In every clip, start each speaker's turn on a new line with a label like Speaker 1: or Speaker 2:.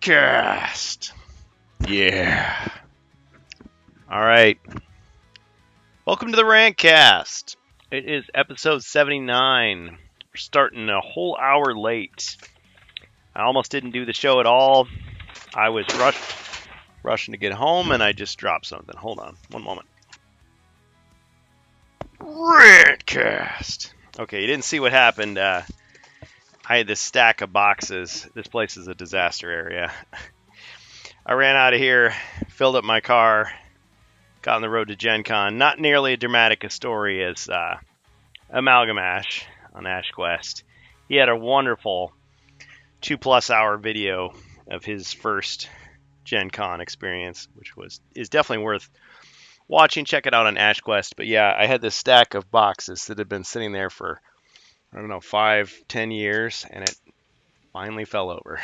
Speaker 1: TheRantCast. Yeah. All right. Welcome to the TheRantCast. It is episode 79. We're starting a whole hour late. I almost didn't do the show at all. I was rushing to get home, and I just dropped something. Hold on, one moment. TheRantCast. Okay, you didn't see what happened. I had this stack of boxes. This place is a disaster area. I ran out of here, filled up my car, got on the road to GenCon. Not nearly as dramatic a story as Amalgamash on HeroQuest. He had a wonderful 2+ hour video of his first GenCon experience, which is definitely worth watching. Check it out on HeroQuest. But yeah, I had this stack of boxes that had been sitting there for, I don't know, 5-10 years, and it finally fell over.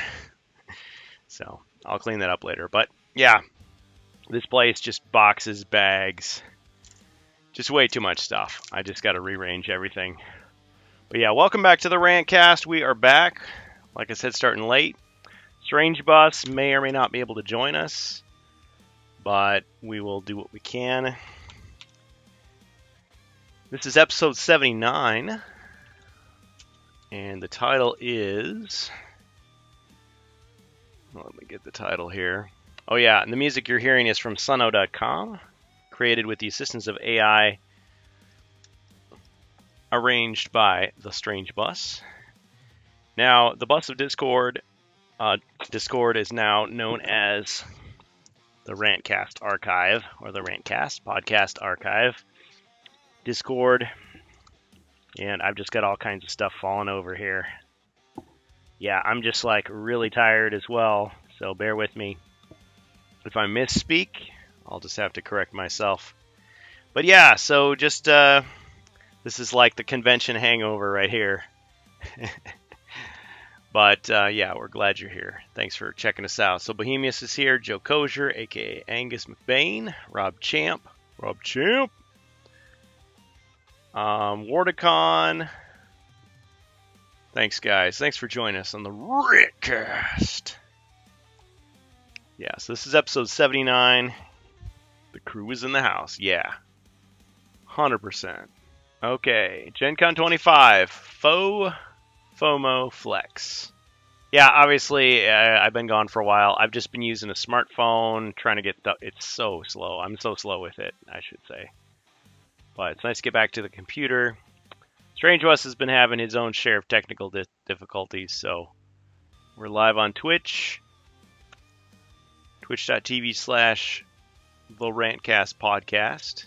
Speaker 1: So I'll clean that up later. But yeah, this place, just boxes, bags, just way too much stuff. I just got to rearrange everything. But yeah, welcome back to the TheRantCast. We are back. Like I said, starting late. StrangeBus may or may not be able to join us, but we will do what we can. This is episode 79, and the title is... Let me get the title here. Oh yeah, and the music you're hearing is from Suno.com, created with the assistance of AI, arranged by TheStrangeBus. Now, the bus of Discord is now known as the TheRantCast Archive, or the TheRantCast Podcast Archive. Discord, and I've just got all kinds of stuff falling over here. Yeah, I'm just like really tired as well, so bear with me. If I misspeak, I'll just have to correct myself. But yeah, so just, this is like the convention hangover right here. But yeah, we're glad you're here. Thanks for checking us out. So Bohemyus is here, Joe Kosher, aka Angus McBain, Rob Champ, Wardicon. Thanks, guys. Thanks for joining us on the TheRantCast. Yeah, so this is episode 79. The crew is in the house. Yeah. 100%. Okay, GenCon 25. Faux, FOMO, Flex. Yeah, obviously, I've been gone for a while. I've just been using a smartphone, trying to get... It's so slow. I'm so slow with it, I should say. But it's nice to get back to the computer. StrangeBus has been having his own share of technical difficulties, so we're live on Twitch. Twitch.tv/TheRantCastPodcast.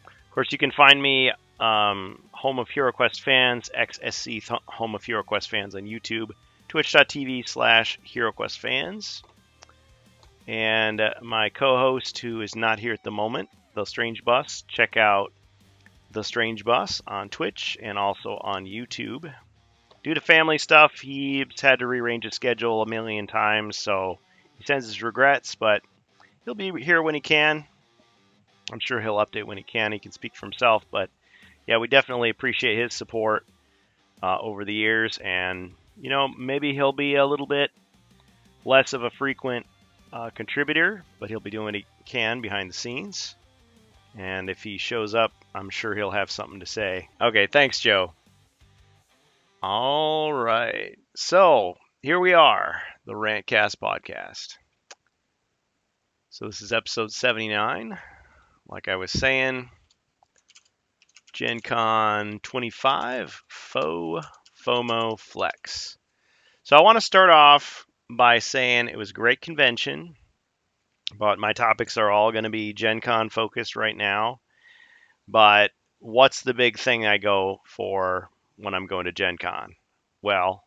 Speaker 1: Of course, you can find me, home of HeroQuest fans, XSC home of HeroQuest fans on YouTube. Twitch.tv/HeroQuest fans. And my co-host, who is not here at the moment, TheStrangeBus. Check out TheStrangeBus on Twitch and also on YouTube. Due to family stuff, he's had to rearrange his schedule a million times, so he sends his regrets, but he'll be here when he can. I'm sure he'll update when he can. He can speak for himself, but yeah, we definitely appreciate his support over the years, and you know, maybe he'll be a little bit less of a frequent contributor, but he'll be doing what he can behind the scenes. And if he shows up, I'm sure he'll have something to say. Okay, thanks, Joe. All right. So, here we are, the TheRantCast Podcast. So, this is episode 79. Like I was saying, GenCon 25, Faux, FOMO, Flex. So, I want to start off by saying it was a great convention. But my topics are all going to be GenCon focused right now. But what's the big thing I go for when I'm going to GenCon? Well,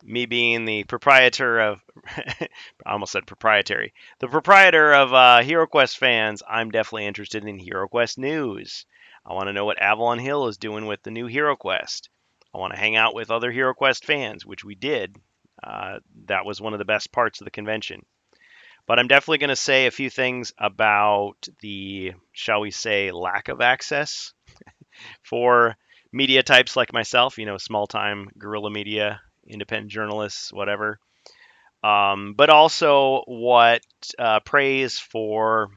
Speaker 1: me being the proprietor of... I almost said proprietary. The proprietor of HeroQuest fans, I'm definitely interested in HeroQuest news. I want to know what Avalon Hill is doing with the new HeroQuest. I want to hang out with other HeroQuest fans, which we did. That was one of the best parts of the convention. But I'm definitely going to say a few things about the, shall we say, lack of access for media types like myself, you know, small-time guerrilla media, independent journalists, whatever. but also what praise for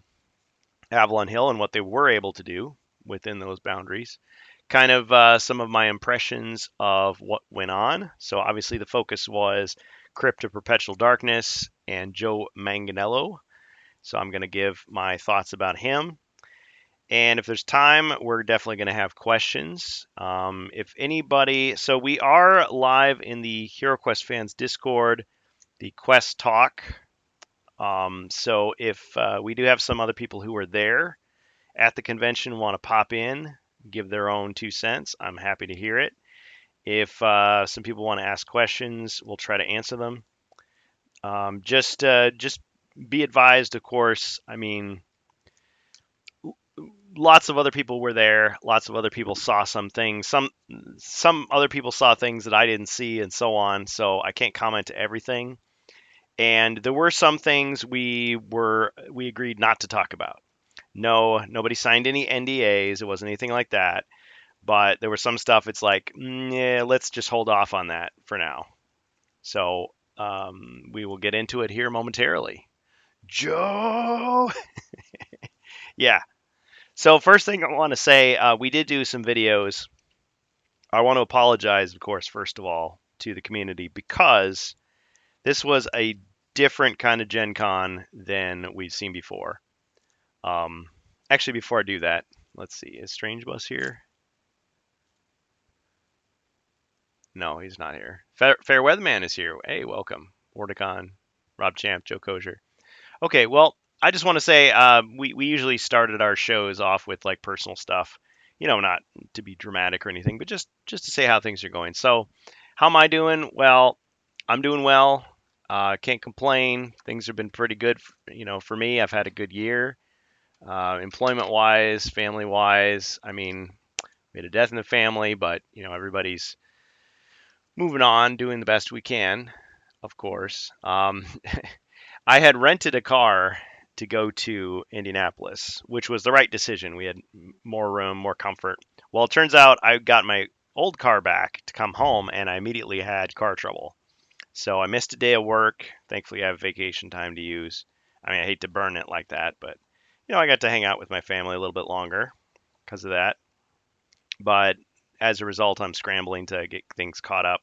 Speaker 1: Avalon Hill and what they were able to do within those boundaries. Kind of some of my impressions of what went on. So obviously the focus was Crypt of Perpetual Darkness and Joe Manganiello. So I'm going to give my thoughts about him. And if there's time, we're definitely going to have questions. If anybody, so we are live in the HeroQuest fans Discord, the Quest Talk. So if we do have some other people who are there at the convention want to pop in, give their own 2 cents, I'm happy to hear it. If some people want to ask questions, we'll try to answer them. Just be advised, of course. I mean, lots of other people were there. Lots of other people saw some things. Some other people saw things that I didn't see, and so on. So I can't comment to everything. And there were some things we agreed not to talk about. No, nobody signed any NDAs. It wasn't anything like that. But there was some stuff. It's like, yeah, let's just hold off on that for now. So we will get into it here momentarily. Joe. Yeah. So first thing I want to say, we did do some videos. I want to apologize, of course, first of all, to the community because this was a different kind of Gen Con than we've seen before. Actually, before I do that, let's see. Is StrangeBus here? No, he's not here. Fair-Weather Man is here. Hey, welcome. Wordicon, Rob Champ, Joe Kosher. Okay, well, I just want to say we usually started our shows off with like personal stuff, not to be dramatic or anything, but just to say how things are going. So, how am I doing? Well, I'm doing well. Can't complain. Things have been pretty good, for me. I've had a good year, employment-wise, family-wise. I mean, we had a death in the family, but everybody's moving on, doing the best we can, of course. I had rented a car to go to Indianapolis, which was the right decision. We had more room, more comfort. Well, it turns out I got my old car back to come home, and I immediately had car trouble. So I missed a day of work. Thankfully, I have vacation time to use. I mean, I hate to burn it like that, but I got to hang out with my family a little bit longer because of that. But as a result, I'm scrambling to get things caught up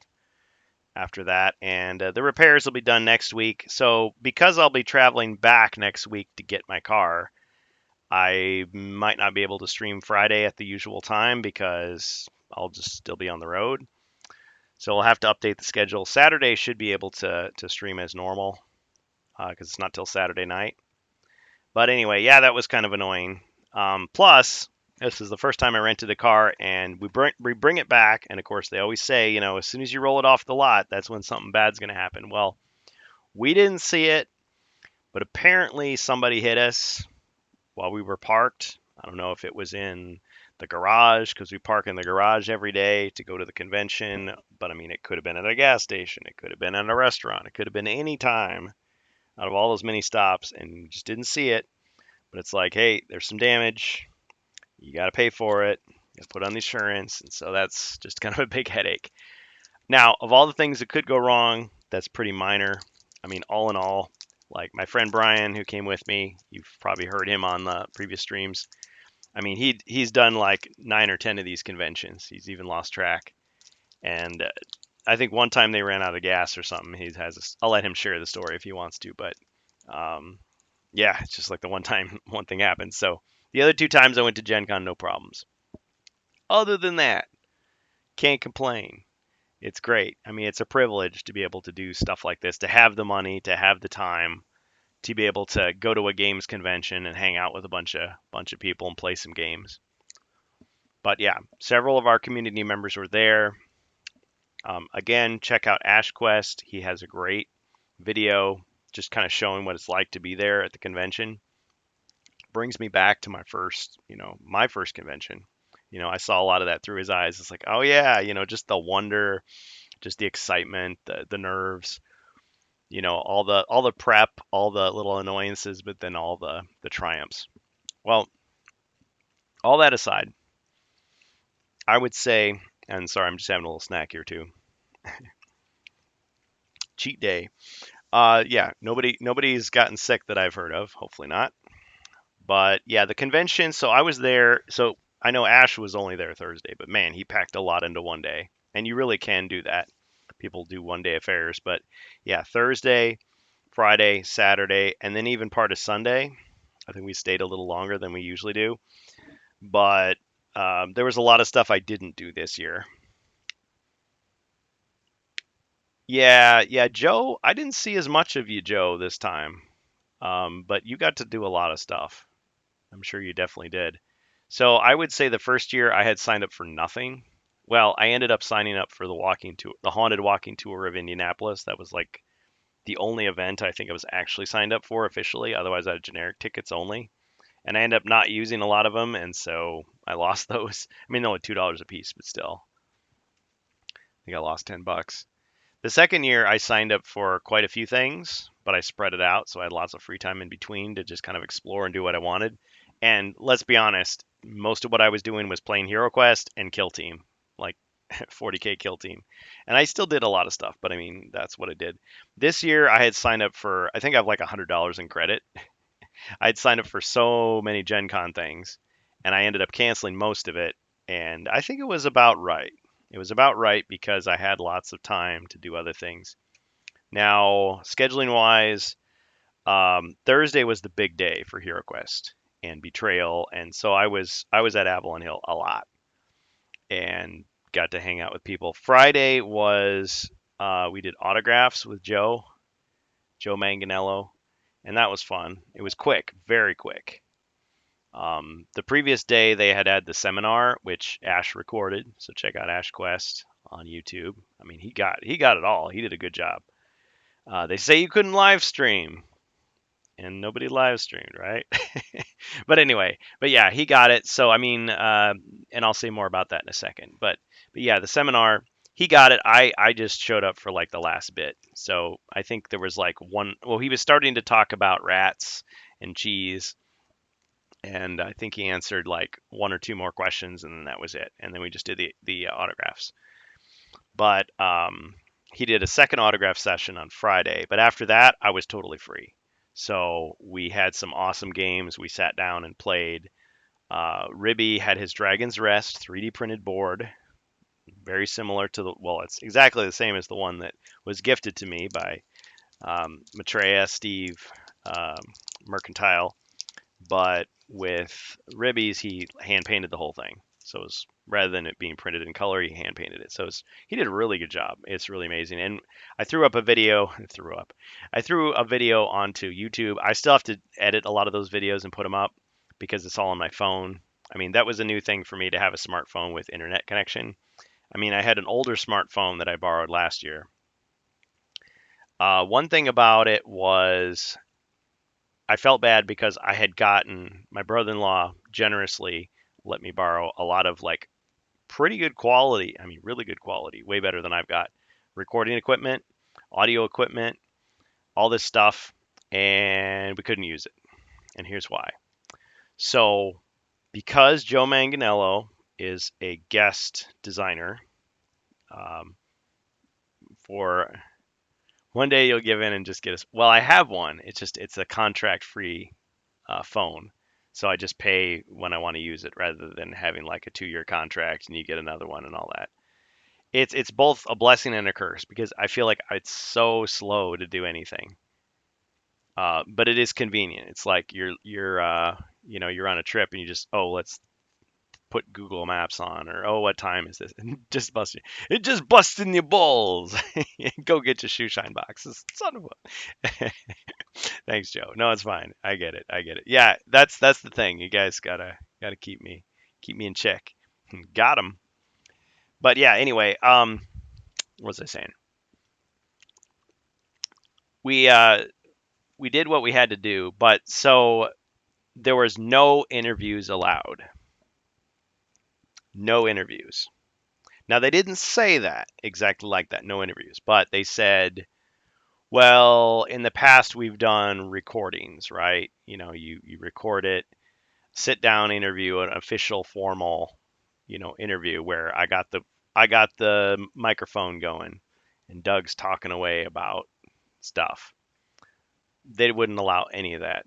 Speaker 1: after that, and the repairs will be done next week. So because I'll be traveling back next week to get my car, I might not be able to stream Friday at the usual time because I'll just still be on the road. So we'll have to update the schedule. Saturday should be able to stream as normal because it's not till Saturday night. But anyway, yeah, that was kind of annoying. Plus, this is the first time I rented a car, and we bring it back, and of course they always say, as soon as you roll it off the lot, that's when something bad's going to happen. Well, we didn't see it, but apparently somebody hit us while we were parked. I don't know if it was in the garage because we park in the garage every day to go to the convention, but I mean, it could have been at a gas station, it could have been at a restaurant, it could have been any time out of all those many stops, and we just didn't see it. But it's like, hey, there's some damage. You got to pay for it. You got to put on the insurance. And so that's just kind of a big headache. Now, of all the things that could go wrong, that's pretty minor. I mean, all in all, like my friend Brian, who came with me, you've probably heard him on the previous streams. I mean, he's done like 9 or 10 of these conventions. He's even lost track. And I think one time they ran out of gas or something. I'll let him share the story if he wants to, but yeah, it's just like the one time one thing happened. So the other 2 times I went to Gen Con, no problems. Other than that, can't complain. It's great. I mean, it's a privilege to be able to do stuff like this, to have the money, to have the time, to be able to go to a games convention and hang out with a bunch of people and play some games. But yeah, several of our community members were there. Again, check out AshQuest. He has a great video just kind of showing what it's like to be there at the convention. Brings me back to my first convention. I saw a lot of that through his eyes. It's like, oh yeah, just the wonder, just the excitement, the nerves, all the prep, all the little annoyances, but then all the triumphs. Well, all that aside, I would say, and sorry, I'm just having a little snack here too. Cheat day. Yeah, nobody's gotten sick that I've heard of. Hopefully not. But yeah, the convention. So I was there. So I know Ash was only there Thursday, but man, he packed a lot into one day, and you really can do that. People do one day affairs, but yeah, Thursday, Friday, Saturday, and then even part of Sunday. I think we stayed a little longer than we usually do, but there was a lot of stuff I didn't do this year. Yeah, yeah, Joe, I didn't see as much of you, Joe, this time. But you got to do a lot of stuff. I'm sure you definitely did. So I would say the first year I had signed up for nothing. Well, I ended up signing up for the walking tour, the haunted walking tour of Indianapolis. That was like the only event I think I was actually signed up for officially. Otherwise, I had generic tickets only, and I ended up not using a lot of them, and so I lost those. I mean, they're only $2 a piece, but still, I think I lost $10. The second year, I signed up for quite a few things, but I spread it out, so I had lots of free time in between to just kind of explore and do what I wanted. And let's be honest, most of what I was doing was playing HeroQuest and Kill Team, like 40K Kill Team. And I still did a lot of stuff, but I mean, that's what I did. This year, I had signed up for, I think I have like $100 in credit. I'd signed up for so many Gen Con things, and I ended up canceling most of it. And I think it was about right. It was about right because I had lots of time to do other things. Now, scheduling wise, Thursday was the big day for HeroQuest and Betrayal, and so I was at Avalon Hill a lot and got to hang out with people. Friday was we did autographs with Joe Manganiello, and that was fun. It was quick, very quick. The previous day they had the seminar, which Ash recorded, so check out Ash Quest on YouTube. I mean, he got it all. He did a good job. They say you couldn't live stream, and nobody live streamed, right? But anyway, but yeah, he got it. So I mean, and I'll say more about that in a second. But yeah, the seminar, he got it. I just showed up for like the last bit. So I think there was like one. Well, he was starting to talk about rats and cheese, and I think he answered like one or two more questions, and then that was it. And then we just did the autographs. But he did a second autograph session on Friday. But after that, I was totally free. So we had some awesome games. We sat down and played. Ribby had his Dragon's Rest 3D printed board, very similar to the, well, it's exactly the same as the one that was gifted to me by Maitreya, Steve, um, Mercantile. But with Ribby's, he hand painted the whole thing. So it was, rather than it being printed in color, he hand painted it. So he did a really good job. It's really amazing. And I threw up a video. I threw a video onto YouTube. I still have to edit a lot of those videos and put them up because it's all on my phone. I mean, that was a new thing for me to have a smartphone with internet connection. I mean, I had an older smartphone that I borrowed last year. One thing about it was I felt bad because I had gotten my brother-in-law generously let me borrow a lot of like pretty good quality. I mean, really good quality, way better than I've got. Recording equipment, audio equipment, all this stuff, and we couldn't use it. And here's why. So, because Joe Manganiello is a guest designer um, for one day you'll give in and just get us. Well, I have one. It's a contract free phone. So I just pay when I want to use it rather than having like a 2-year contract and you get another one and all that. It's both a blessing and a curse because I feel like it's so slow to do anything. But it is convenient. It's like you're on a trip and you just, oh, let's put Google Maps on, or oh, what time is this? And just busting it, just busting your balls. Go get your shoe shine boxes, son of a. Thanks, Joe. No, it's fine. I get it. I get it. Yeah, that's the thing. You guys gotta keep me in check. Got him. But yeah. Anyway, what was I saying? We uh we did what we had to do, but so there was no interviews allowed. No interviews. Now they didn't say that exactly like that. No interviews, but they said, well, in the past we've done recordings, right? You record it, sit down interview, an official formal, interview where I got the microphone going and Doug's talking away about stuff. they wouldn't allow any of that.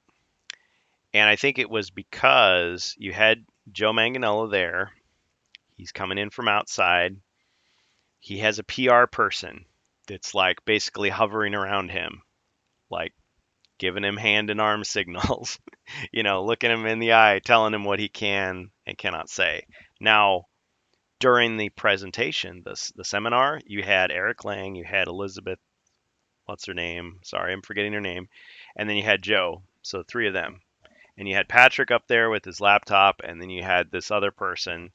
Speaker 1: And I think it was because you had Joe Manganiello there. He's coming in from outside. He has a PR person that's like basically hovering around him, like giving him hand and arm signals, looking him in the eye, telling him what he can and cannot say. Now, during the presentation, the seminar, you had Eric Lang, you had Elizabeth, what's her name? Sorry, I'm forgetting her name. And then you had Joe. So three of them. And you had Patrick up there with his laptop, and then you had this other person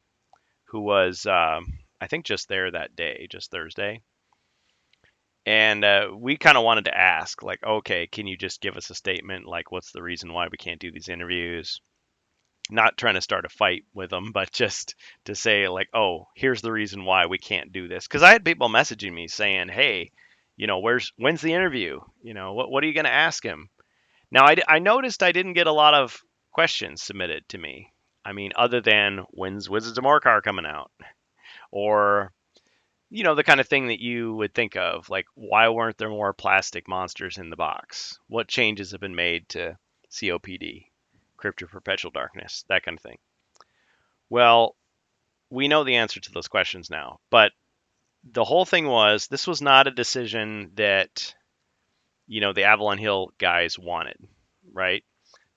Speaker 1: who was, I think, just there that day, just Thursday. And we kind of wanted to ask, like, okay, can you just give us a statement? Like, what's the reason why we can't do these interviews? Not trying to start a fight with them, but just to say, like, oh, here's the reason why we can't do this. Because I had people messaging me saying, hey, when's the interview? What are you going to ask him? Now, I noticed I didn't get a lot of questions submitted to me. I mean, other than when's Wizards of Morcar coming out? Or, the kind of thing that you would think of, like, why weren't there more plastic monsters in the box? What changes have been made to COPD, Crypt of Perpetual Darkness, that kind of thing? Well, we know the answer to those questions now, but the whole thing was this was not a decision that, the Avalon Hill guys wanted, right?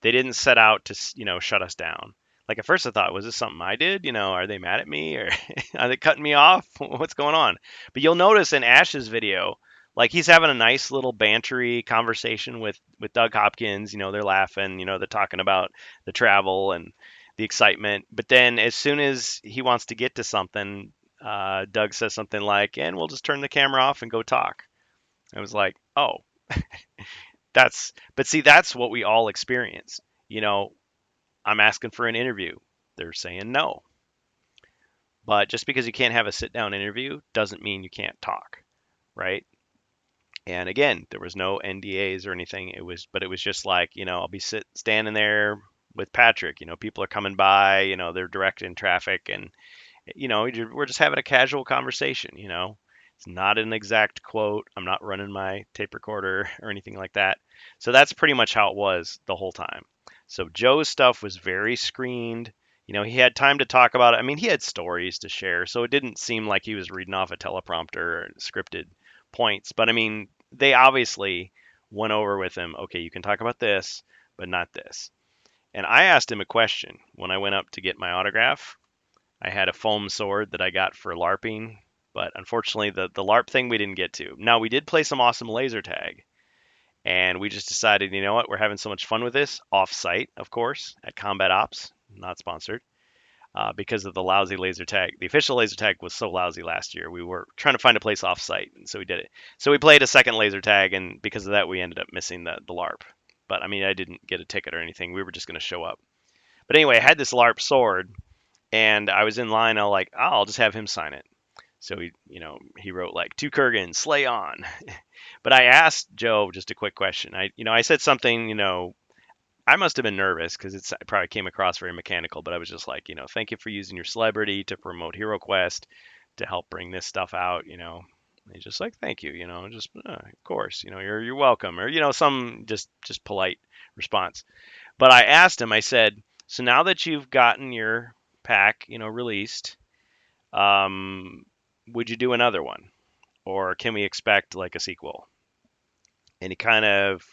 Speaker 1: They didn't set out to, shut us down. Like at first I thought, was this something I did? Are they mad at me or are they cutting me off? What's going on? But you'll notice in Ash's video, like he's having a nice little bantery conversation with Doug Hopkins. They're laughing. They're talking about the travel and the excitement. But then as soon as he wants to get to something, Doug says something like, "And we'll just turn the camera off and go talk." I was like, "Oh, but see, that's what we all experience. You know, I'm asking for an interview. They're saying no. But just because you can't have a sit down interview doesn't mean you can't talk, right? And again, there was no NDAs or anything. But it was just like, I'll be standing there with Patrick. People are coming by. They're directing traffic, and we're just having a casual conversation. It's not an exact quote. I'm not running my tape recorder or anything like that. So that's pretty much how it was the whole time. So Joe's stuff was very screened. He had time to talk about it. I mean, he had stories to share, so it didn't seem like he was reading off a teleprompter or scripted points. But I mean, they obviously went over with him, okay, you can talk about this, but not this. And I asked him a question when I went up to get my autograph. I had a foam sword that I got for LARPing, but unfortunately the LARP thing we didn't get to. Now we did play some awesome laser tag, and we just decided, you know what, we're having so much fun with this, off-site, of course, at Combat Ops, not sponsored, because of the lousy laser tag. The official laser tag was so lousy last year. We were trying to find a place off-site, and so we did it. So we played a second laser tag, and because of that, we ended up missing the LARP. But I mean, I didn't get a ticket or anything. We were just going to show up. But anyway, I had this LARP sword, and I was in line. I was like, oh, I'll just have him sign it. So he wrote like, "To Kurgan, slay on." But I asked Joe just a quick question. I said something, I must have been nervous because it probably came across very mechanical, but I was just like, thank you for using your celebrity to promote HeroQuest to help bring this stuff out, And he's just like, thank you, just of course, you're welcome, or some just polite response. But I asked him, I said, so now that you've gotten your pack, released, would you do another one, or can we expect like a sequel? And he kind of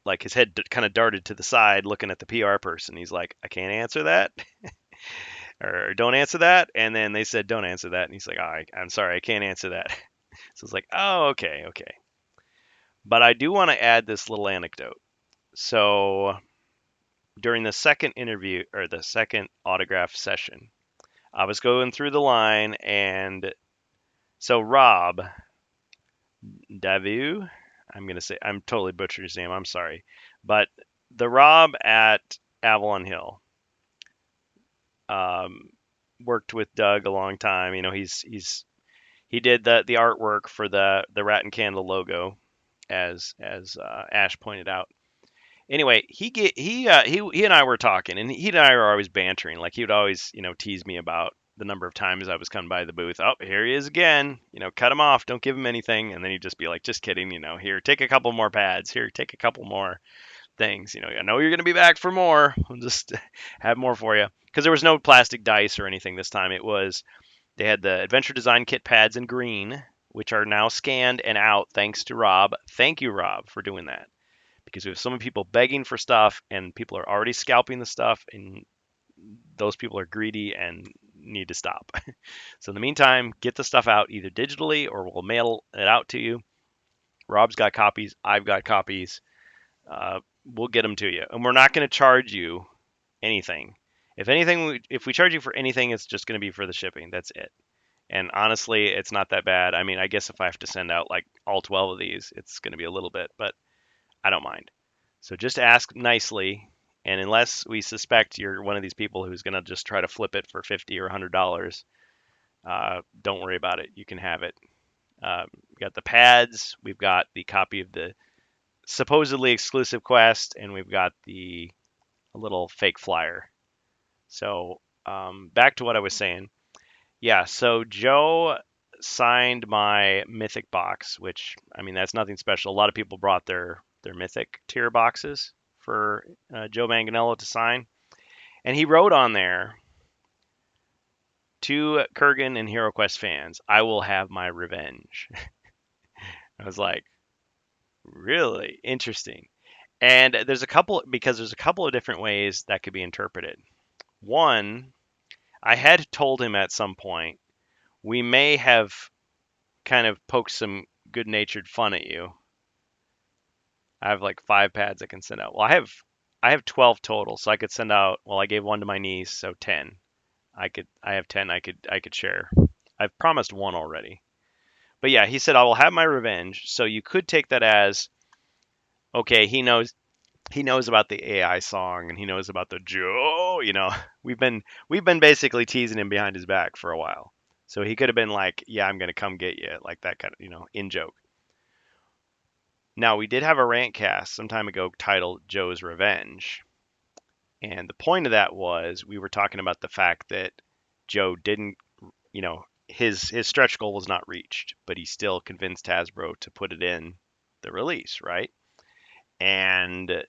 Speaker 1: like his head kind of darted to the side looking at the PR person. He's like, I can't answer that. Or don't answer that. And then they said, don't answer that. And he's like, I'm sorry, I can't answer that. So it's like, oh, okay. But I do want to add this little anecdote. So during the second interview or the second autograph session, I was going through the line, and so Rob Davu, I'm totally butchering his name, I'm sorry. But the Rob at Avalon Hill worked with Doug a long time. He did the artwork for the Rat and Candle logo, as Ash pointed out. Anyway, he and I were talking, and he and I were always bantering. Like he would always tease me about the number of times I was coming by the booth. Oh, here he is again. Cut him off. Don't give him anything. And then he'd just be like, just kidding. Here, take a couple more pads. Here, take a couple more things. I know you're going to be back for more. I'll just have more for you. Because there was no plastic dice or anything this time. They had the Adventure Design Kit pads in green, which are now scanned and out thanks to Rob. Thank you, Rob, for doing that. Because we have so many people begging for stuff, and people are already scalping the stuff, and those people are greedy and need to stop. So in the meantime, get the stuff out either digitally or we'll mail it out to you. Rob's got copies. I've got copies. We'll get them to you. And we're not going to charge you anything. If anything, if we charge you for anything, it's just going to be for the shipping. That's it. And honestly, it's not that bad. I mean, I guess if I have to send out like all 12 of these, it's going to be a little bit, but I don't mind. So just ask nicely. And unless we suspect you're one of these people who's going to just try to flip it for $50 or $100, don't worry about it. You can have it. We've got the pads. We've got the copy of the supposedly exclusive quest, and we've got a little fake flyer. So back to what I was saying. Yeah, so Joe signed my mythic box, which, I mean, that's nothing special. A lot of people brought their mythic tier boxes for Joe Manganiello to sign. And he wrote on there, to Kurgan and HeroQuest fans, I will have my revenge. I was like, really interesting. And there's a couple of different ways that could be interpreted. One, I had told him at some point, we may have kind of poked some good-natured fun at you. I have like 5 pads I can send out. Well, I have 12 total, so I could send out. Well, I gave one to my niece, so 10. I have 10 I could share. I've promised one already. But yeah, he said I will have my revenge. So you could take that as, okay, he knows about the AI song and he knows about the Joe. We've been basically teasing him behind his back for a while. So he could have been like, yeah, I'm gonna come get you, like that kind of, in joke. Now we did have a rant cast some time ago titled Joe's Revenge. And the point of that was we were talking about the fact that Joe didn't, his stretch goal was not reached, but he still convinced Hasbro to put it in the release, right? And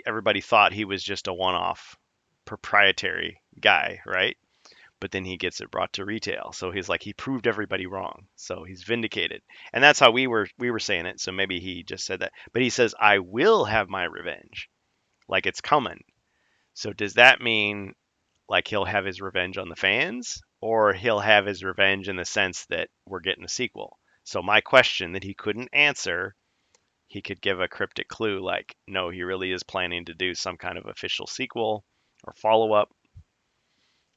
Speaker 1: everybody thought he was just a one-off proprietary guy, right? But then he gets it brought to retail. So he's like, he proved everybody wrong. So he's vindicated. And that's how we were saying it. So maybe he just said that. But he says, I will have my revenge. Like it's coming. So does that mean like he'll have his revenge on the fans? Or he'll have his revenge in the sense that we're getting a sequel? So my question that he couldn't answer, he could give a cryptic clue like, no, he really is planning to do some kind of official sequel or follow-up.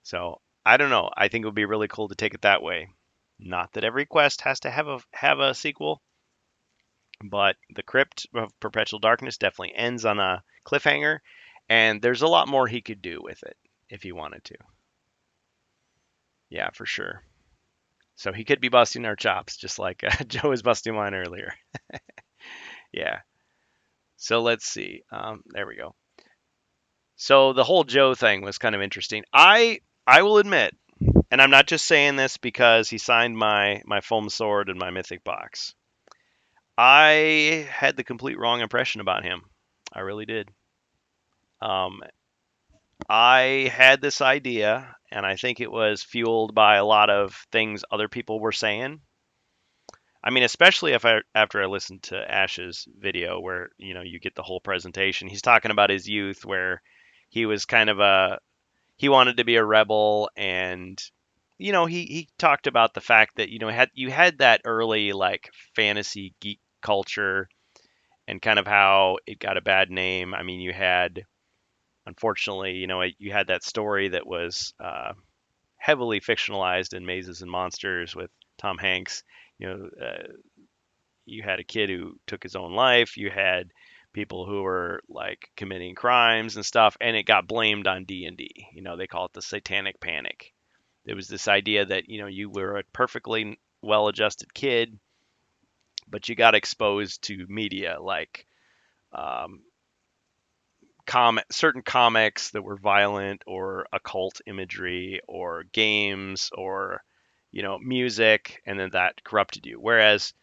Speaker 1: So I don't know. I think it would be really cool to take it that way. Not that every quest has to have a sequel, but the Crypt of Perpetual Darkness definitely ends on a cliffhanger, and there's a lot more he could do with it if he wanted to. Yeah, for sure. So he could be busting our chops, just like Joe was busting mine earlier. Yeah. So let's see. There we go. So the whole Joe thing was kind of interesting. I will admit, and I'm not just saying this because he signed my foam sword and my mythic box. I had the complete wrong impression about him. I really did. I had this idea, and I think it was fueled by a lot of things other people were saying. I mean, especially after I listened to Ash's video where, you get the whole presentation. He's talking about his youth where he was kind of he wanted to be a rebel, and he talked about the fact that you had that early like fantasy geek culture and kind of how it got a bad name. I mean, you had, unfortunately, you had that story that was heavily fictionalized in Mazes and Monsters with Tom Hanks. You had a kid who took his own life. You had people who were like committing crimes and stuff, and it got blamed on D&D. They call it the Satanic Panic. There was this idea that you were a perfectly well-adjusted kid, but you got exposed to media like certain comics that were violent or occult imagery or games or music, and then that corrupted you. Whereas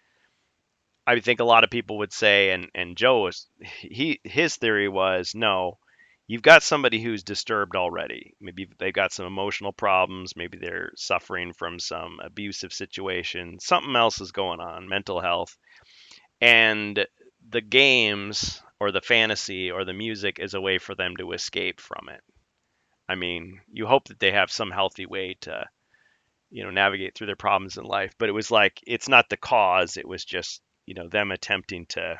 Speaker 1: I think a lot of people would say, and Joe was his theory was no, you've got somebody who's disturbed already. Maybe they've got some emotional problems, maybe they're suffering from some abusive situation, something else is going on, mental health, and the games or the fantasy or the music is a way for them to escape from it. I mean, you hope that they have some healthy way to, navigate through their problems in life, but it was like it's not the cause, it was just, them attempting to,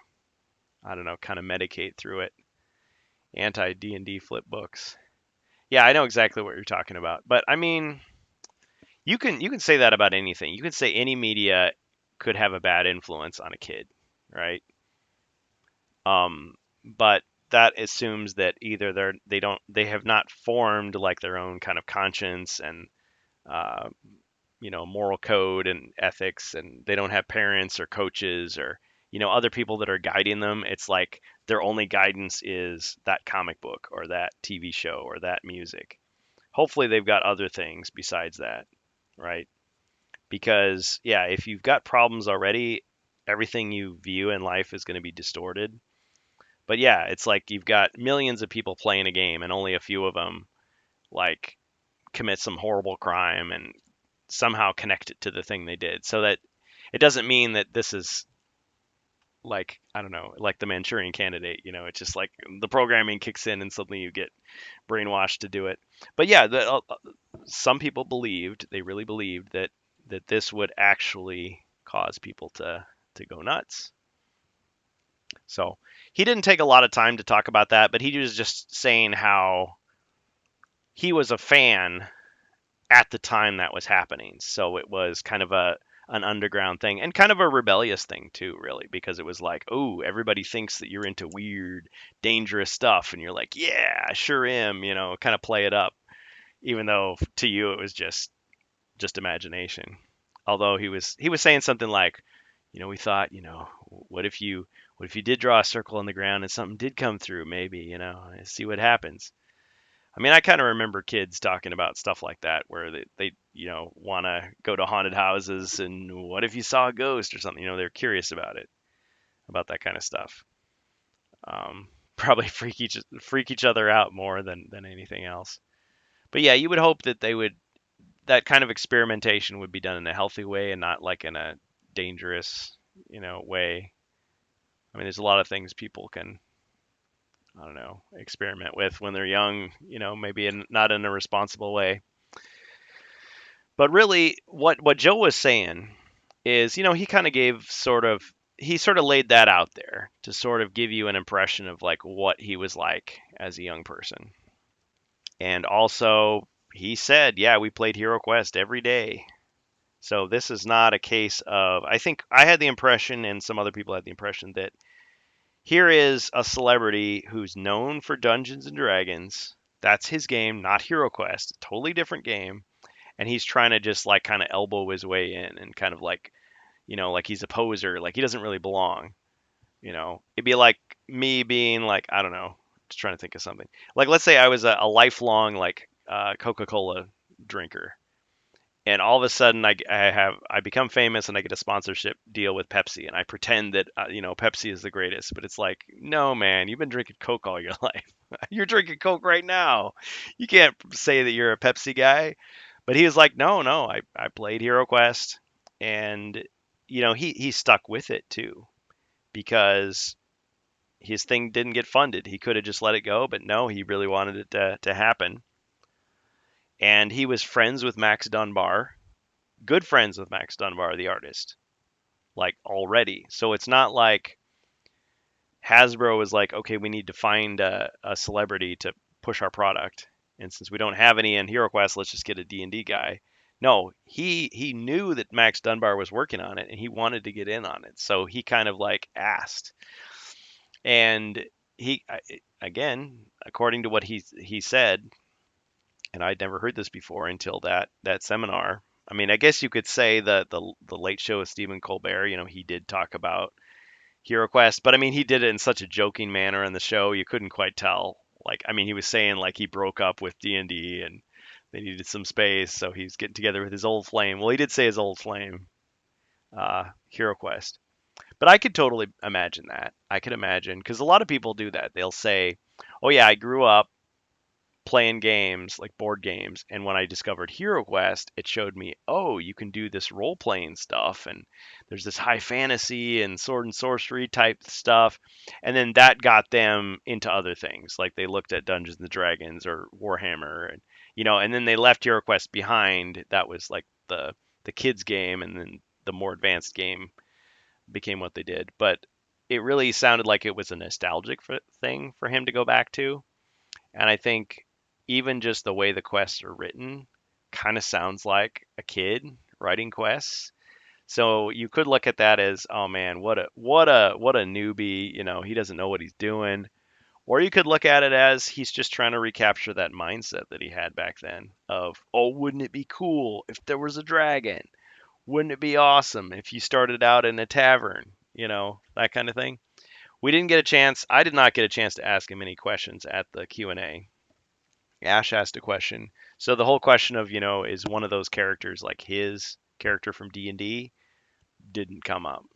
Speaker 1: I don't know, kind of medicate through it. Anti D&D flip books. Yeah, I know exactly what you're talking about. But I mean, you can say that about anything. You can say any media could have a bad influence on a kid, right? But that assumes that either they have not formed like their own kind of conscience and uh, moral code and ethics, and they don't have parents or coaches or other people that are guiding them. It's like their only guidance is that comic book or that TV show or that music. Hopefully they've got other things besides that, right? Because yeah, if you've got problems already, everything you view in life is going to be distorted. But yeah, it's like you've got millions of people playing a game and only a few of them like commit some horrible crime and somehow connect it to the thing they did. So that it doesn't mean that this is like, I don't know, like the Manchurian Candidate. It's just like the programming kicks in and suddenly you get brainwashed to do it. But yeah, some people believed, they really believed that this would actually cause people to go nuts. So he didn't take a lot of time to talk about that, but he was just saying how he was a fan at the time that was happening. So it was kind of an underground thing and kind of a rebellious thing too, really, because it was like, oh, everybody thinks that you're into weird, dangerous stuff, and you're like, yeah, I sure am, kind of play it up, even though to you it was just imagination. Although he was saying something like, we thought, what if you did draw a circle on the ground and something did come through, maybe, see what happens. I mean, I kind of remember kids talking about stuff like that where they want to go to haunted houses and what if you saw a ghost or something? They're curious about it, about that kind of stuff. Probably freak each other out more than anything else. But yeah, you would hope that that kind of experimentation would be done in a healthy way and not like in a dangerous, way. I mean, there's a lot of things people can, I don't know, experiment with when they're young, maybe not in a responsible way. But really, what Joe was saying is, he kind of he sort of laid that out there to sort of give you an impression of like what he was like as a young person. And also, he said, yeah, we played HeroQuest every day. So this is not a case of, I think I had the impression, and some other people had the impression, that here is a celebrity who's known for Dungeons and Dragons. That's his game, not HeroQuest, totally different game. And he's trying to just like kind of elbow his way in and kind of like, like he's a poser, like he doesn't really belong. It'd be like me being like, I don't know, just trying to think of something. Like, let's say I was a lifelong like Coca-Cola drinker, and all of a sudden I become famous and I get a sponsorship deal with Pepsi, and I pretend that Pepsi is the greatest, but it's like, no man, you've been drinking Coke all your life. You're drinking Coke right now. You can't say that you're a Pepsi guy. But he was like, no, no, I played HeroQuest, and he stuck with it too because his thing didn't get funded. He could have just let it go, but no, he really wanted it to happen. And he was friends with Max Dunbar, good friends with Max Dunbar, the artist, like already. So it's not like Hasbro was like, okay, we need to find a celebrity to push our product. And since we don't have any in HeroQuest, let's just get a D&D guy. No, he knew that Max Dunbar was working on it and he wanted to get in on it. So he kind of like asked. And he again, according to what he said, and I'd never heard this before until that seminar. I mean, I guess you could say that the Late Show with Stephen Colbert, he did talk about HeroQuest, but I mean, he did it in such a joking manner in the show, you couldn't quite tell Like, I mean, he was saying like he broke up with D&D and they needed some space, so he's getting together with his old flame. Well, he did say his old flame, HeroQuest. But I could totally imagine that. I could imagine because a lot of people do that. They'll say, "Oh yeah, I grew up playing games like board games, and when I discovered HeroQuest, it showed me, oh, you can do this role playing stuff, and there's this high fantasy and sword and sorcery type stuff." And then that got them into other things, like they looked at Dungeons and Dragons or Warhammer, and and then they left HeroQuest behind. That was like the kids game, and then the more advanced game became what they did. But it really sounded like it was a nostalgic thing for him to go back to. And I think even just the way the quests are written kind of sounds like a kid writing quests. So you could look at that as, oh man, what a newbie, he doesn't know what he's doing. Or you could look at it as he's just trying to recapture that mindset that he had back then of, oh, wouldn't it be cool if there was a dragon? Wouldn't it be awesome if you started out in a tavern? That kind of thing. We didn't get a chance. I did not get a chance to ask him any questions at the Q&A. Ash asked a question. So the whole question of, is one of those characters like his character from D&D didn't come up.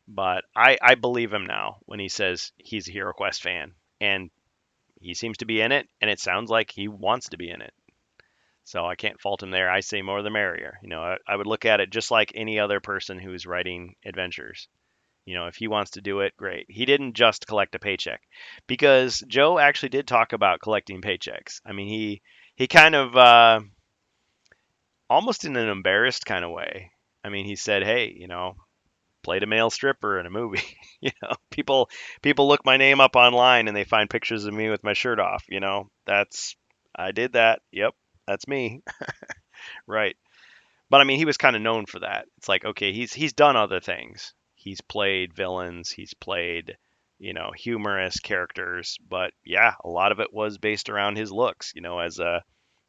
Speaker 1: But I believe him now when he says he's a HeroQuest fan. And he seems to be in it, and it sounds like he wants to be in it. So I can't fault him there. I say more the merrier. I would look at it just like any other person who's writing adventures. If he wants to do it, great. He didn't just collect a paycheck, because Joe actually did talk about collecting paychecks. I mean, he kind of almost in an embarrassed kind of way. I mean, he said, "Hey, played a male stripper in a movie. People look my name up online and they find pictures of me with my shirt off. That's I did that. Yep, that's me, right?" But I mean, he was kind of known for that. It's like, okay, he's done other things. He's played villains, he's played, humorous characters, but yeah, a lot of it was based around his looks, as a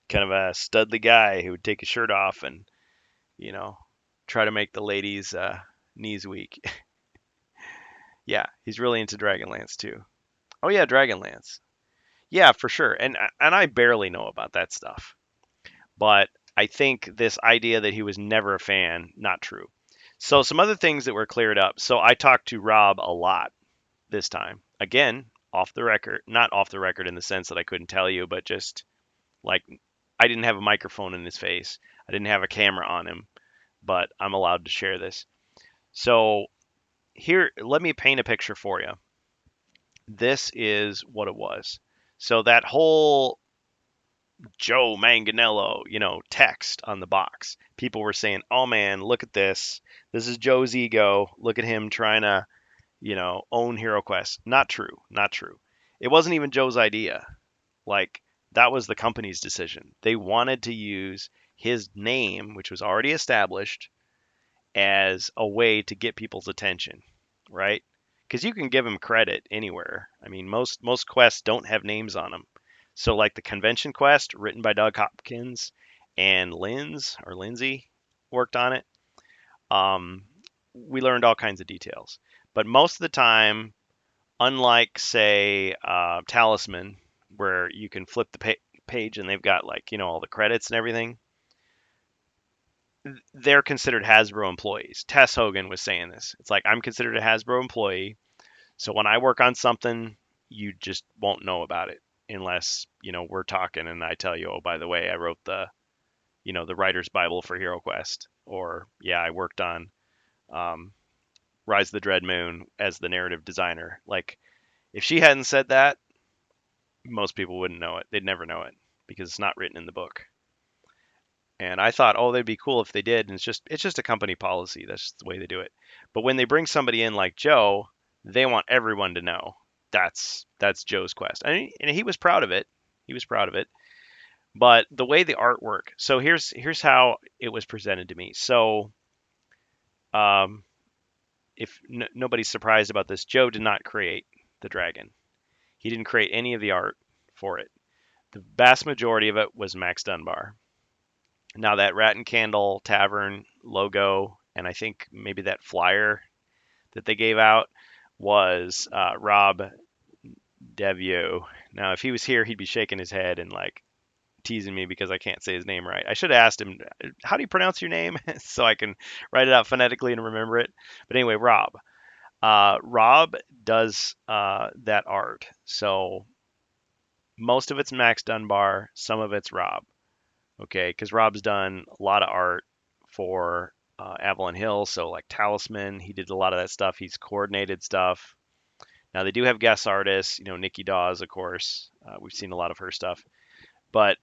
Speaker 1: kind of a studly guy who would take his shirt off and, you know, try to make the ladies' knees weak. Yeah, he's really into Dragonlance too. Oh yeah, Dragonlance. Yeah, for sure. And I barely know about that stuff. But I think this idea that he was never a fan, not true. So some other things that were cleared up. So I talked to Rob a lot this time. Again, off the record, not off the record in the sense that I couldn't tell you, but just like I didn't have a microphone in his face. I didn't have a camera on him, but I'm allowed to share this. So here, let me paint a picture for you. This is what it was. So that whole Joe Manganiello, text on the box. People were saying, "Oh man, look at this. This is Joe's ego. Look at him trying to, own HeroQuest." Not true. Not true. It wasn't even Joe's idea. Like that was the company's decision. They wanted to use his name, which was already established, as a way to get people's attention, right? Because you can give him credit anywhere. I mean, most quests don't have names on them. So like the convention quest written by Doug Hopkins and Lindsay worked on it. Um, we learned all kinds of details, but most of the time, unlike say Talisman, where you can flip the page and they've got like all the credits and everything, they're considered Hasbro employees. Tess Hogan was saying this. It's like, I'm considered a Hasbro employee, so when I work on something, you just won't know about it unless we're talking and I tell you, oh, by the way, I wrote the writer's Bible for HeroQuest, or yeah, I worked on um, Rise of the Dread Moon as the narrative designer. Like, if she hadn't said that, most people wouldn't know it. They'd never know it because it's not written in the book. And I thought, oh, they'd be cool if they did. And it's just a company policy. That's just the way they do it. But when they bring somebody in like Joe, they want everyone to know that's Joe's quest. And he was proud of it. He was proud of it. But the way the artwork. So here's how it was presented to me. So um, if nobody's surprised about this, Joe did not create the dragon. He didn't create any of the art for it. The vast majority of it was Max Dunbar. Now that Rat and Candle Tavern logo, and I think maybe that flyer that they gave out was Rob Devio. Now, if he was here, he'd be shaking his head and like teasing me because I can't say his name right. I should have asked him, "How do you pronounce your name?" so I can write it out phonetically and remember it. But anyway, Rob. Rob does that art. So most of it's Max Dunbar, some of it's Rob. Okay, because Rob's done a lot of art for Avalon Hill. So like Talisman, he did a lot of that stuff. He's coordinated stuff. Now they do have guest artists, Nikki Dawes, of course. We've seen a lot of her stuff. But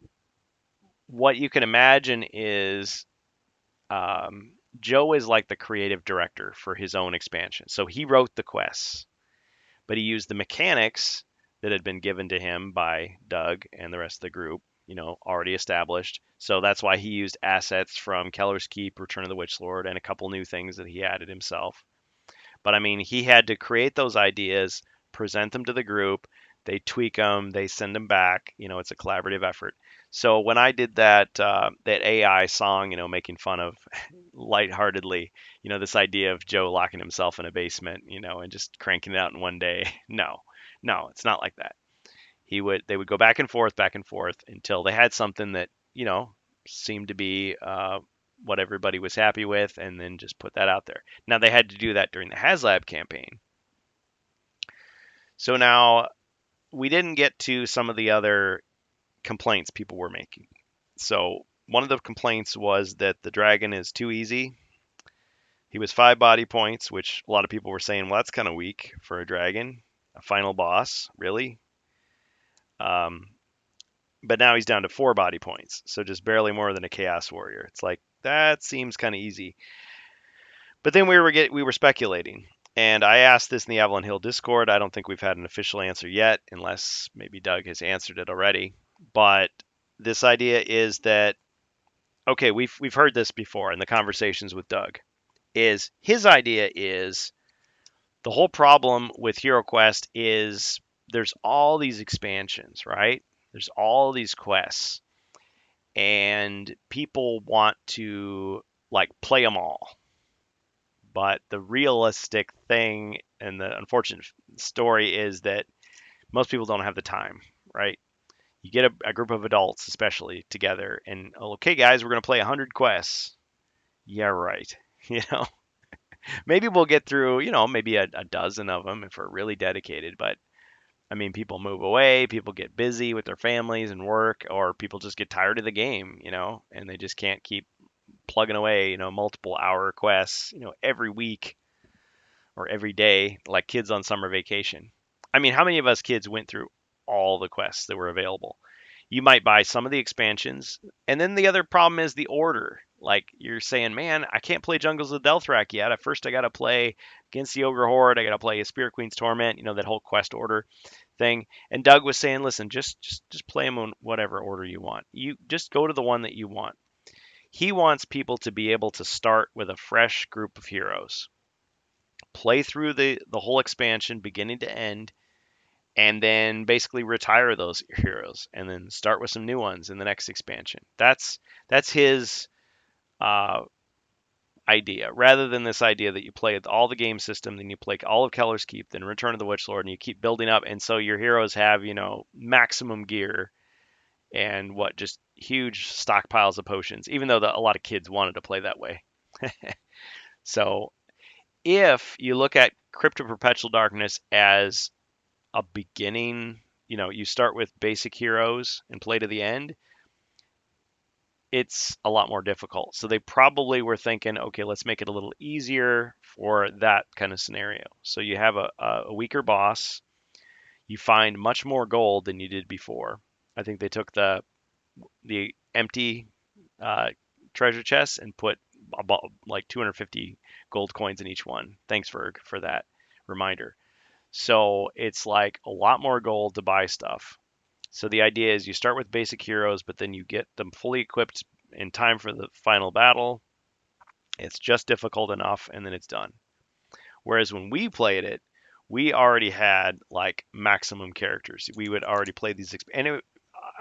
Speaker 1: what you can imagine is Joe is like the creative director for his own expansion. So he wrote the quests, but he used the mechanics that had been given to him by Doug and the rest of the group, already established. So that's why he used assets from Keller's Keep, Return of the Witch Lord, and a couple new things that he added himself. But I mean, he had to create those ideas, present them to the group. They tweak them, they send them back. It's a collaborative effort. So when I did that AI song, making fun of lightheartedly, this idea of Joe locking himself in a basement, and just cranking it out in one day. No, it's not like that. They would go back and forth until they had something that, seemed to be what everybody was happy with, and then just put that out there. Now they had to do that during the HasLab campaign. So now we didn't get to some of the other complaints people were making. So one of the complaints was that the dragon is too easy. He was 5 body points, which a lot of people were saying, well, that's kind of weak for a dragon. A final boss, really? But now he's down to 4 body points, so just barely more than a Chaos Warrior. It's like, that seems kind of easy. But then we were speculating, and I asked this in the Avalon Hill Discord. I don't think we've had an official answer yet, unless maybe Doug has answered it already. But this idea is that, okay, we've heard this before in the conversations with Doug. Is his idea is the whole problem with HeroQuest is there's all these expansions, right? There's all these quests, and people want to like play them all. But the realistic thing and the unfortunate story is that most people don't have the time, right? You get a group of adults, especially, together, and okay, guys, we're going to play 100 quests. Yeah, right. You know, maybe we'll get through, maybe a dozen of them if we're really dedicated. But I mean, people move away, people get busy with their families and work, or people just get tired of the game, and they just can't keep plugging away, multiple hour quests, every week or every day, like kids on summer vacation. I mean, how many of us kids went through all the quests that were available? You might buy some of the expansions, and then the other problem is the order. Like you're saying, man, I can't play Jungles of Delthrak yet. At first, I got to play against the Ogre Horde. I got to play a Spirit Queen's Torment. That whole quest order thing. And Doug was saying, listen, just play them in whatever order you want. You just go to the one that you want. He wants people to be able to start with a fresh group of heroes, play through the whole expansion beginning to end, and then basically retire those heroes and then start with some new ones in the next expansion. That's his uh, idea, rather than this idea that you play all the game system, then you play all of Keller's Keep, then Return of the Witch Lord, and you keep building up, and so your heroes have maximum gear and just huge stockpiles of potions, even though a lot of kids wanted to play that way. So if you look at Crypt of Perpetual Darkness as a beginning, you start with basic heroes and play to the end, it's a lot more difficult. So they probably were thinking, okay, let's make it a little easier for that kind of scenario. So you have a weaker boss, you find much more gold than you did before. I think they took the empty treasure chests and put about like 250 gold coins in each one. Thanks for that reminder. So it's like a lot more gold to buy stuff. So the idea is you start with basic heroes, but then you get them fully equipped in time for the final battle. It's just difficult enough, and then it's done. Whereas when we played it, we already had like maximum characters. We would already play these, and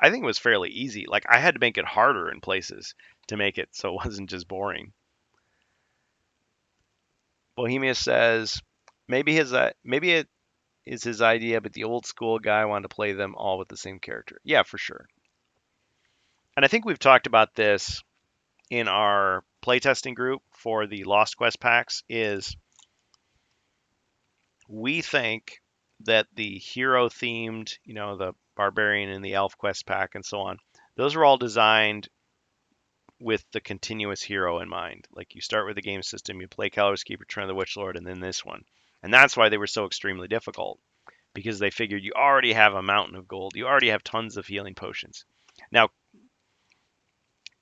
Speaker 1: I think it was fairly easy. Like I had to make it harder in places to make it so it wasn't just boring. Bohemyus says maybe is his idea, but the old school guy wanted to play them all with the same character. Yeah, for sure. And I think we've talked about this in our playtesting group for the Lost Quest packs is we think that the hero themed, the barbarian and the elf quest pack and so on, those are all designed with the continuous hero in mind. Like you start with the game system, you play Keller's Keep, Return of the Witch Lord, and then this one. And that's why they were so extremely difficult, because they figured you already have a mountain of gold. You already have tons of healing potions. Now,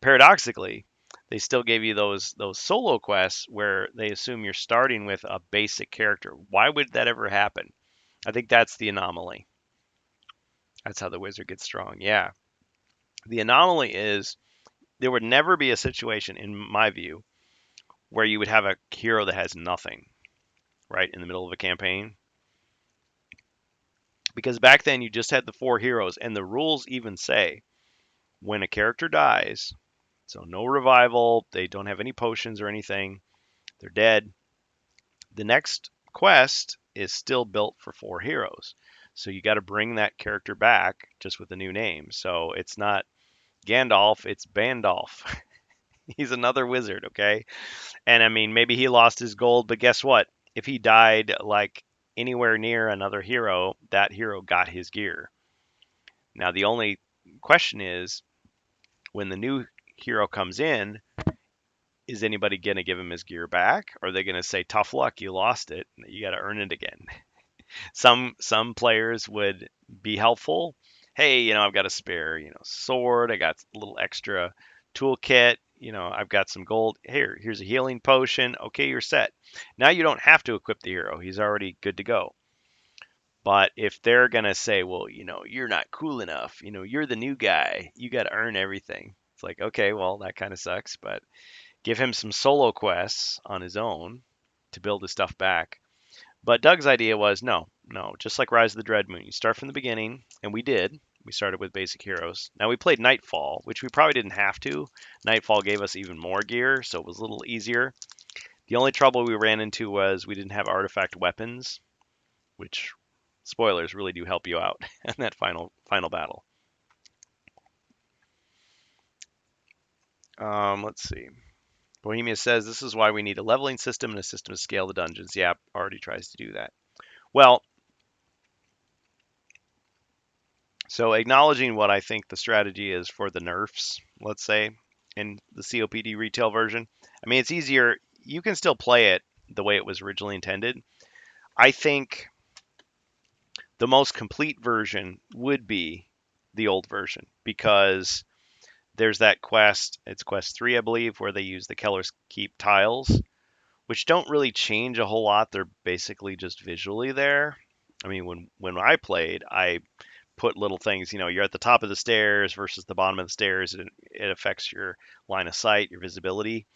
Speaker 1: paradoxically, they still gave you those solo quests where they assume you're starting with a basic character. Why would that ever happen? I think that's the anomaly. That's how the wizard gets strong. Yeah. The anomaly is there would never be a situation, in my view, where you would have a hero that has nothing, right, in the middle of a campaign. Because back then you just had the 4 heroes, and the rules even say when a character dies, so no revival, they don't have any potions or anything, they're dead, the next quest is still built for 4 heroes. So you got to bring that character back just with a new name. So it's not Gandalf, it's Bandolf. He's another wizard, okay? And I mean, maybe he lost his gold, but guess what? If he died like anywhere near another hero, that hero got his gear. Now, the only question is when the new hero comes in, is anybody going to give him his gear back? Or are they going to say, tough luck, you lost it, you got to earn it again? Some players would be helpful. Hey, I've got a spare, sword. I got a little extra toolkit. I've got some gold. Here's a healing potion. Okay, you're set. Now you don't have to equip the hero. He's already good to go. But if they're gonna say, well, you're not cool enough. You're the new guy. You got to earn everything. It's like, okay, well, that kind of sucks. But give him some solo quests on his own to build his stuff back. But Doug's idea was no, just like Rise of the Dread Moon. You start from the beginning, and we did. We started with basic heroes. Now we played Nightfall, which we probably didn't have to. Nightfall gave us even more gear, so it was a little easier. The only trouble we ran into was we didn't have artifact weapons, which, spoilers, really do help you out in that final battle. Let's see. Bohemyus says this is why we need a leveling system and a system to scale the dungeons. Yeah, already tries to do that. Well, so acknowledging what I think the strategy is for the nerfs, let's say, in the COPD retail version. I mean, it's easier. You can still play it the way it was originally intended. I think the most complete version would be the old version because there's that quest. It's quest 3, I believe, where they use the Keller's Keep tiles, which don't really change a whole lot. They're basically just visually there. I mean, when I played, I put little things, you're at the top of the stairs versus the bottom of the stairs. It affects your line of sight, your visibility.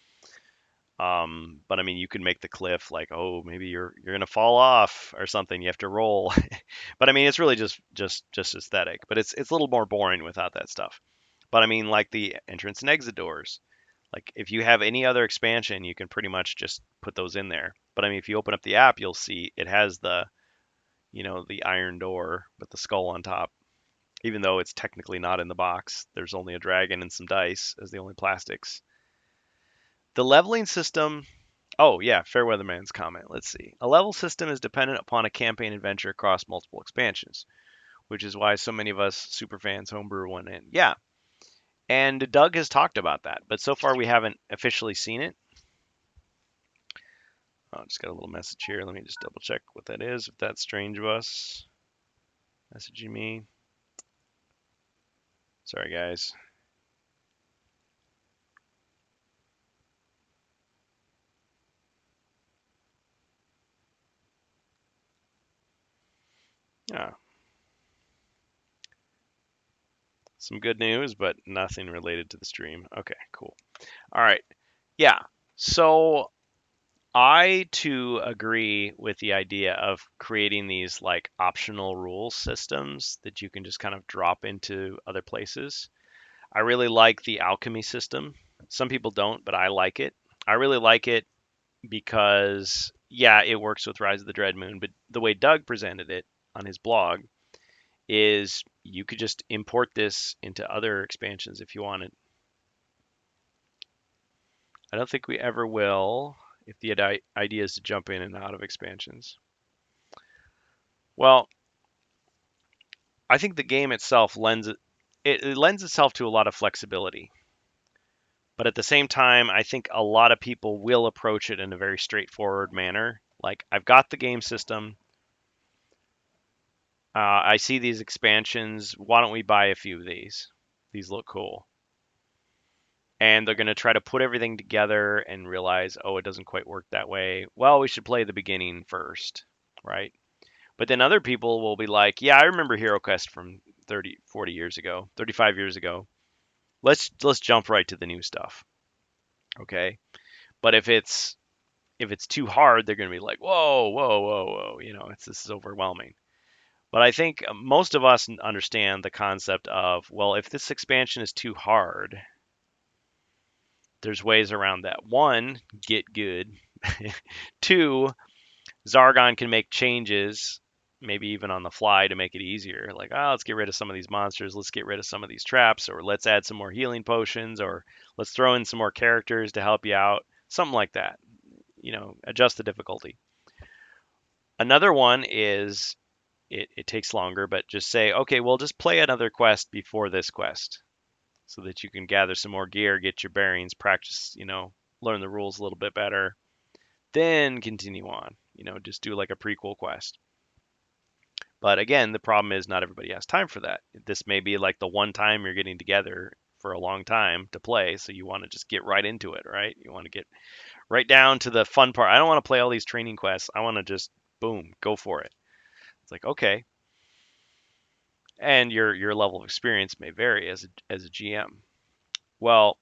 Speaker 1: But I mean, you can make the cliff like, oh, maybe you're gonna fall off or something. You have to roll. But I mean, it's really just aesthetic. But it's a little more boring without that stuff. But I mean, like the entrance and exit doors. Like if you have any other expansion, you can pretty much just put those in there. But I mean, if you open up the app, you'll see it has the iron door with the skull on top. Even though it's technically not in the box, there's only a dragon and some dice as the only plastics. The leveling system. Oh, yeah, Fair-Weather Man's comment. Let's see. A level system is dependent upon a campaign adventure across multiple expansions, which is why so many of us superfans homebrew one in. Yeah, and Doug has talked about that, but so far we haven't officially seen it. Oh, just got a little message here. Let me just double check what that is. If that's StrangeBus messaging me. Sorry, guys. Yeah. Some good news, but nothing related to the stream. Okay, cool. All right. Yeah. So I too agree with the idea of creating these like optional rule systems that you can just kind of drop into other places. I really like the alchemy system. Some people don't, but I like it. I really like it because, yeah, it works with Rise of the Dread Moon, but the way Doug presented it on his blog is you could just import this into other expansions if you wanted. I don't think we ever will if the idea is to jump in and out of expansions. Well, I think the game itself lends itself to a lot of flexibility. But at the same time, I think a lot of people will approach it in a very straightforward manner. Like, I've got the game system. I see these expansions. Why don't we buy a few of these? These look cool. And they're going to try to put everything together and realize, oh, it doesn't quite work that way. Well, we should play the beginning first, right? But then other people will be like, yeah, I remember HeroQuest from 30, 40 years ago, 35 years ago. Let's jump right to the new stuff. Okay? But if it's too hard, they're going to be like, whoa, whoa, whoa, whoa, this is overwhelming. But I think most of us understand the concept of, well, if this expansion is too hard, there's ways around that. One, get good. Two, Zargon can make changes, maybe even on the fly, to make it easier. Like, oh, let's get rid of some of these monsters, let's get rid of some of these traps, or let's add some more healing potions, or let's throw in some more characters to help you out. Something like that. Adjust the difficulty. Another one is it takes longer, but just say, okay, well, just play another quest before this quest so that you can gather some more gear, get your bearings, practice, learn the rules a little bit better, then continue on, just do like a prequel quest. But again, the problem is not everybody has time for that. This may be like the one time you're getting together for a long time to play, so you want to just get right into it, right? You want to get right down to the fun part. I don't want to play all these training quests. I want to just, boom, go for it. It's like, okay. And your level of experience may vary as a GM. Well,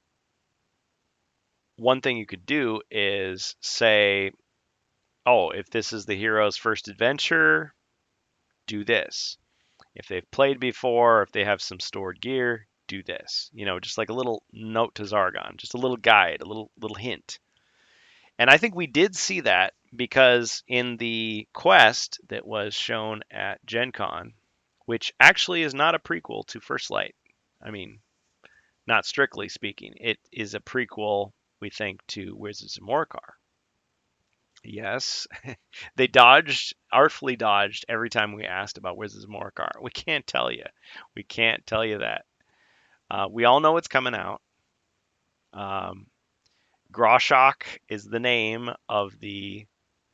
Speaker 1: one thing you could do is say, oh, if this is the hero's first adventure, do this. If they've played before, if they have some stored gear, do this. Just like a little note to Zargon, just a little guide, a little hint. And I think we did see that because in the quest that was shown at GenCon, which actually is not a prequel to First Light. I mean, not strictly speaking. It is a prequel, we think, to Wizards of Morcar. Yes, they artfully dodged every time we asked about Wizards of Morcar. We can't tell you. We can't tell you that. We all know it's coming out. Groshok is the name of the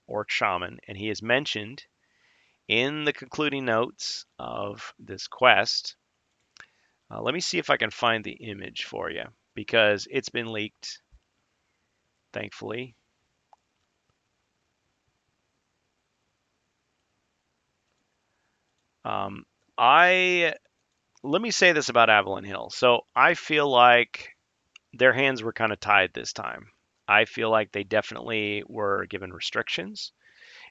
Speaker 1: orc shaman, and he is mentioned in the concluding notes of this quest. Let me see if I can find the image for you, because it's been leaked, thankfully. Let me say this about Avalon Hill. So I feel like their hands were kind of tied this time. I feel like they definitely were given restrictions.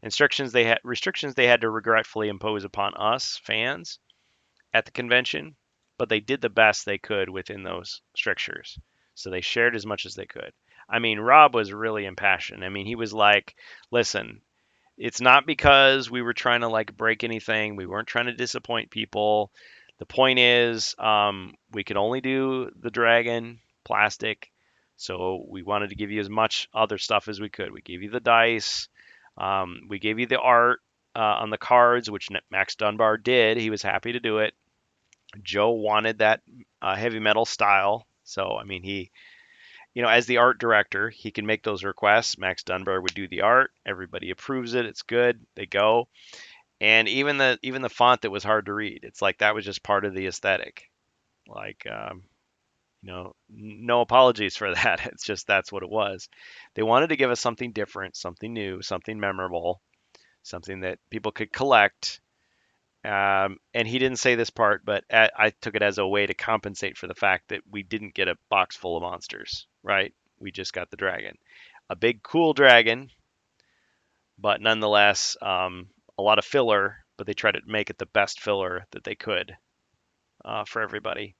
Speaker 1: Restrictions they had to regretfully impose upon us fans at the convention, but they did the best they could within those strictures. So they shared as much as they could. I mean, Rob was really impassioned. I mean, he was like, "Listen, it's not because we were trying to like break anything. We weren't trying to disappoint people. The point is, we could only do the dragon plastic, so we wanted to give you as much other stuff as we could. We gave you the dice. We gave you the art on the cards, which Max Dunbar did. He was happy to do it. Joe wanted that heavy metal style. So, I mean, he, as the art director, he can make those requests. Max Dunbar would do the art. Everybody approves it. It's good. They go. And even the font that was hard to read, it's like that was just part of the aesthetic. Like, no apologies for that. It's just that's what it was. They wanted to give us something different, something new, something memorable, something that people could collect. And he didn't say this part, but I took it as a way to compensate for the fact that we didn't get a box full of monsters, right? We just got the dragon. A big, cool dragon, but nonetheless, a lot of filler, but they tried to make it the best filler that they could for everybody.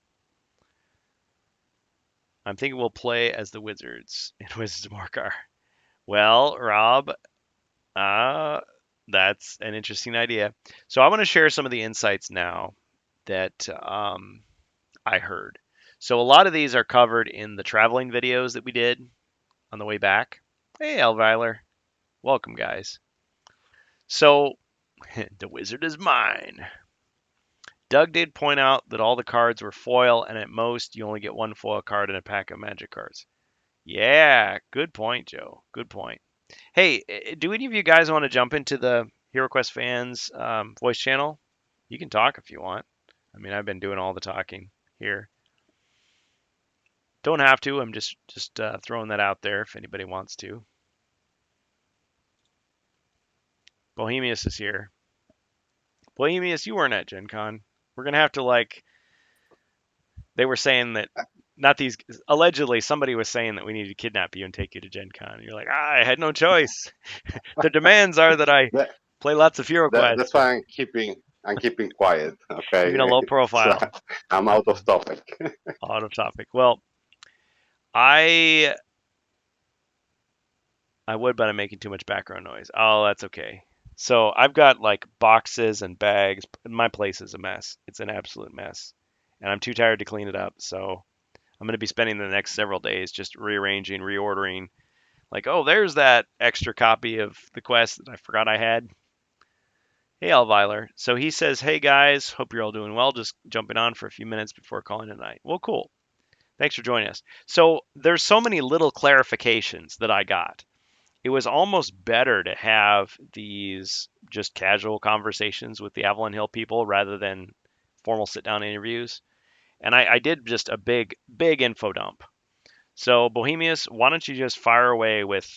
Speaker 1: I'm thinking we'll play as the Wizards in Wizards of Morcar. Well, Rob, uh, That's an interesting idea. So I want to share some of the insights now that I heard. So a lot of these are covered in the traveling videos that we did on the way back. Hey, Elviler. Welcome, guys. So the wizard is mine. Doug did point out that all the cards were foil, and at most you only get one foil card in a pack of magic cards. Yeah, good point, Joe. Good point. Hey, do any of you guys want to jump into the HeroQuest fans voice channel? You can talk if you want. I mean, I've been doing all the talking here. Don't have to. I'm just throwing that out there if anybody wants to. Bohemyus is here. Bohemyus, you weren't at GenCon. We're gonna have to like. They were saying that not these. Allegedly, somebody was saying that we need to kidnap you and take you to GenCon. And you're like, I had no choice. The demands are that I
Speaker 2: That,
Speaker 1: play lots of HeroQuest.
Speaker 2: that's why I'm keeping quiet.
Speaker 1: Keeping a
Speaker 2: Okay,
Speaker 1: low
Speaker 2: so
Speaker 1: profile.
Speaker 2: I'm out of topic.
Speaker 1: Out of topic. Well, I would, but I'm making too much background noise. Oh, that's okay. So I've got like boxes and bags. My place is a mess. It's an absolute mess. And I'm too tired to clean it up. So I'm going to be spending the next several days just rearranging, reordering. Like, oh, there's that extra copy of the quest that I forgot I had. Hey, Alviler. So he says, hey guys, hope you're all doing well. Just jumping on for a few minutes before calling it night. Well, cool. Thanks for joining us. So there's so many little clarifications that I got. It was almost better to have these just casual conversations with the Avalon Hill people rather than formal sit down interviews. And I did just a big info dump. So, Bohemius, why don't you just fire away with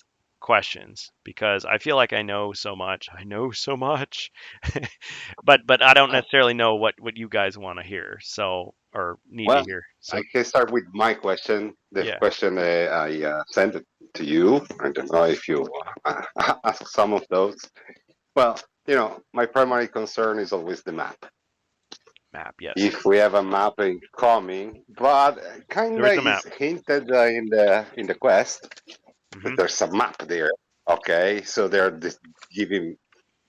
Speaker 1: questions? Because I feel like I know so much. I know so much. but I don't
Speaker 2: Uh,
Speaker 1: necessarily know what you guys want to hear. So, or need to
Speaker 2: well,
Speaker 1: hear.
Speaker 2: I
Speaker 1: So,
Speaker 2: can start with my question. The
Speaker 1: yeah.
Speaker 2: question I sent it to you. I don't know if you ask some of those. Well, my primary concern is always the map.
Speaker 1: Map, yes.
Speaker 2: If we have a map incoming, but kind
Speaker 1: There is
Speaker 2: of
Speaker 1: a map.
Speaker 2: is hinted in the quest
Speaker 1: Hmm.
Speaker 2: that there's a map there. Okay, so they're giving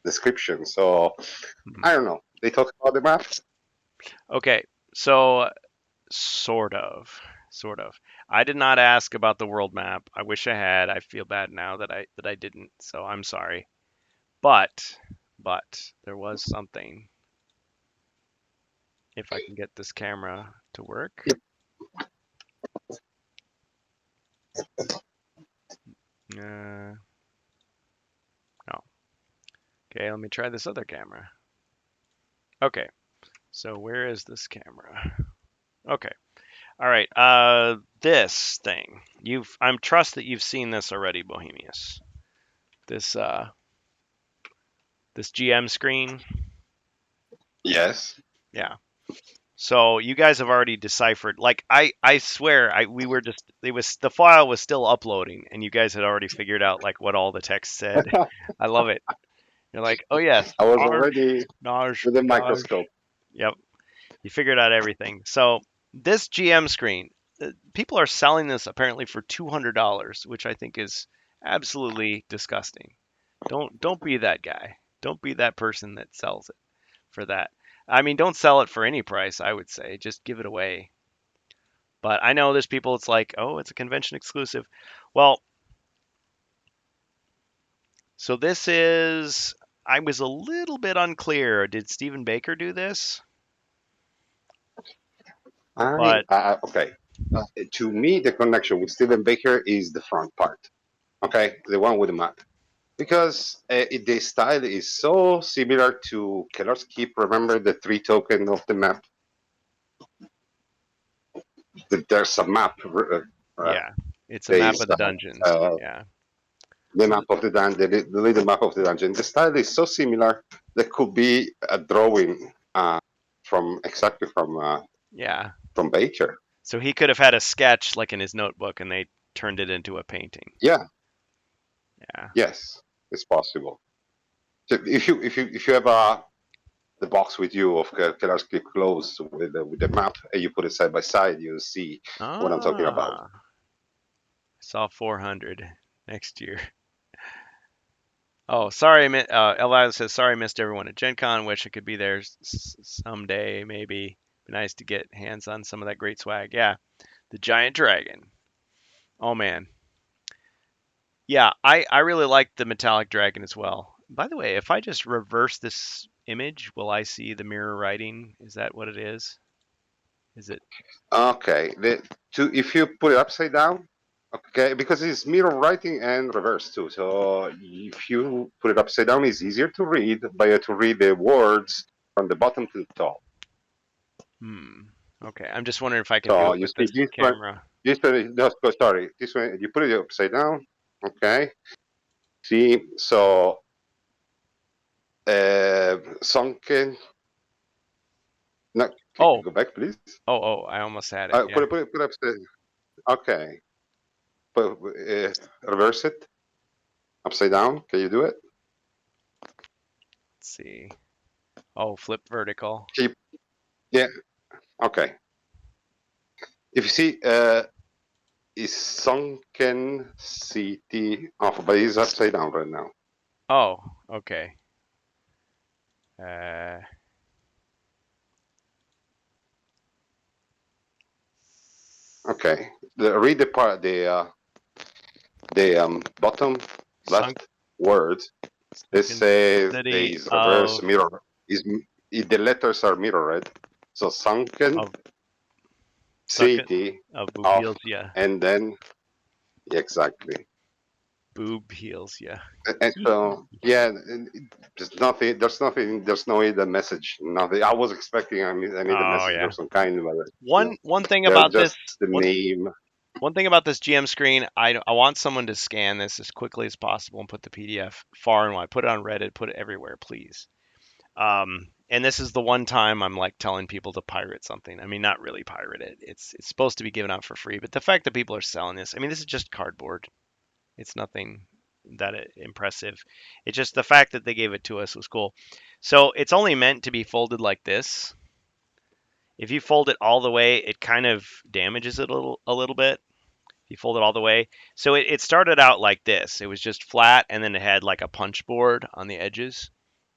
Speaker 2: description. So
Speaker 1: Hmm.
Speaker 2: I don't know. They talk about the maps.
Speaker 1: Okay. So, sort of. I did not ask about the world map. I wish I had. I feel bad now that I didn't. So I'm sorry. But there was something. If I can get this camera to work. No. Okay, let me try this other camera. Okay. So where is this camera? Okay. All right. This thing. I'm trust that you've seen this already, Bohemius. This this GM screen.
Speaker 2: Yes.
Speaker 1: Yeah. So you guys have already deciphered. Like I swear we were just it was the file was still uploading and you guys had already figured out like what all the text said. I love it. You're like, "Oh yes,
Speaker 2: I was
Speaker 1: Arj,
Speaker 2: already
Speaker 1: Naj,
Speaker 2: with the
Speaker 1: Daj."
Speaker 2: microscope.
Speaker 1: Yep. You figured out everything. So this GM screen, people are selling this apparently for $200, which I think is absolutely disgusting. Don't be that guy. Don't be that person that sells it for that. I mean, don't sell it for any price, I would say. Just give it away. But I know there's people it's like, "Oh, it's a convention exclusive." Well, so this is I was a little bit unclear. Did Stephen Baker do this? But
Speaker 2: Okay. To me, the connection with Stephen Baker is the front part. Okay, the one with the map, because the style is so similar to Keller's Keep. Remember the three token of the map? There's a map.
Speaker 1: yeah, it's a map of
Speaker 2: Based
Speaker 1: the
Speaker 2: on
Speaker 1: dungeons. Yeah.
Speaker 2: the map of the dungeon, the little map of the dungeon. The style is so similar that could be a drawing from exactly
Speaker 1: Yeah.
Speaker 2: from Baker.
Speaker 1: So he could have had a sketch like in his notebook and they turned it into a painting.
Speaker 2: Yeah,
Speaker 1: Yeah.
Speaker 2: yes, it's possible. So if you have the box with you of Keller's Keep clothes with the map and you put it side by side, you see what I'm talking about.
Speaker 1: Ah, I saw 400 next year. Oh, sorry. Elvira says, sorry, I missed everyone at GenCon. Wish I could be there someday, maybe. Be nice to get hands on some of that great swag. Yeah, the giant dragon. Oh man. Yeah, I really like the metallic dragon as well. By the way, if I just reverse this image, will I see the mirror writing? Is that what it is? Is it?
Speaker 2: Okay. If you put it upside down, okay, because it's mirror writing and reverse too. So if you put it upside down, it's easier to read, but you have to read the words from the bottom to the top.
Speaker 1: Hmm. Okay, I'm just wondering if I can do
Speaker 2: So
Speaker 1: it
Speaker 2: you
Speaker 1: with
Speaker 2: see
Speaker 1: this
Speaker 2: this one,
Speaker 1: camera.
Speaker 2: no, sorry, this one, you put it upside down, okay? See, so sunken, no,
Speaker 1: Oh,
Speaker 2: go back, please.
Speaker 1: oh, I almost had it. Yeah.
Speaker 2: Put it upside, okay. Put, reverse it, upside down, can you do it?
Speaker 1: Let's see. Oh, flip vertical.
Speaker 2: Keep, yeah, okay. If you see, is sunken city, oh, but it's upside down right now.
Speaker 1: Oh, okay. Uh,
Speaker 2: Okay, read the part, the bottom
Speaker 1: sunk,
Speaker 2: left words. This
Speaker 1: sunken
Speaker 2: says there
Speaker 1: city
Speaker 2: is reverse mirror. The letters are mirrored. So sunken
Speaker 1: of sunken
Speaker 2: city
Speaker 1: of boob
Speaker 2: of,
Speaker 1: heels. Yeah,
Speaker 2: and then exactly.
Speaker 1: boob heels. Yeah.
Speaker 2: And so yeah, there's nothing. There's nothing. There's no hidden message. Nothing. I was expecting I need a
Speaker 1: Oh
Speaker 2: message
Speaker 1: yeah.
Speaker 2: of some kind, but
Speaker 1: One thing
Speaker 2: they're
Speaker 1: about this.
Speaker 2: just the name.
Speaker 1: One thing about this GM screen, I want someone to scan this as quickly as possible and put the PDF far and wide. Put it on Reddit. Put it everywhere, please. And this is the one time I'm like telling people to pirate something. I mean, not really pirate it. It's supposed to be given out for free, but the fact that people are selling this, I mean, this is just cardboard. It's nothing that impressive. It's just the fact that they gave it to us was cool. So it's only meant to be folded like this. If you fold it all the way, it kind of damages it a little bit. If you fold it all the way, so it started out like this. It was just flat, and then it had like a punch board on the edges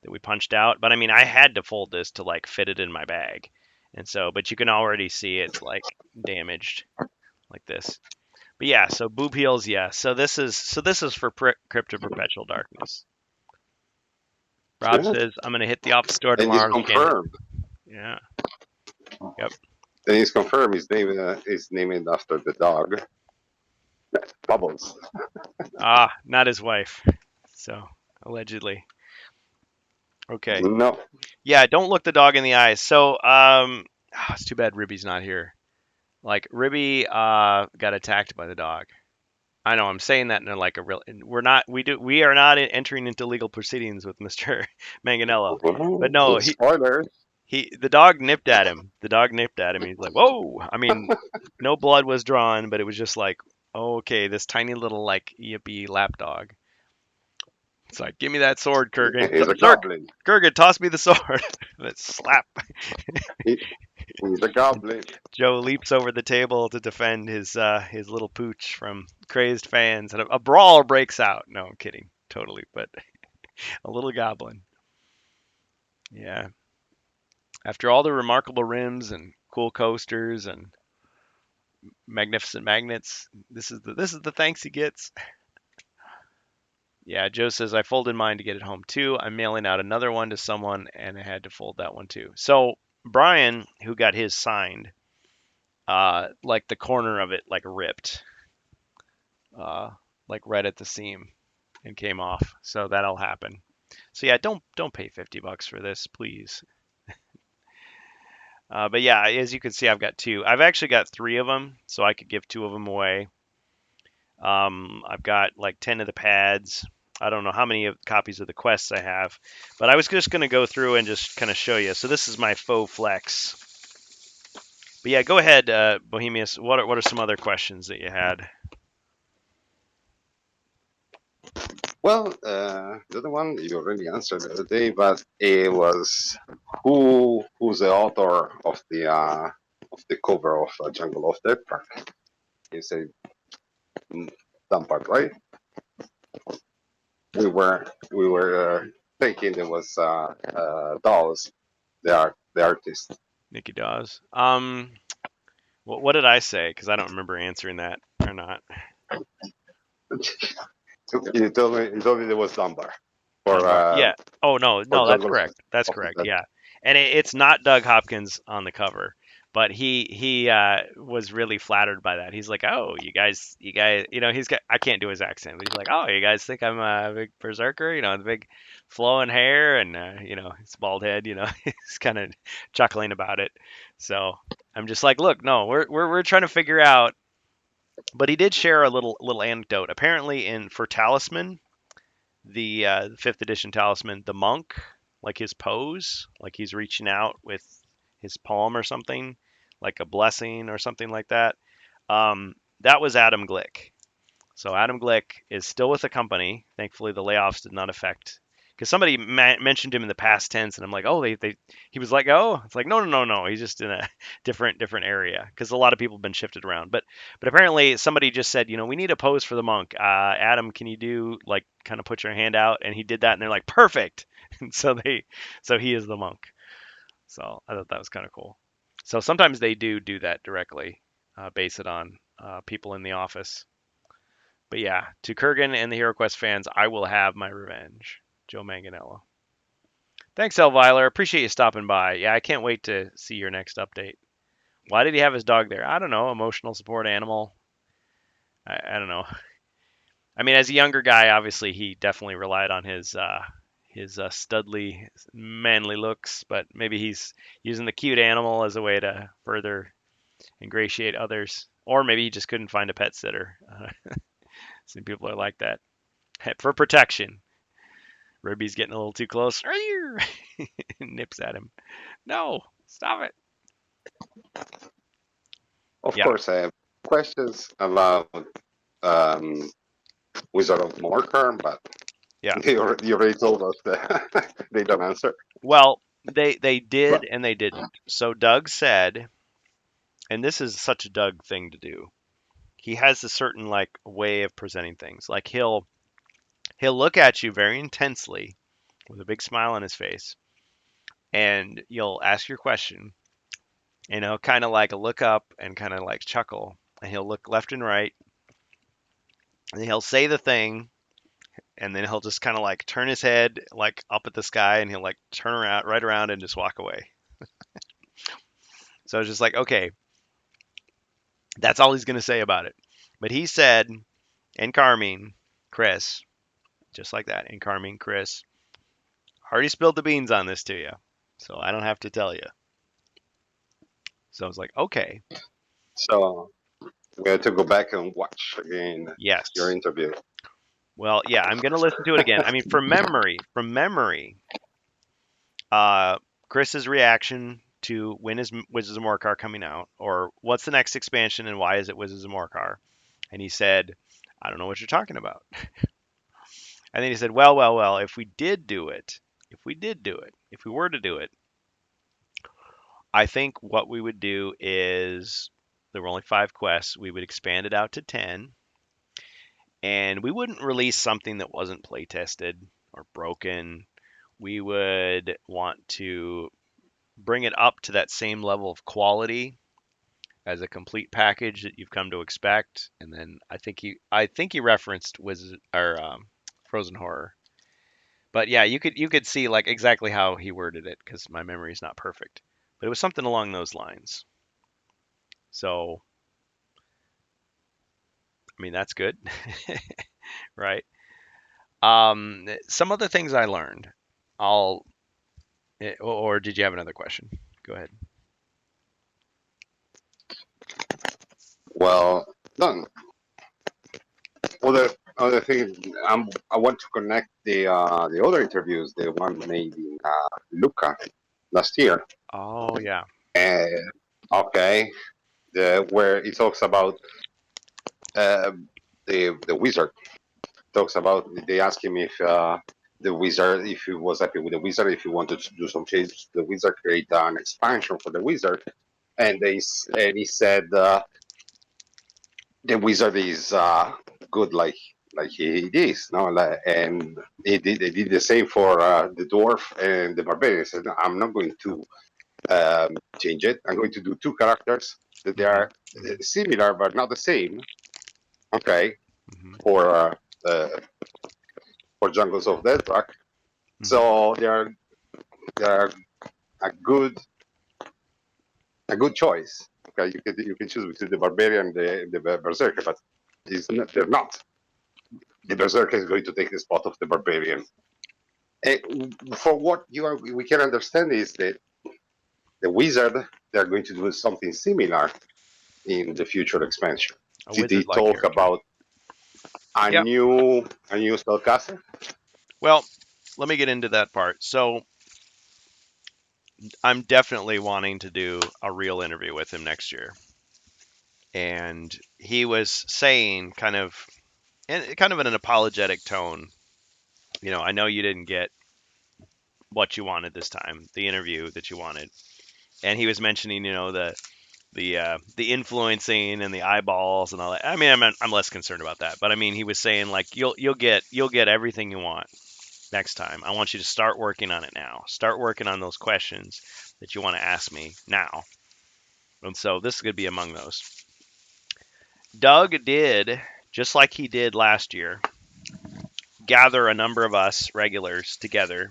Speaker 1: that we punched out. But I mean, I had to fold this to like fit it in my bag, and so, but you can already see it's like damaged like this. But yeah, so boob heels, yeah. So this is for Crypt of Perpetual Darkness. Rob
Speaker 2: Yeah.
Speaker 1: says I'm gonna hit the office store
Speaker 2: And it's
Speaker 1: tomorrow to scan it.
Speaker 2: confirmed.
Speaker 1: Yeah. Yep.
Speaker 2: And it's confirmed. Is named after the dog Bubbles.
Speaker 1: Ah, not his wife. So allegedly. Okay.
Speaker 2: No.
Speaker 1: Yeah, don't look the dog in the eyes. So, it's too bad Ribby's not here. Like Ribby got attacked by the dog. I know I'm saying that in like a real. We are not entering into legal proceedings with Mr. Manganiello. But no,
Speaker 2: Well, spoilers.
Speaker 1: the dog nipped at him. The dog nipped at him. He's like, whoa. I mean, no blood was drawn, but it was just like, oh, okay, this tiny little like yippy lap dog. It's like, give me that sword, Kurgan.
Speaker 2: He's a
Speaker 1: Sword,
Speaker 2: goblin.
Speaker 1: Kurgan, toss me the sword. Let's slap.
Speaker 2: He, he's a goblin.
Speaker 1: Joe leaps over the table to defend his little pooch from crazed fans, and a brawl breaks out. No, I'm kidding, totally, but a little goblin. Yeah. After all the remarkable rims and cool coasters and magnificent magnets, this is the thanks he gets. Yeah, Joe says I folded mine to get it home too. I'm mailing out another one to someone, and I had to fold that one too. So Brian, who got his signed, like the corner of it like ripped, uh, like right at the seam and came off. So that'll happen. So yeah, don't pay $50 for this, please. But yeah, as you can see, I've got two. I've actually got three of them, so I could give two of them away. I've got like 10 of the pads. I don't know how many copies of the quests I have, but I was just going to go through and just kind of show you. So this is my faux flex. But yeah, go ahead, Bohemius. What are some other questions that you had?
Speaker 2: Well, the other one you already answered the other day, but it was who's the author of the cover of Jungle of Death Park? You say some part, right? we were thinking it was Dolls, the artist.
Speaker 1: Nikki Dawes. What did I say? Because I don't remember answering that or not.
Speaker 2: You told me there was Dunbar for
Speaker 1: Dunbar. Yeah. Oh no,
Speaker 2: for
Speaker 1: that's
Speaker 2: Douglas.
Speaker 1: correct. That's correct. Yeah. And it's not Doug Hopkins on the cover, but he was really flattered by that. He's like, "Oh, you guys, he's got I can't do his accent, but he's like, "Oh, you guys think I'm a big berserker, the big flowing hair and his bald head, he's kind of chuckling about it." So, I'm just like, "Look, no, we're trying to figure out." But he did share a little anecdote. Apparently for Talisman, the fifth edition talisman, the monk, like his pose, like he's reaching out with his palm or something, like a blessing or something like that. That was Adam Glick. So Adam Glick is still with the company. Thankfully, the layoffs did not affect. Because somebody mentioned him in the past tense, and I'm like, oh, he was like, oh, it's like, no, he's just in a different area. Because a lot of people have been shifted around, but apparently somebody just said, we need a pose for the monk. Adam, can you do like kind of put your hand out? And he did that, and they're like, perfect. And so he is the monk. So I thought that was kind of cool. So sometimes they do that directly, base it on people in the office. But yeah, to Kurgan and the HeroQuest fans, I will have my revenge. Joe Manganiello. Thanks, Elviler. Appreciate you stopping by. Yeah, I can't wait to see your next update. Why did he have his dog there? I don't know. Emotional support animal. I don't know. I mean, as a younger guy, obviously he definitely relied on his studly, manly looks, but maybe he's using the cute animal as a way to further ingratiate others, or maybe he just couldn't find a pet sitter. Some people are like that for protection. Ruby's getting a little too close. Nips at him. No, stop it.
Speaker 2: Of
Speaker 1: Yeah,
Speaker 2: course, I have questions about um, Wizard of Mortar, but
Speaker 1: yeah.
Speaker 2: you already told us that they don't answer.
Speaker 1: Well, they
Speaker 2: But
Speaker 1: did and they didn't. So Doug said, and this is such a Doug thing to do. He has a certain like way of presenting things. Like he'll look at you very intensely with a big smile on his face, and you'll ask your question, and he'll kind of like look up and kind of like chuckle, and he'll look left and right, and he'll say the thing, and then he'll just kind of like turn his head like up at the sky, and he'll like turn around right around and just walk away. So it's just like, okay, that's all he's gonna say about it. But he said, and Carmine, Chris, just like that, and Carmine, Chris, already spilled the beans on this to you, so I don't have to tell you. So I was like, okay,
Speaker 2: so we have to go back and watch again your
Speaker 1: yes.
Speaker 2: interview.
Speaker 1: Well, yeah, I'm gonna listen to it again. I mean, from memory, uh, Chris's reaction to when is Wizards of Morcar coming out, or what's the next expansion, and why is it Wizards of Morcar? And he said, I don't know what you're talking about. And then he said, well, if we did do it, if we were to do it, I think what we would do is there were only 5 quests. We would expand it out to 10, and we wouldn't release something that wasn't play tested or broken. We would want to bring it up to that same level of quality as a complete package that you've come to expect. And then I think he referenced Frozen Horror. But yeah, you could see like exactly how he worded it because my memory is not perfect. But it was something along those lines. So I mean that's good, right? Some other things I learned. I'll or did you have another question? Go ahead.
Speaker 2: Well done. Other thing, I want to connect the other interviews, the one made in Luca last year.
Speaker 1: Oh yeah.
Speaker 2: Uh, okay, where he talks about uh, the wizard. Talks about they ask him if the wizard, if he was happy with the wizard, if he wanted to do some changes to the wizard, create an expansion for the wizard, and he said the wizard is good like like he is. No, like, and they did the same for the dwarf and the barbarian. Said, "No, I'm not going to change it. I'm going to do two characters that they
Speaker 1: Hmm.
Speaker 2: are similar but not the same. Okay,
Speaker 1: Hmm.
Speaker 2: for uh, for Jungles of Deathrock.
Speaker 1: Hmm.
Speaker 2: So they are a good a good choice. Okay, you can choose between the barbarian and the berserker, but they're not. The berserker is going to take the spot of the barbarian. And for what we can understand is that the wizard they're going to do something similar in the future expansion.
Speaker 1: A
Speaker 2: Did they
Speaker 1: wizard-like
Speaker 2: talk
Speaker 1: character.
Speaker 2: about a
Speaker 1: Yep.
Speaker 2: new spellcaster?
Speaker 1: Well, let me get into that part. So I'm definitely wanting to do a real interview with him next year. And he was saying kind of in an apologetic tone, I know you didn't get what you wanted this time, the interview that you wanted. And he was mentioning, the influencing and the eyeballs and all that. I mean, I'm less concerned about that, but I mean, he was saying like you'll get everything you want next time. I want you to start working on it now. Start working on those questions that you want to ask me now. And so this is going to be among those. Doug did, just like he did last year, gather a number of us regulars together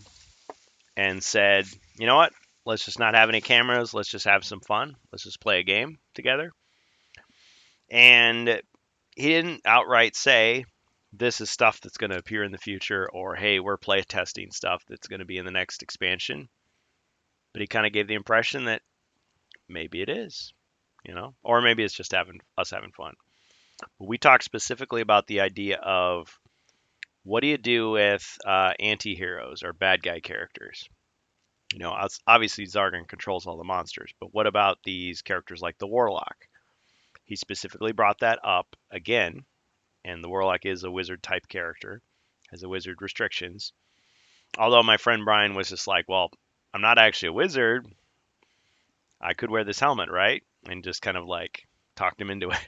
Speaker 1: and said, you know what? Let's just not have any cameras. Let's just have some fun. Let's just play a game together. And he didn't outright say, this is stuff that's going to appear in the future, or hey, we're play testing stuff that's going to be in the next expansion. But he kind of gave the impression that maybe it is, or maybe it's just having fun. But we talked specifically about the idea of what do you do with anti-heroes or bad guy characters? Obviously Zargan controls all the monsters, but what about these characters like the Warlock? He specifically brought that up again, and the Warlock is a wizard type character, has a wizard restrictions. Although my friend Brian was just like, well, I'm not actually a wizard. I could wear this helmet, right? And just kind of like talked him into it.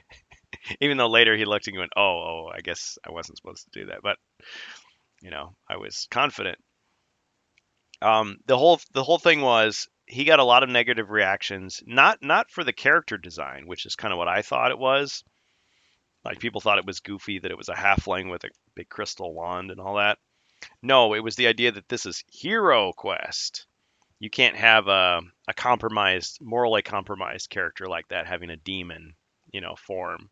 Speaker 1: Even though later he looked and went, oh, I guess I wasn't supposed to do that. But, I was confident. The whole thing was he got a lot of negative reactions, not for the character design, which is kind of what I thought it was. Like people thought it was goofy that it was a halfling with a big crystal wand and all that. No, it was the idea that this is HeroQuest. You can't have a compromised, morally compromised character like that having a demon, form,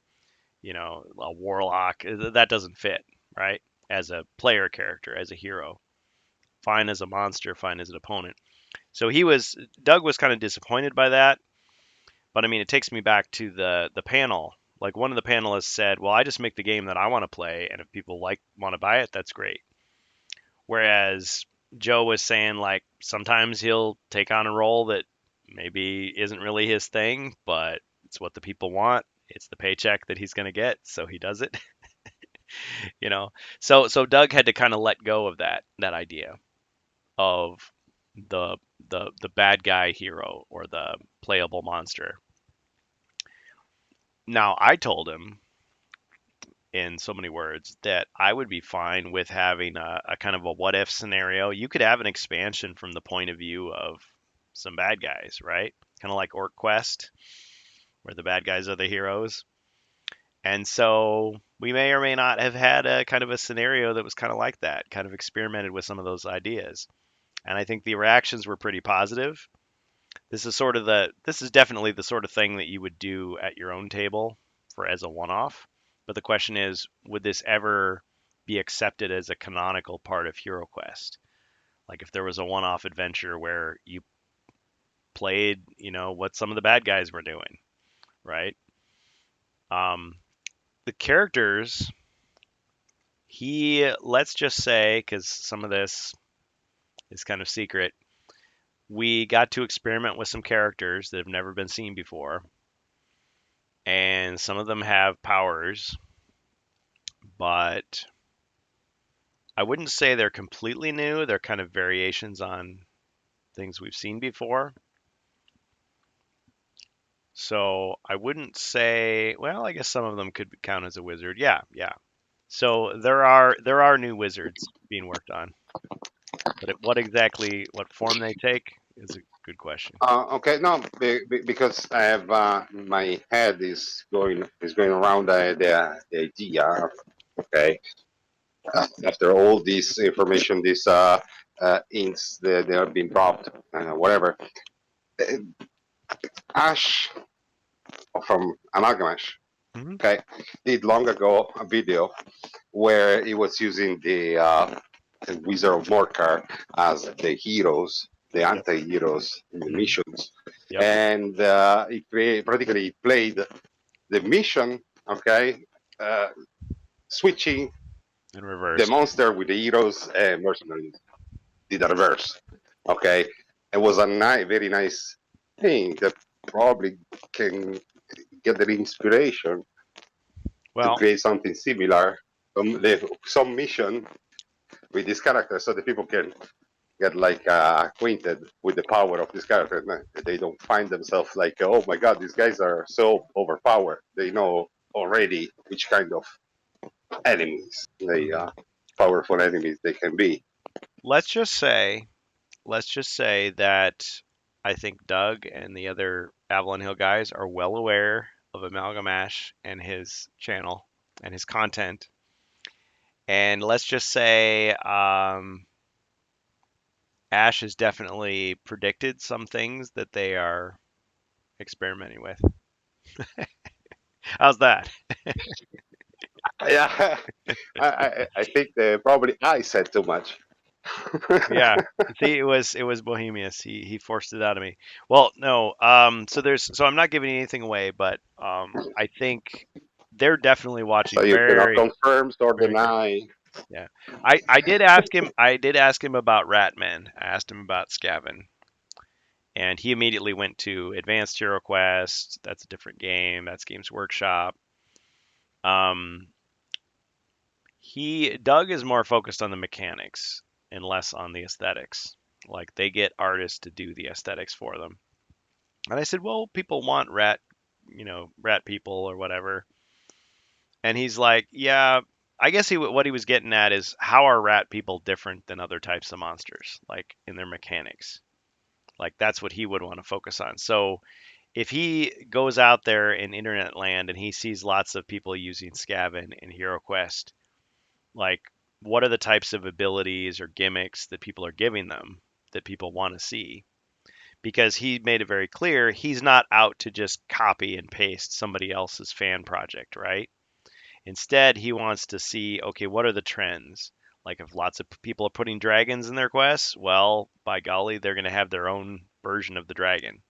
Speaker 1: a warlock. That doesn't fit, right? As a player character, as a hero. Fine as a monster, fine as an opponent. So Doug was kind of disappointed by that. But I mean, it takes me back to the panel. Like one of the panelists said, "Well, I just make the game that I want to play, and if people want to buy it, that's great." Whereas Joe was saying like sometimes he'll take on a role that maybe isn't really his thing, but it's what the people want. It's the paycheck that he's going to get, so he does it, you know. So Doug had to kind of let go of that idea of the bad guy hero or the playable monster. Now, I told him in so many words that I would be fine with having a kind of a what if scenario. You could have an expansion from the point of view of some bad guys, right? Kind of like Orc Quest, where the bad guys are the heroes. And so we may or may not have had a kind of a scenario that was kind of like that, kind of experimented with some of those ideas. And I think the reactions were pretty positive. This is definitely the sort of thing that you would do at your own table for as a one-off. But the question is, would this ever be accepted as a canonical part of HeroQuest? Like if there was a one-off adventure where you played, what some of the bad guys were doing, right? Um, the characters, let's just say, because some of this is kind of secret, we got to experiment with some characters that have never been seen before, and some of them have powers, but I wouldn't say they're completely new. They're kind of variations on things we've seen before. So I wouldn't say, well, I guess some of them could count as a wizard. Yeah, yeah. So there are new wizards being worked on, but what form they take is a good question.
Speaker 2: Okay, no, because I have my head is going around the idea. Okay, after all this information, these inks they have been dropped, whatever. Uh, Ash from Amalgamash,
Speaker 1: Hmm.
Speaker 2: okay, did long ago a video where he was using the Wizard of Morcar as the heroes, the
Speaker 1: Yep.
Speaker 2: anti-heroes in the
Speaker 1: Hmm.
Speaker 2: missions,
Speaker 1: Yep.
Speaker 2: and practically played the mission, okay, uh, switching
Speaker 1: In
Speaker 2: the
Speaker 1: reverse.
Speaker 2: monster with the heroes and mercenaries. Did the reverse, okay. It was a very nice thing that probably can get the inspiration to
Speaker 1: Well,
Speaker 2: create something similar, some mission with this character, so the people can get like acquainted with the power of this character. They don't find themselves like, oh my god, these guys are so overpowered. They know already which kind of enemies, they
Speaker 1: mhm.
Speaker 2: powerful enemies they can be.
Speaker 1: let's just say let's just say that I think Doug and the other Avalon Hill guys are well aware of Amalgamash and his channel and his content. And let's just say Ash has definitely predicted some things that they are experimenting with. How's that?
Speaker 2: Yeah, I think probably I said too much.
Speaker 1: Yeah. See, it was Bohemius. He forced it out of me. Well, no. So I'm not giving anything away, but I think they're definitely
Speaker 2: So
Speaker 1: watching
Speaker 2: you cannot
Speaker 1: very,
Speaker 2: confirm or
Speaker 1: very carefully.
Speaker 2: deny.
Speaker 1: Yeah. I did ask him about Ratman. I asked him about Skaven, and he immediately went to Advanced HeroQuest. That's a different game. That's Games Workshop. Um, Doug is more focused on the mechanics and less on the aesthetics. Like they get artists to do the aesthetics for them. And I said, well, people want rat people or whatever. And he's like, yeah, I guess what he was getting at is how are rat people different than other types of monsters, like in their mechanics. Like that's what he would want to focus on. So if he goes out there in internet land and he sees lots of people using Skaven and HeroQuest, like what are the types of abilities or gimmicks that people are giving them that people want to see? Because he made it very clear he's not out to just copy and paste somebody else's fan project, right? Instead, he wants to see, okay, what are the trends? Like if lots of people are putting dragons in their quests, well, by golly, they're going to have their own version of the dragon,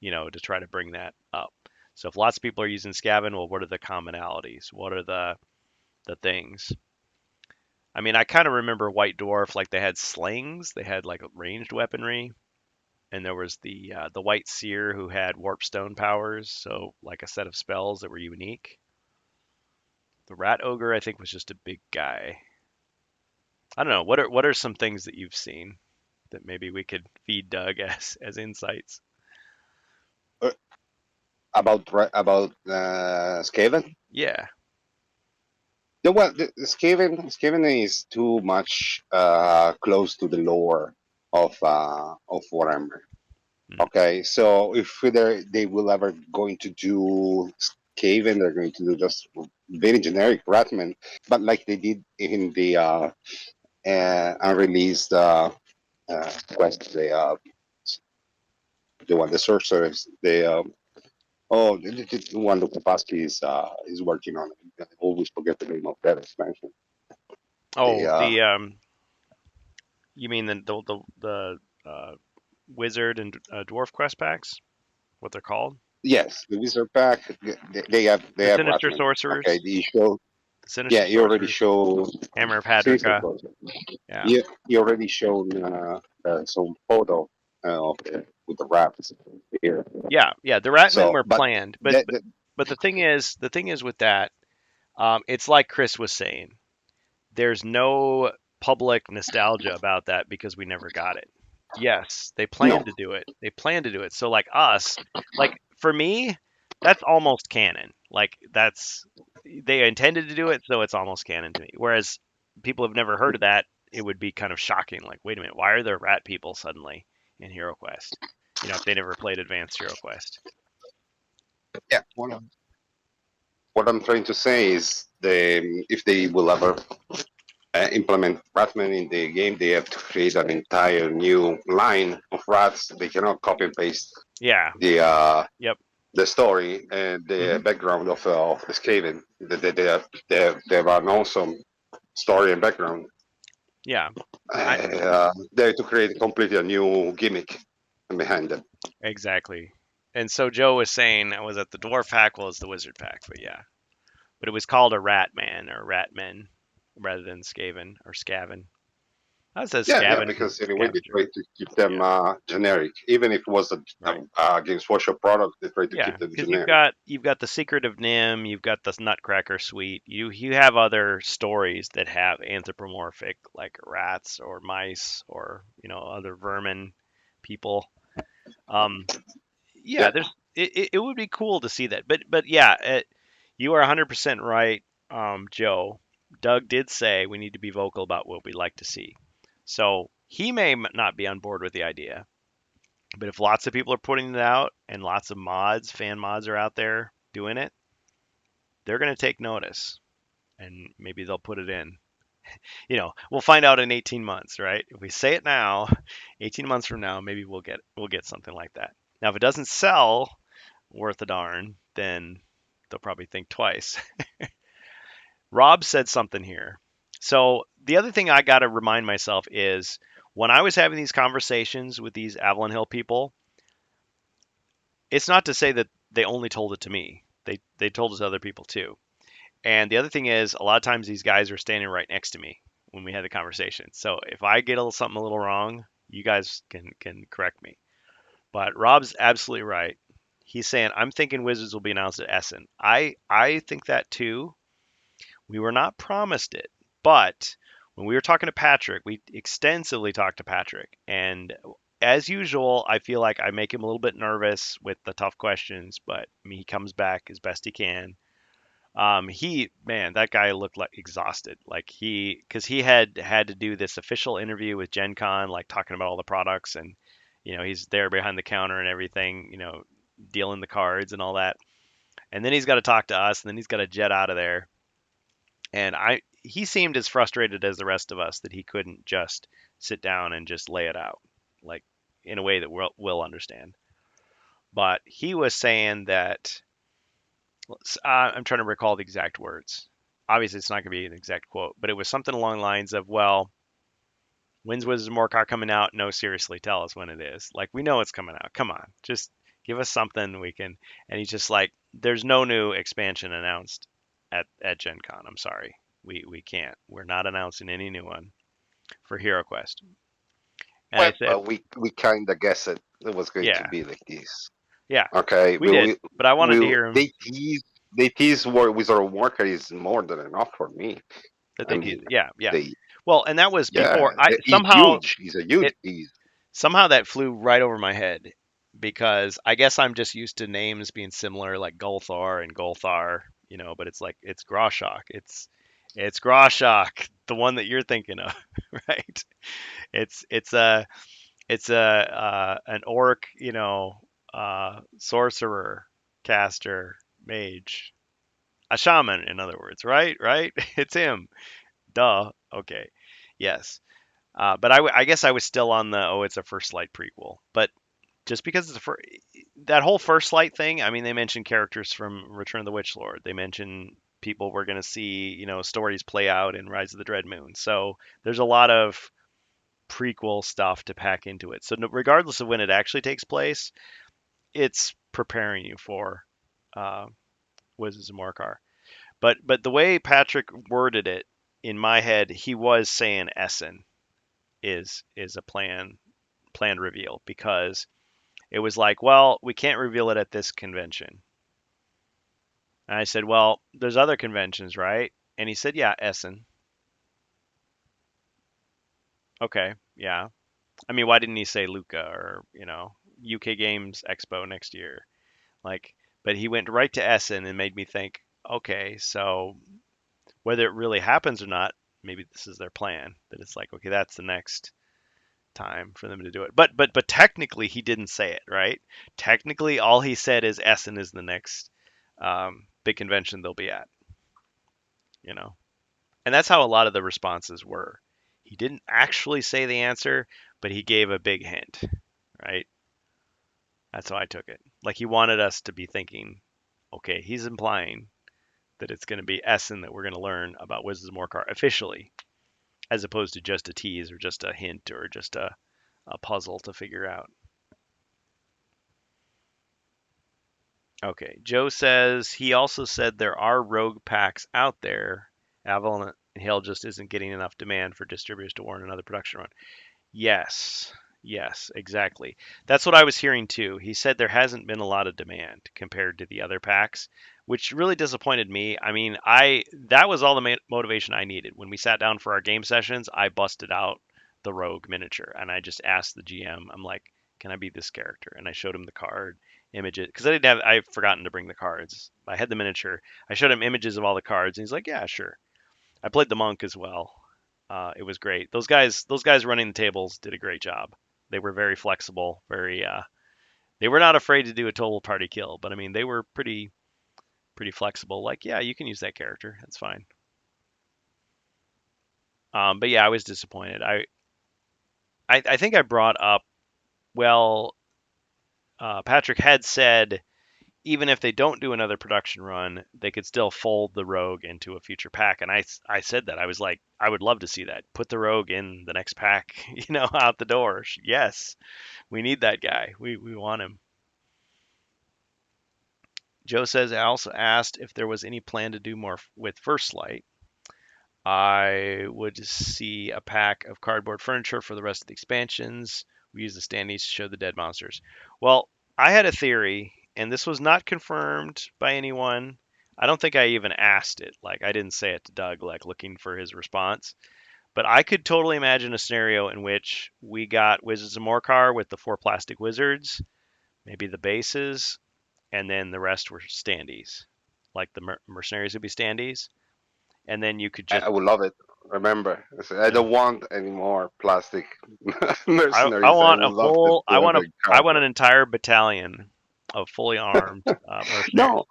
Speaker 1: to try to bring that up. So if lots of people are using Skaven, well, what are the commonalities? What are the things? I mean, I kind of remember White Dwarf, like they had slings, they had like ranged weaponry, and there was the White Seer who had warp stone powers, so like a set of spells that were unique. The Rat Ogre, I think, was just a big guy. I don't know. What are some things that you've seen that maybe we could feed Doug as insights?
Speaker 2: Uh, about Skaven.
Speaker 1: Yeah.
Speaker 2: Well, Skaven is too much close to the lore of Warhammer.
Speaker 1: Mm.
Speaker 2: Okay, so if they will ever going to do Skaven, they're going to do just very generic Ratman, but like they did in the unreleased quest, the one the sorcerers, the one that Kapowski is working on. I always forget the name of that expansion. The
Speaker 1: Oh, you mean the wizard and dwarf quest packs? What they're called?
Speaker 2: Yes, the Wizard Pack. They
Speaker 1: The
Speaker 2: have
Speaker 1: Sinister
Speaker 2: Ratman. Okay,
Speaker 1: Sorcerers.
Speaker 2: the show.
Speaker 1: The Sinister
Speaker 2: Yeah, you already
Speaker 1: Sorcerers.
Speaker 2: showed
Speaker 1: Hammer of
Speaker 2: Sinister
Speaker 1: Hadrika.
Speaker 2: Sorcerer.
Speaker 1: Yeah.
Speaker 2: You already shown some photo of with the rats here.
Speaker 1: Yeah, yeah. The Ratmen
Speaker 2: So,
Speaker 1: were
Speaker 2: but
Speaker 1: planned, but
Speaker 2: that,
Speaker 1: but
Speaker 2: that
Speaker 1: but the thing is with that, it's like Chris was saying. There's no public nostalgia about that because we never got it. Yes, they
Speaker 2: no,
Speaker 1: plan to do it. They plan to do it. So like us, like for me, that's almost canon. Like that's they intended to do it, so it's almost canon to me. Whereas people have never heard of that, it would be kind of shocking. Like, wait a minute, why are there rat people suddenly in HeroQuest? If they never played Advanced HeroQuest.
Speaker 2: Yeah. What I'm trying to say is if they will ever implement Ratman in the game, they have to create an entire new line of rats. They cannot copy and paste
Speaker 1: Yeah.
Speaker 2: the
Speaker 1: Yep.
Speaker 2: the story and the
Speaker 1: Hmm.
Speaker 2: background of the Skaven. They have an awesome story and background.
Speaker 1: Yeah. I
Speaker 2: They have to create completely a new gimmick behind them.
Speaker 1: exactly. And so Joe was saying was that the dwarf pack was the wizard pack, but yeah. But it was called a rat man or ratmen rather than Skaven or Skaven. That says
Speaker 2: Yeah,
Speaker 1: Skaven because
Speaker 2: because anyway they
Speaker 1: scavenger.
Speaker 2: try to keep them
Speaker 1: Yeah.
Speaker 2: generic. Even if it was
Speaker 1: Right.
Speaker 2: a Games Workshop product, they try to
Speaker 1: Yeah,
Speaker 2: keep them
Speaker 1: because
Speaker 2: generic.
Speaker 1: you've got the Secret of Nim, you've got the Nutcracker Suite. You have other stories that have anthropomorphic like rats or mice or other vermin people. Um, yeah,
Speaker 2: Yeah,
Speaker 1: it would be cool to see that. But yeah, you are 100% right, Joe. Doug did say we need to be vocal about what we'd like to see. So he may not be on board with the idea, but if lots of people are putting it out and lots of fan mods are out there doing it, they're going to take notice and maybe they'll put it in. We'll find out in 18 months, right? If we say it now, 18 months from now, maybe we'll get something like that. Now, if it doesn't sell worth a darn, then they'll probably think twice. Rob said something here. So the other thing I got to remind myself is when I was having these conversations with these Avalon Hill people, it's not to say that they only told it to me. They told it to other people too. And the other thing is, a lot of times these guys are standing right next to me when we had the conversation. So if I get something a little wrong, you guys can correct me. But Rob's absolutely right. He's saying I'm thinking Wizards will be announced at Essen. I think that too. We were not promised it, but when we were talking to Patrick, we extensively talked to Patrick, and as usual, I feel like I make him a little bit nervous with the tough questions, but I mean, he comes back as best he can. Man, that guy looked like exhausted. Like because he had to do this official interview with GenCon, like talking about all the products, and he's there behind the counter and everything, dealing the cards and all that. And then he's got to talk to us, and then he's got to jet out of there. And he seemed as frustrated as the rest of us that he couldn't just sit down and just lay it out, like in a way that we'll understand. But he was saying that I'm trying to recall the exact words. Obviously, it's not going to be an exact quote, but it was something along the lines of, "Well, when's Wizards of Morcar coming out? No, seriously, tell us when it is. Like we know it's coming out. Come on, just give us something we can." And he's just like, "There's no new expansion announced at Gen Con. I'm sorry, we can't. We're not announcing any new one for HeroQuest." And I
Speaker 2: well,
Speaker 1: said,
Speaker 2: we kind of guessed it was going to
Speaker 1: "Yeah,
Speaker 2: be like this.
Speaker 1: yeah,
Speaker 2: Okay,
Speaker 1: we did." But I wanted to
Speaker 2: we
Speaker 1: hear him
Speaker 2: they tease Wizard of Warcraft is more than enough for me.
Speaker 1: that
Speaker 2: I
Speaker 1: they teased
Speaker 2: mean,
Speaker 1: it. Yeah, yeah.
Speaker 2: they
Speaker 1: Well, and that was
Speaker 2: yeah,
Speaker 1: before I
Speaker 2: it's
Speaker 1: somehow
Speaker 2: huge. It's a huge
Speaker 1: it
Speaker 2: tease.
Speaker 1: somehow that flew right over my head because I guess I'm just used to names being similar, like Golthar and Golthar, but it's like it's Groshok. It's Groshok, the one that you're thinking of, right? It's an orc, sorcerer, caster, mage, a shaman, in other words, right? Right? It's him. Duh. Okay. Yes. But I guess I was still on the it's a First Light prequel. But just because it's that whole First Light thing, I mean, they mentioned characters from Return of the Witch Lord. They mentioned people we're going to see, stories play out in Rise of the Dread Moon. So there's a lot of prequel stuff to pack into it. So regardless of when it actually takes place, it's preparing you for uh, Wizards of Morcar. But the way Patrick worded it in my head, he was saying Essen is a planned reveal because it was like, well, we can't reveal it at this convention. And I said, well, there's other conventions, right? And he said, yeah, Essen. Okay, yeah. I mean, why didn't he say Luca or UK Games Expo next year? Like, but he went right to Essen and made me think, okay, so whether it really happens or not, maybe this is their plan. That it's like, okay, that's the next time for them to do it. But technically, he didn't say it, right? Technically, all he said is Essen is the next big convention they'll be at. You know, and that's how a lot of the responses were. He didn't actually say the answer, but he gave a big hint, right? That's how I took it. Like he wanted us to be thinking, okay, he's implying that it's going to be Essen that we're going to learn about Wizards of Morcar officially, as opposed to just a tease or just a hint or just a puzzle to figure out. Okay, Joe says he also said there are rogue packs out there. Avalon Hill just isn't getting enough demand for distributors to warrant another production run. Yes, yes, exactly. That's what I was hearing too. He said there hasn't been a lot of demand compared to the other packs, which really disappointed me. I mean, I that was all the motivation I needed. When we sat down for our game sessions, I busted out the rogue miniature and I just asked the GM, I'm like, "Can I be this character?" And I showed him the card images because I've forgotten to bring the cards. I had the miniature. I showed him images of all the cards and he's like, "Yeah, sure." I played the monk as well. It was great. Those guys running the tables did a great job. They were very flexible, very. They were not afraid to do a total party kill, but I mean they were pretty flexible. Like, yeah, you can use that character. That's fine. But yeah, I was disappointed. I think I brought up well. Patrick had said even if they don't do another production run, they could still fold the rogue into a future pack. And I said that I was like, I would love to see that. Put the rogue in the next pack, out the door. Yes, we need that guy. We want him. Joe says I also asked if there was any plan to do more with First Light. I would see a pack of cardboard furniture for the rest of the expansions. We use the standees to show the dead monsters. Well, I had a theory, and this was not confirmed by anyone. I don't think I even asked it. Like, I didn't say it to Doug, like, looking for his response. But I could totally imagine a scenario in which we got Wizards of Morcar with the four plastic wizards, maybe the bases, and then the rest were standees. Like the mercenaries would be standees. And then you could just
Speaker 2: I would love it. Remember, I
Speaker 1: yeah.
Speaker 2: don't want any more plastic
Speaker 1: I
Speaker 2: mercenaries. I
Speaker 1: want a
Speaker 2: would love to
Speaker 1: full.
Speaker 2: do it in
Speaker 1: I want
Speaker 2: cardboard.
Speaker 1: an entire battalion of fully armed mercenaries.
Speaker 2: No,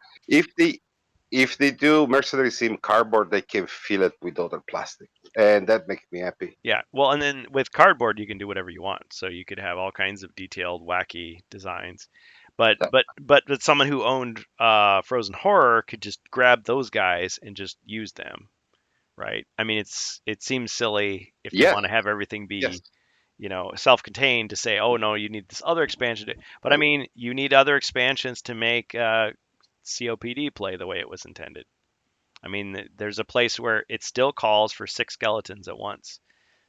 Speaker 2: if they do mercenaries in cardboard, they can fill it with other plastic, and that makes me happy.
Speaker 1: Yeah. Well, and then with cardboard, you can do whatever you want. So you could have all kinds of detailed, wacky designs. But
Speaker 2: That-
Speaker 1: but but someone who owned Frozen Horror could just grab those guys and just use them, right? I mean, it seems silly if they
Speaker 2: yes,
Speaker 1: want to have everything
Speaker 2: yes.
Speaker 1: be self-contained to say, oh no, you need this other expansion. But I mean, you need other expansions to make COPD play the way it was intended. I mean, there's a place where it still calls for six skeletons at once.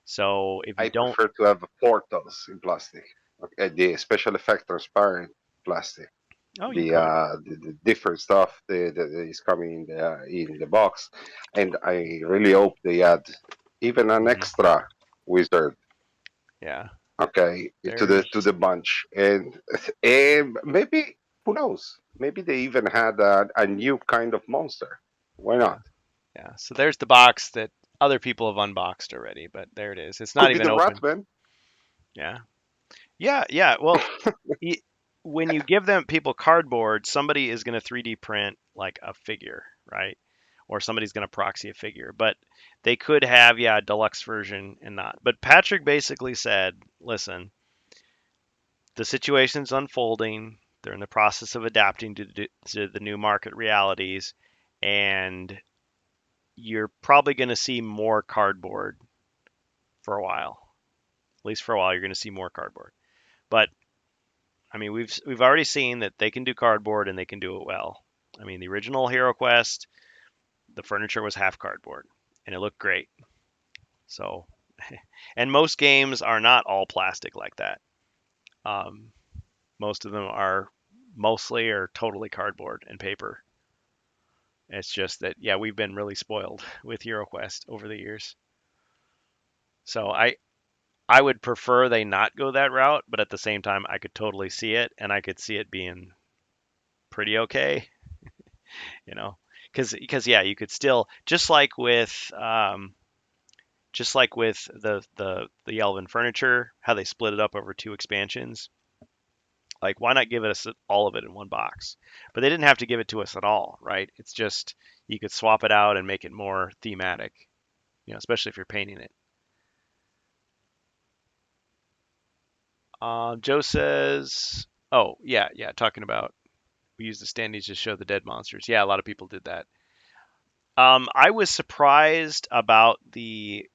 Speaker 1: So if you
Speaker 2: I
Speaker 1: don't,
Speaker 2: prefer to have portals in plastic. Okay, the special effect transparent plastic.
Speaker 1: oh, you
Speaker 2: The
Speaker 1: could.
Speaker 2: the different stuff that is coming in the box, and I really hope they add even an
Speaker 1: Mhm.
Speaker 2: extra wizard,
Speaker 1: Yeah,
Speaker 2: okay, to
Speaker 1: there's
Speaker 2: the bunch, and maybe who knows, maybe they even had a new kind of monster. Why
Speaker 1: yeah,
Speaker 2: not?
Speaker 1: yeah. So there's the box that other people have unboxed already, but there it is. It's not
Speaker 2: Could be
Speaker 1: even
Speaker 2: the
Speaker 1: open.
Speaker 2: Ratman.
Speaker 1: Yeah, yeah, yeah. Well, y- when you give them people cardboard, somebody is going to 3D print like a figure, right? Or somebody's going to proxy a figure. But they could have, yeah, a deluxe version and not. But Patrick basically said, listen, the situation's unfolding. They're in the process of adapting to the new market realities. And you're probably going to see more cardboard for a while. At least for a while, you're going to see more cardboard. But I mean, we've already seen that they can do cardboard and they can do it well. I mean, the original HeroQuest, the furniture was half cardboard and it looked great. So, and most games are not all plastic like that. Um, most of them are mostly or totally cardboard and paper. It's just that yeah, we've been really spoiled with HeroQuest over the years. So I would prefer they not go that route, but at the same time I could totally see it and I could see it being pretty okay, you know. Because yeah, you could still just like with the Elven furniture, how they split it up over 2 expansions. Like, why not give us all of it in one box? But they didn't have to give it to us at all, right? It's just you could swap it out and make it more thematic, especially if you're painting it. Joe says, oh, yeah, talking about we use the standees to show the dead monsters. Yeah, a lot of people did that. I was surprised about the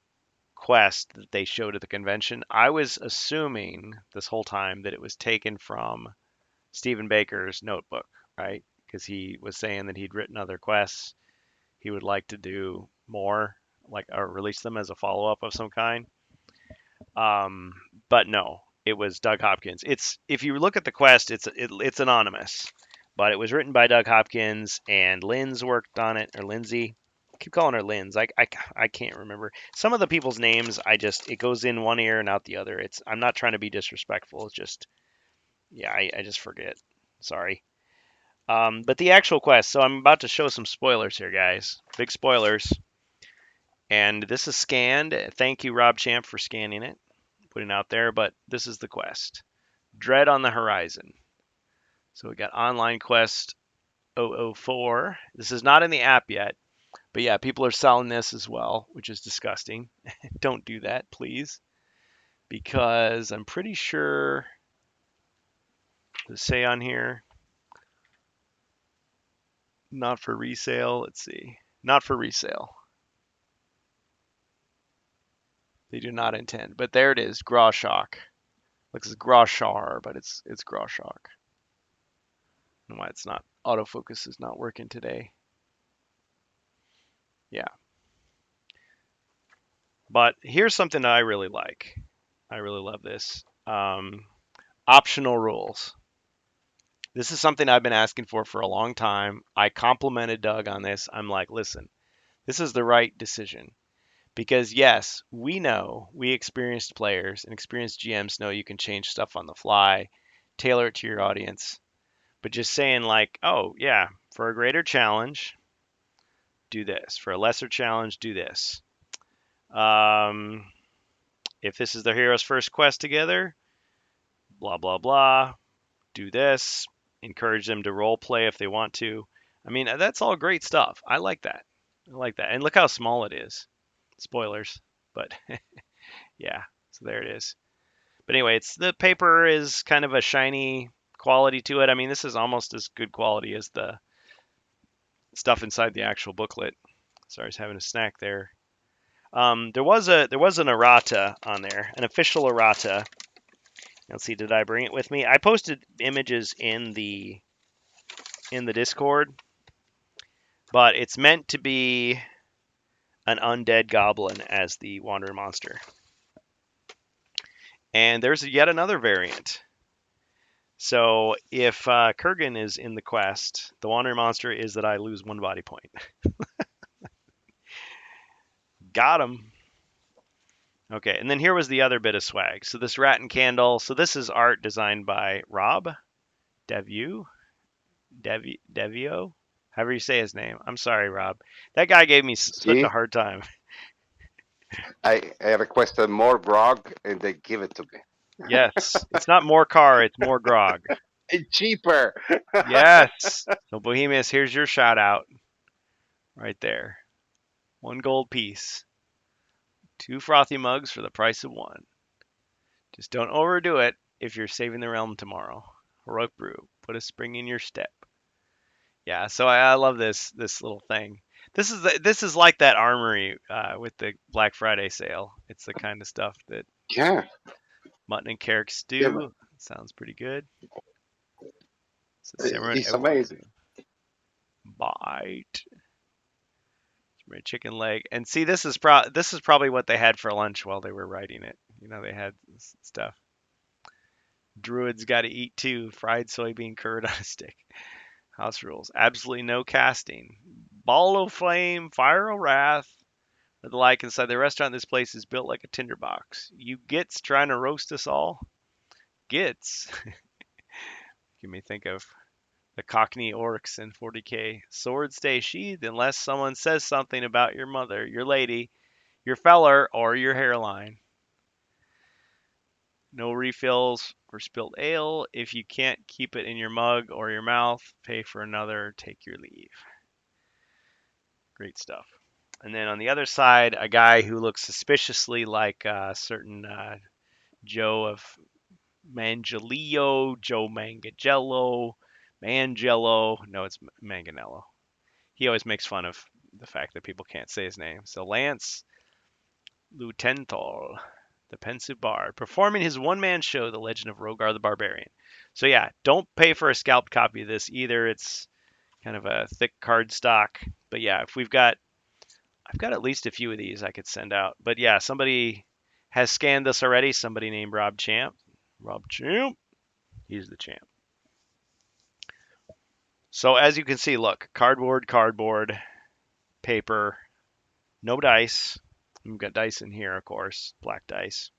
Speaker 1: quest that they showed at the convention. I was assuming this whole time that it was taken from Stephen Baker's notebook, right? Because he was saying that he'd written other quests. He would like to do more, like or release them as a follow up of some kind. Um, but no, it was Doug Hopkins. It's if you look at the quest, it's anonymous, but it was written by Doug Hopkins and Lynn's worked on it, or Lindsay. I keep calling her Lynn's. I can't remember some of the people's names. It goes in one ear and out the other. I'm not trying to be disrespectful. It's just yeah, I just forget. Sorry. But the actual quest. So I'm about to show some spoilers here, guys. Big spoilers. And this is scanned. Thank you, Rob Champ, for scanning it, putting it out there. But this is the quest. Dread on the Horizon. So we got online quest 004. This is not in the app yet. But yeah, people are selling this as well, which is disgusting. Don't do that, please. Because I'm pretty sure, does it say on here, not for resale. Let's see. Not for resale. They do not intend. But there it is, Groshock. Looks like Groshar, but it's Groshock. I don't know why it's not. Autofocus is not working today. Yeah. But here's something that I really like. I really love this. Optional rules. This is something I've been asking for a long time. I complimented Doug on this. I'm like, listen, this is the right decision. Because yes, we experienced players and experienced GMs know you can change stuff on the fly, tailor it to your audience. But just saying like, oh yeah, for a greater challenge, do this. For a lesser challenge, do this. Um, if this is their hero's first quest together, blah blah blah, do this. Encourage them to role play if they want to. I mean, that's all great stuff. I like that. I like that. And look how small it is. Spoilers, but yeah. So there it is. But anyway, the paper is kind of a shiny quality to it. I mean, this is almost as good quality as the stuff inside the actual booklet. Sorry, I was having a snack there. There was an errata on there, an official errata. Let's see, did I bring it with me? I posted images in the Discord, but it's meant to be an undead goblin as the wandering monster. And there's yet another variant. So if Kurgan is in the quest, the wandering monster is that I lose 1 body point. Got him. Okay, and then here was the other bit of swag. So this rat and candle. So this is art designed by Rob Devio, however you say his name. I'm sorry, Rob. That guy gave me such a
Speaker 2: See,
Speaker 1: hard time.
Speaker 2: I requested more grog and they give it to me.
Speaker 1: Yes, it's not more car, it's more grog.
Speaker 2: And cheaper.
Speaker 1: Yes. So Bohemyus, here's your shout out right there. 1 gold piece. 2 frothy mugs for the price of 1. Just don't overdo it if you're saving the realm tomorrow. Heroic brew. Put a spring in your step. Yeah, so I love this little thing. This is like that armory with the Black Friday sale. It's the kind of stuff that
Speaker 2: Yeah,
Speaker 1: mutton and carrots
Speaker 2: yeah, but
Speaker 1: stew. Sounds pretty good. So Cimarron
Speaker 2: it's
Speaker 1: Avalon
Speaker 2: amazing.
Speaker 1: bite. My chicken leg. And see, this is probably what they had for lunch while they were writing it. They had stuff. Druids got to eat too. Fried soybean curd on a stick. House rules. Absolutely no casting. Ball of flame, fire of wrath, or the like inside the restaurant. This place is built like a tinderbox. You gits trying to roast us all? Gits. Give me think of The Cockney Orcs in 40k. Swords stay sheathed unless someone says something about your mother, your lady, your feller, or your hairline. No refills for spilled ale. If you can't keep it in your mug or your mouth, pay for another, take your leave. Great stuff. And then on the other side, a guy who looks suspiciously like a certain Joe of Manganiello, Joe Mangello. No, it's Manganiello. He always makes fun of the fact that people can't say his name. So Lance Lutenthal, the pensive bard, performing his one-man show, The Legend of Rogar the Barbarian. So yeah, don't pay for a scalped copy of this either. It's kind of a thick card stock. But yeah, if I've got at least a few of these I could send out. But yeah, somebody has scanned this already. Somebody named Rob Champ. Rob Champ. He's the champ. So as you can see, look, cardboard, paper, no dice. We've got dice in here, of course, black dice.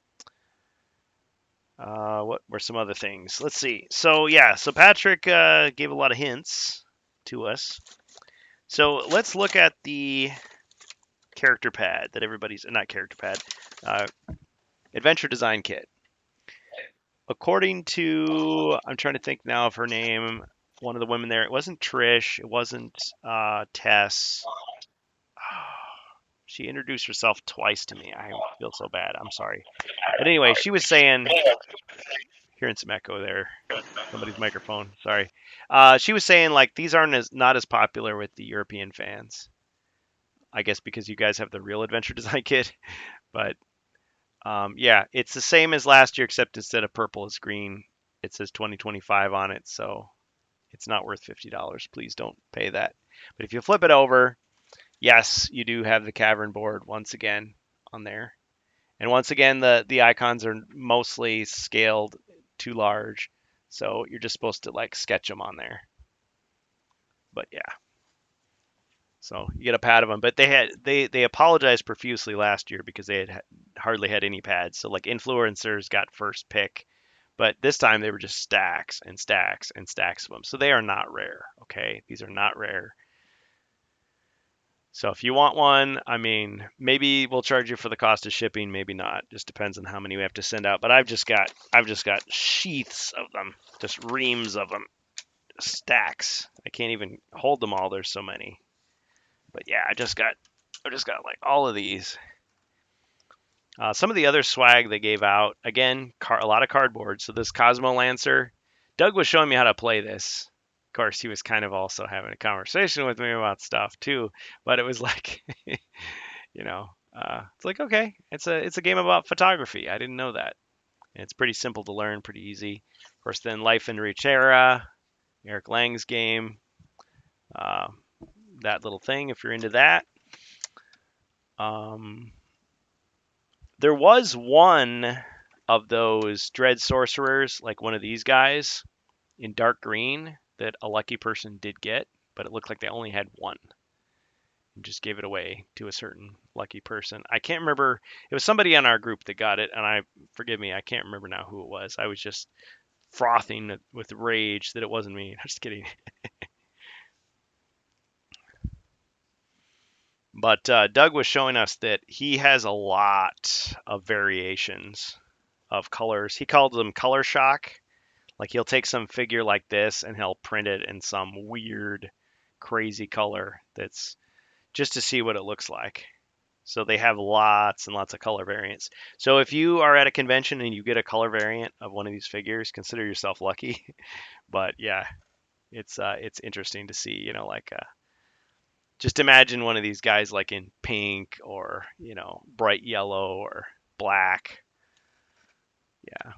Speaker 1: What were some other things? Let's see. So yeah, so Patrick gave a lot of hints to us. So let's look at the character pad that everybody's not character pad, adventure design kit. According to, I'm trying to think now of her name. One of the women there. It wasn't Trish. It wasn't Tess. She introduced herself twice to me. I feel so bad. I'm sorry. But anyway, she was saying, hearing some echo there. Somebody's microphone. Sorry. She was saying like these aren't not as popular with the European fans. I guess because you guys have the real adventure design kit. But yeah, it's the same as last year, except instead of purple, it's green. It says 2025 on it, so it's not worth $50. Please don't pay that. But if you flip it over, yes, you do have the cavern board once again on there. And once again, the icons are mostly scaled too large, so you're just supposed to like sketch them on there. But yeah, so you get a pad of them. But they apologized profusely last year because they had hardly had any pads. So like influencers got first pick, but this time they were just stacks and stacks and stacks of them. So they are not rare. Okay, these are not rare. So if you want one, I mean, maybe we'll charge you for the cost of shipping, maybe not. Just depends on how many we have to send out. But I've just got sheaths of them, just reams of them, stacks. I can't even hold them all. There's so many. But yeah, I've just got like all of these. Some of the other swag they gave out, again, a lot of cardboard. So this Cosmo Lancer, Doug was showing me how to play this. Of course, he was kind of also having a conversation with me about stuff too. But it was like, it's like okay, it's a game about photography. I didn't know that. And it's pretty simple to learn, pretty easy. Of course, then Life in Reterra, Eric Lang's game. That little thing, if you're into that. There was one of those Dread Sorcerers, like one of these guys in dark green, that a lucky person did get, but it looked like they only had one. And just gave it away to a certain lucky person. I can't remember. It was somebody on our group that got it, and forgive me, I can't remember now who it was. I was just frothing with rage that it wasn't me. I'm just kidding. But Doug was showing us that he has a lot of variations of colors. He called them color shock. Like he'll take some figure like this and he'll print it in some weird, crazy color that's just to see what it looks like. So they have lots and lots of color variants. So if you are at a convention and you get a color variant of one of these figures, consider yourself lucky. But yeah, it's interesting to see. Just imagine one of these guys like in pink or bright yellow or black. Yeah,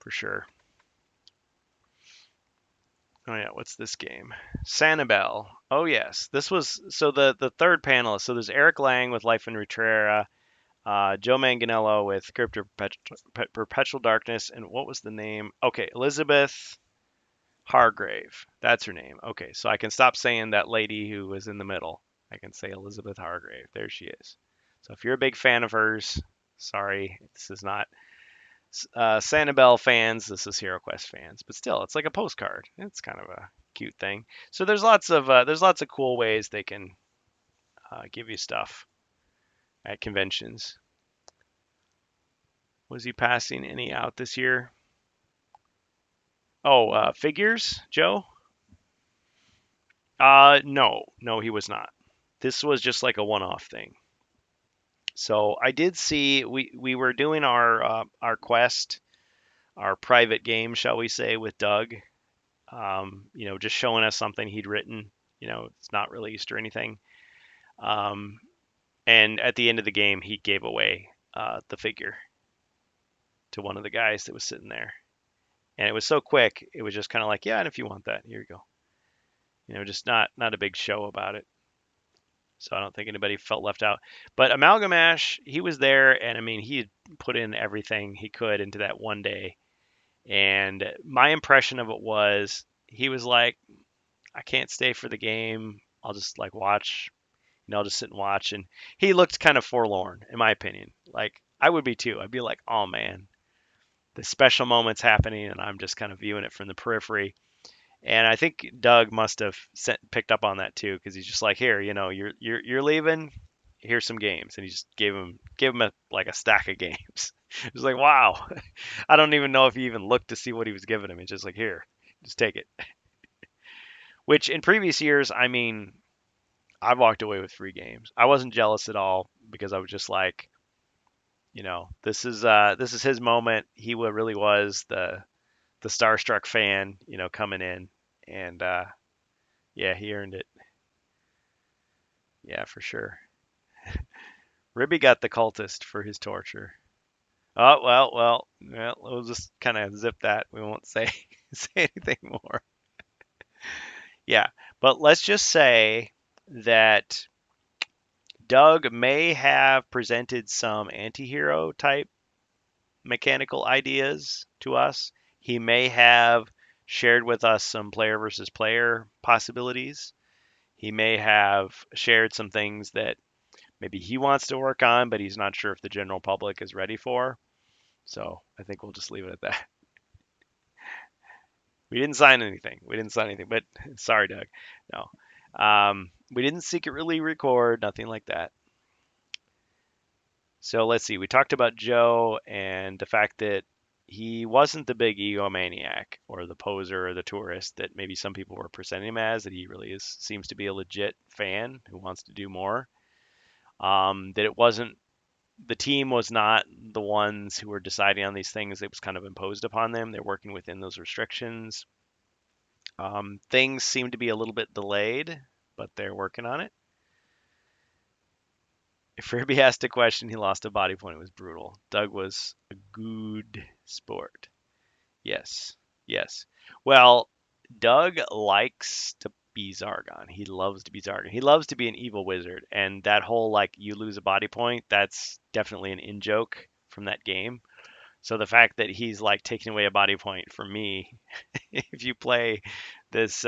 Speaker 1: for sure. Oh yeah, what's this game? Sanibel. Oh yes, this was so the third panelist. So there's Eric Lang with Life in Reterra, Joe Manganiello with Crypt of Perpetual Darkness, and what was the name? Okay, Elizabeth Hargrave. That's her name. Okay, so I can stop saying that lady who was in the middle. I can say Elizabeth Hargrave. There she is. So if you're a big fan of hers, sorry, this is not Sanibel fans, this is HeroQuest fans, but still, it's like a postcard. It's kind of a cute thing. So there's lots of cool ways they can give you stuff at conventions. Was he passing any out this year? Oh, figures, Joe? No, he was not. This was just like a one-off thing. So I did see we were doing our quest, our private game, shall we say, with Doug. Just showing us something he'd written. It's not released or anything. Um, and at the end of the game, he gave away the figure to one of the guys that was sitting there, and it was so quick. It was just kind of like, yeah, and if you want that, here you go. Just not a big show about it. So I don't think anybody felt left out. But Amalgamash, he was there, and I mean, he had put in everything he could into that one day. And my impression of it was he was like, I can't stay for the game. I'll just like watch. I'll just sit and watch. And he looked kind of forlorn, in my opinion. Like I would be too. I'd be like, oh man, the special moment's happening, and I'm just kind of viewing it from the periphery. And I think Doug must have picked up on that too, because he's just like, here, you're leaving. Here's some games, and he just gave him like a stack of games. It was like, wow. I don't even know if he even looked to see what he was giving him. It's just like, here, just take it. Which in previous years, I mean, I've walked away with free games. I wasn't jealous at all because I was just like, this is his moment. He really was the starstruck fan, coming in, and yeah, he earned it. Yeah, for sure. Ribby got the cultist for his torture. Oh well. We'll just kind of zip that. We won't say say anything more. Yeah, but let's just say that Doug may have presented some anti-hero type mechanical ideas to us. He may have shared with us some player versus player possibilities. He may have shared some things that maybe he wants to work on, but he's not sure if the general public is ready for. So I think we'll just leave it at that. We didn't sign anything. But sorry, Doug. No. We didn't secretly record, nothing like that. So let's see. We talked about Joe and the fact that he wasn't the big egomaniac or the poser or the tourist that maybe some people were presenting him as, that he really seems to be a legit fan who wants to do more. That it wasn't, the team was not the ones who were deciding on these things. It was kind of imposed upon them. They're working within those restrictions. Things seem to be a little bit delayed, but they're working on it. If Irby asked a question, he lost a body point. It was brutal. Doug was a good sport. Yes. Yes. Well, Doug likes to be Zargon. He loves to be Zargon. He loves to be an evil wizard. And that whole, like, you lose a body point, that's definitely an in joke from that game. So the fact that he's, like, taking away a body point for me, if you play this,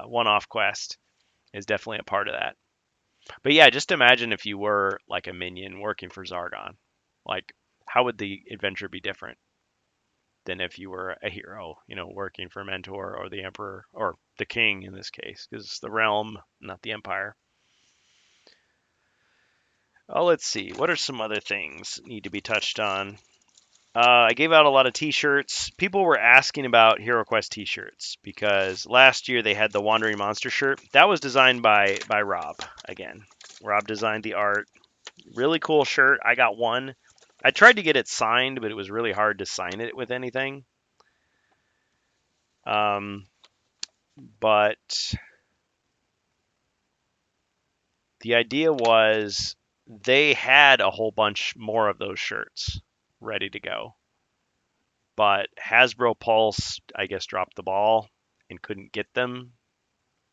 Speaker 1: one-off quest, is definitely a part of that. But yeah, just imagine if you were like a minion working for Zargon. Like, how would the adventure be different than if you were a hero, working for Mentor or the Emperor or the King in this case, because it's the realm, not the Empire. Oh, let's see. What are some other things need to be touched on? I gave out a lot of T-shirts. People were asking about HeroQuest T-shirts because last year they had the Wandering Monster shirt. That was designed by Rob again. Rob designed the art. Really cool shirt. I got one. I tried to get it signed, but it was really hard to sign it with anything. But the idea was they had a whole bunch more of those shirts ready to go. But Hasbro Pulse, I guess, dropped the ball and couldn't get them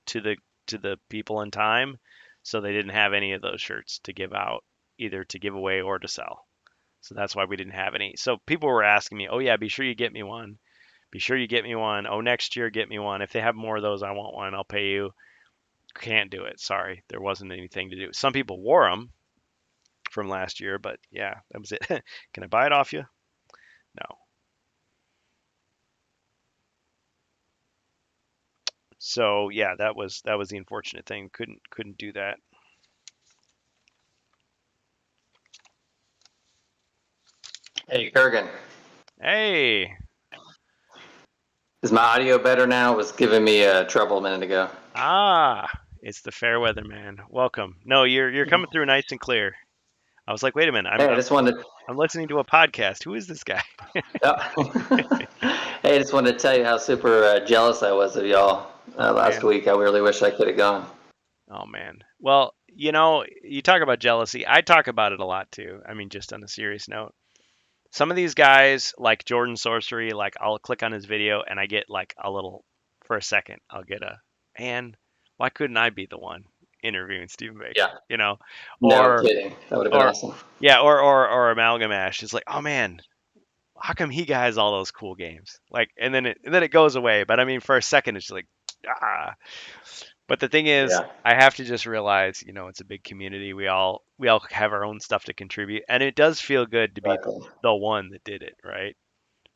Speaker 1: to the people in time, so they didn't have any of those shirts to give out, either to give away or to sell. So that's why we didn't have any. So people were asking me, "Oh yeah, be sure you get me one. Be sure you get me one. Oh, next year get me one. If they have more of those, I want one. I'll pay you." Can't do it. Sorry, there wasn't anything to do. Some people wore them, from last year, but yeah, that was it. Can I buy it off you? No. So yeah, that was the unfortunate thing. Couldn't do that.
Speaker 3: Hey, Kurgan,
Speaker 1: Hey,
Speaker 3: is my audio better now? It was giving me trouble a minute ago.
Speaker 1: ah, it's the Fair-Weather Man. Welcome. No, you're coming through nice and clear. I was like, wait a minute,
Speaker 3: Hey, I just wanted.
Speaker 1: I'm listening to a podcast. Who is this guy?
Speaker 3: Hey, I just wanted to tell you how super jealous I was of y'all
Speaker 1: Oh
Speaker 3: last
Speaker 1: man.
Speaker 3: week. I really wish I could have gone.
Speaker 1: Oh man. Well, you talk about jealousy. I talk about it a lot too. I mean, just on a serious note. Some of these guys, like Jordan Sorcery, like I'll click on his video and I get like a little, for a second, I'll get a, man, why couldn't I be the one interviewing Stephen
Speaker 3: Yeah,
Speaker 1: Baker?
Speaker 3: no
Speaker 1: Or,
Speaker 3: kidding. That would have been
Speaker 1: or,
Speaker 3: awesome.
Speaker 1: yeah, or Amalgamash. It's like, oh man, how come he has all those cool games? Like, and then it goes away. But I mean, for a second, it's like, ah. But the thing is,
Speaker 3: Yeah,
Speaker 1: I have to just realize, it's a big community. We all have our own stuff to contribute, and it does feel good to be
Speaker 3: exactly.
Speaker 1: the one that did it, right?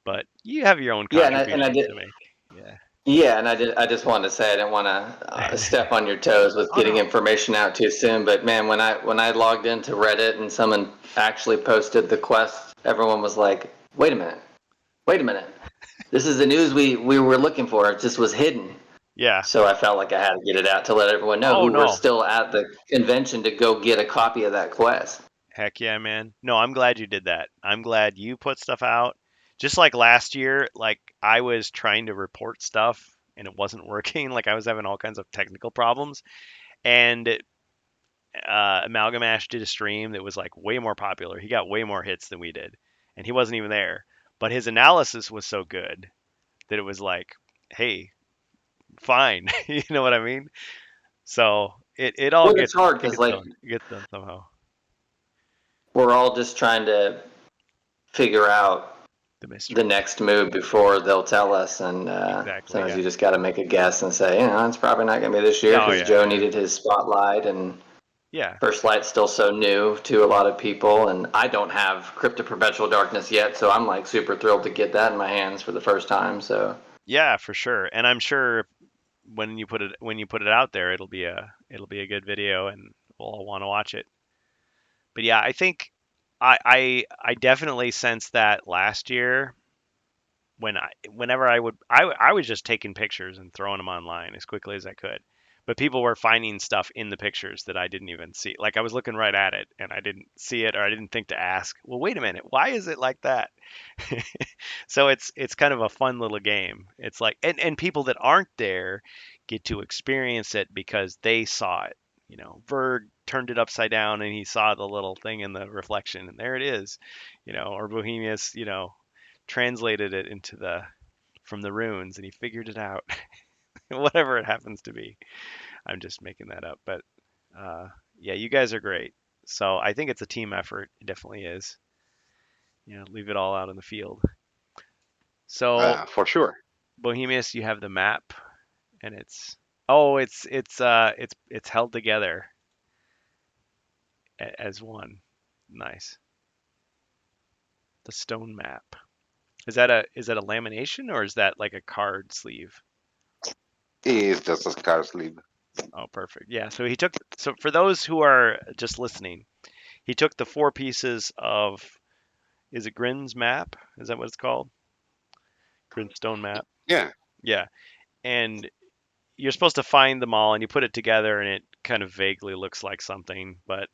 Speaker 1: But you have your own
Speaker 3: Yeah, and I
Speaker 1: contributions
Speaker 3: did.
Speaker 1: to make. Yeah.
Speaker 3: Yeah, and I did. I just wanted to say I didn't want to step on your toes with
Speaker 1: Oh
Speaker 3: getting
Speaker 1: no.
Speaker 3: information out too soon. But man, when I logged into Reddit and someone actually posted the quest, everyone was like, "Wait a minute! Wait a minute! This is the news we were looking for. It just was hidden."
Speaker 1: Yeah.
Speaker 3: So I felt like I had to get it out to let everyone know
Speaker 1: Oh
Speaker 3: who were
Speaker 1: no.
Speaker 3: still at the convention to go get a copy of that quest.
Speaker 1: Heck yeah, man. No, I'm glad you did that. I'm glad you put stuff out. Just like last year, like I was trying to report stuff and it wasn't working. Like I was having all kinds of technical problems. And Amalgamash did a stream that was like way more popular. He got way more hits than we did, and he wasn't even there. But his analysis was so good that it was like, hey, fine. You know what I mean? So it all
Speaker 3: Well,
Speaker 1: gets
Speaker 3: it's hard
Speaker 1: it
Speaker 3: because
Speaker 1: gets
Speaker 3: like
Speaker 1: done. It gets done somehow.
Speaker 3: we're all just trying to figure out
Speaker 1: The
Speaker 3: the
Speaker 1: mystery.
Speaker 3: next move before they'll tell us. And
Speaker 1: Exactly.
Speaker 3: sometimes
Speaker 1: Yeah.
Speaker 3: you just got to make a guess and say, it's probably not going to be this year
Speaker 1: Yeah. Oh
Speaker 3: because
Speaker 1: yeah.
Speaker 3: Joe
Speaker 1: Yeah.
Speaker 3: needed his spotlight and
Speaker 1: Yeah.
Speaker 3: First Light's still so new to a lot of people. And I don't have Crypt of Perpetual Darkness yet, so I'm like super thrilled to get that in my hands for the first time. So
Speaker 1: Yeah, for sure. And I'm sure when you put it out there, it'll be a good video, and we'll all want to watch it. But yeah, I think I definitely sensed that last year whenever I was just taking pictures and throwing them online as quickly as I could. But people were finding stuff in the pictures that I didn't even see. Like I was looking right at it and I didn't see it or I didn't think to ask, well, wait a minute, why is it like that? So it's kind of a fun little game. It's like and people that aren't there get to experience it because they saw it. Verg turned it upside down and he saw the little thing in the reflection and there it is. Or Bohemius, translated it into the from the runes and he figured it out. Whatever it happens to be. I'm just making that up, but yeah, you guys are great. So I think it's a team effort. It definitely is. Leave it all out in the field. So
Speaker 2: For sure.
Speaker 1: Bohemius, you have the map, and it's held together as one. Nice. The stone map. Is that a lamination or is that like a card sleeve?
Speaker 2: It's just a scar sleeve.
Speaker 1: Oh, perfect. Yeah. So for those who are just listening, he took the four pieces of, is it Grin's map? Is that what it's called? Grin's stone map.
Speaker 2: Yeah.
Speaker 1: Yeah. And you're supposed to find them all and you put it together and it kind of vaguely looks like something, but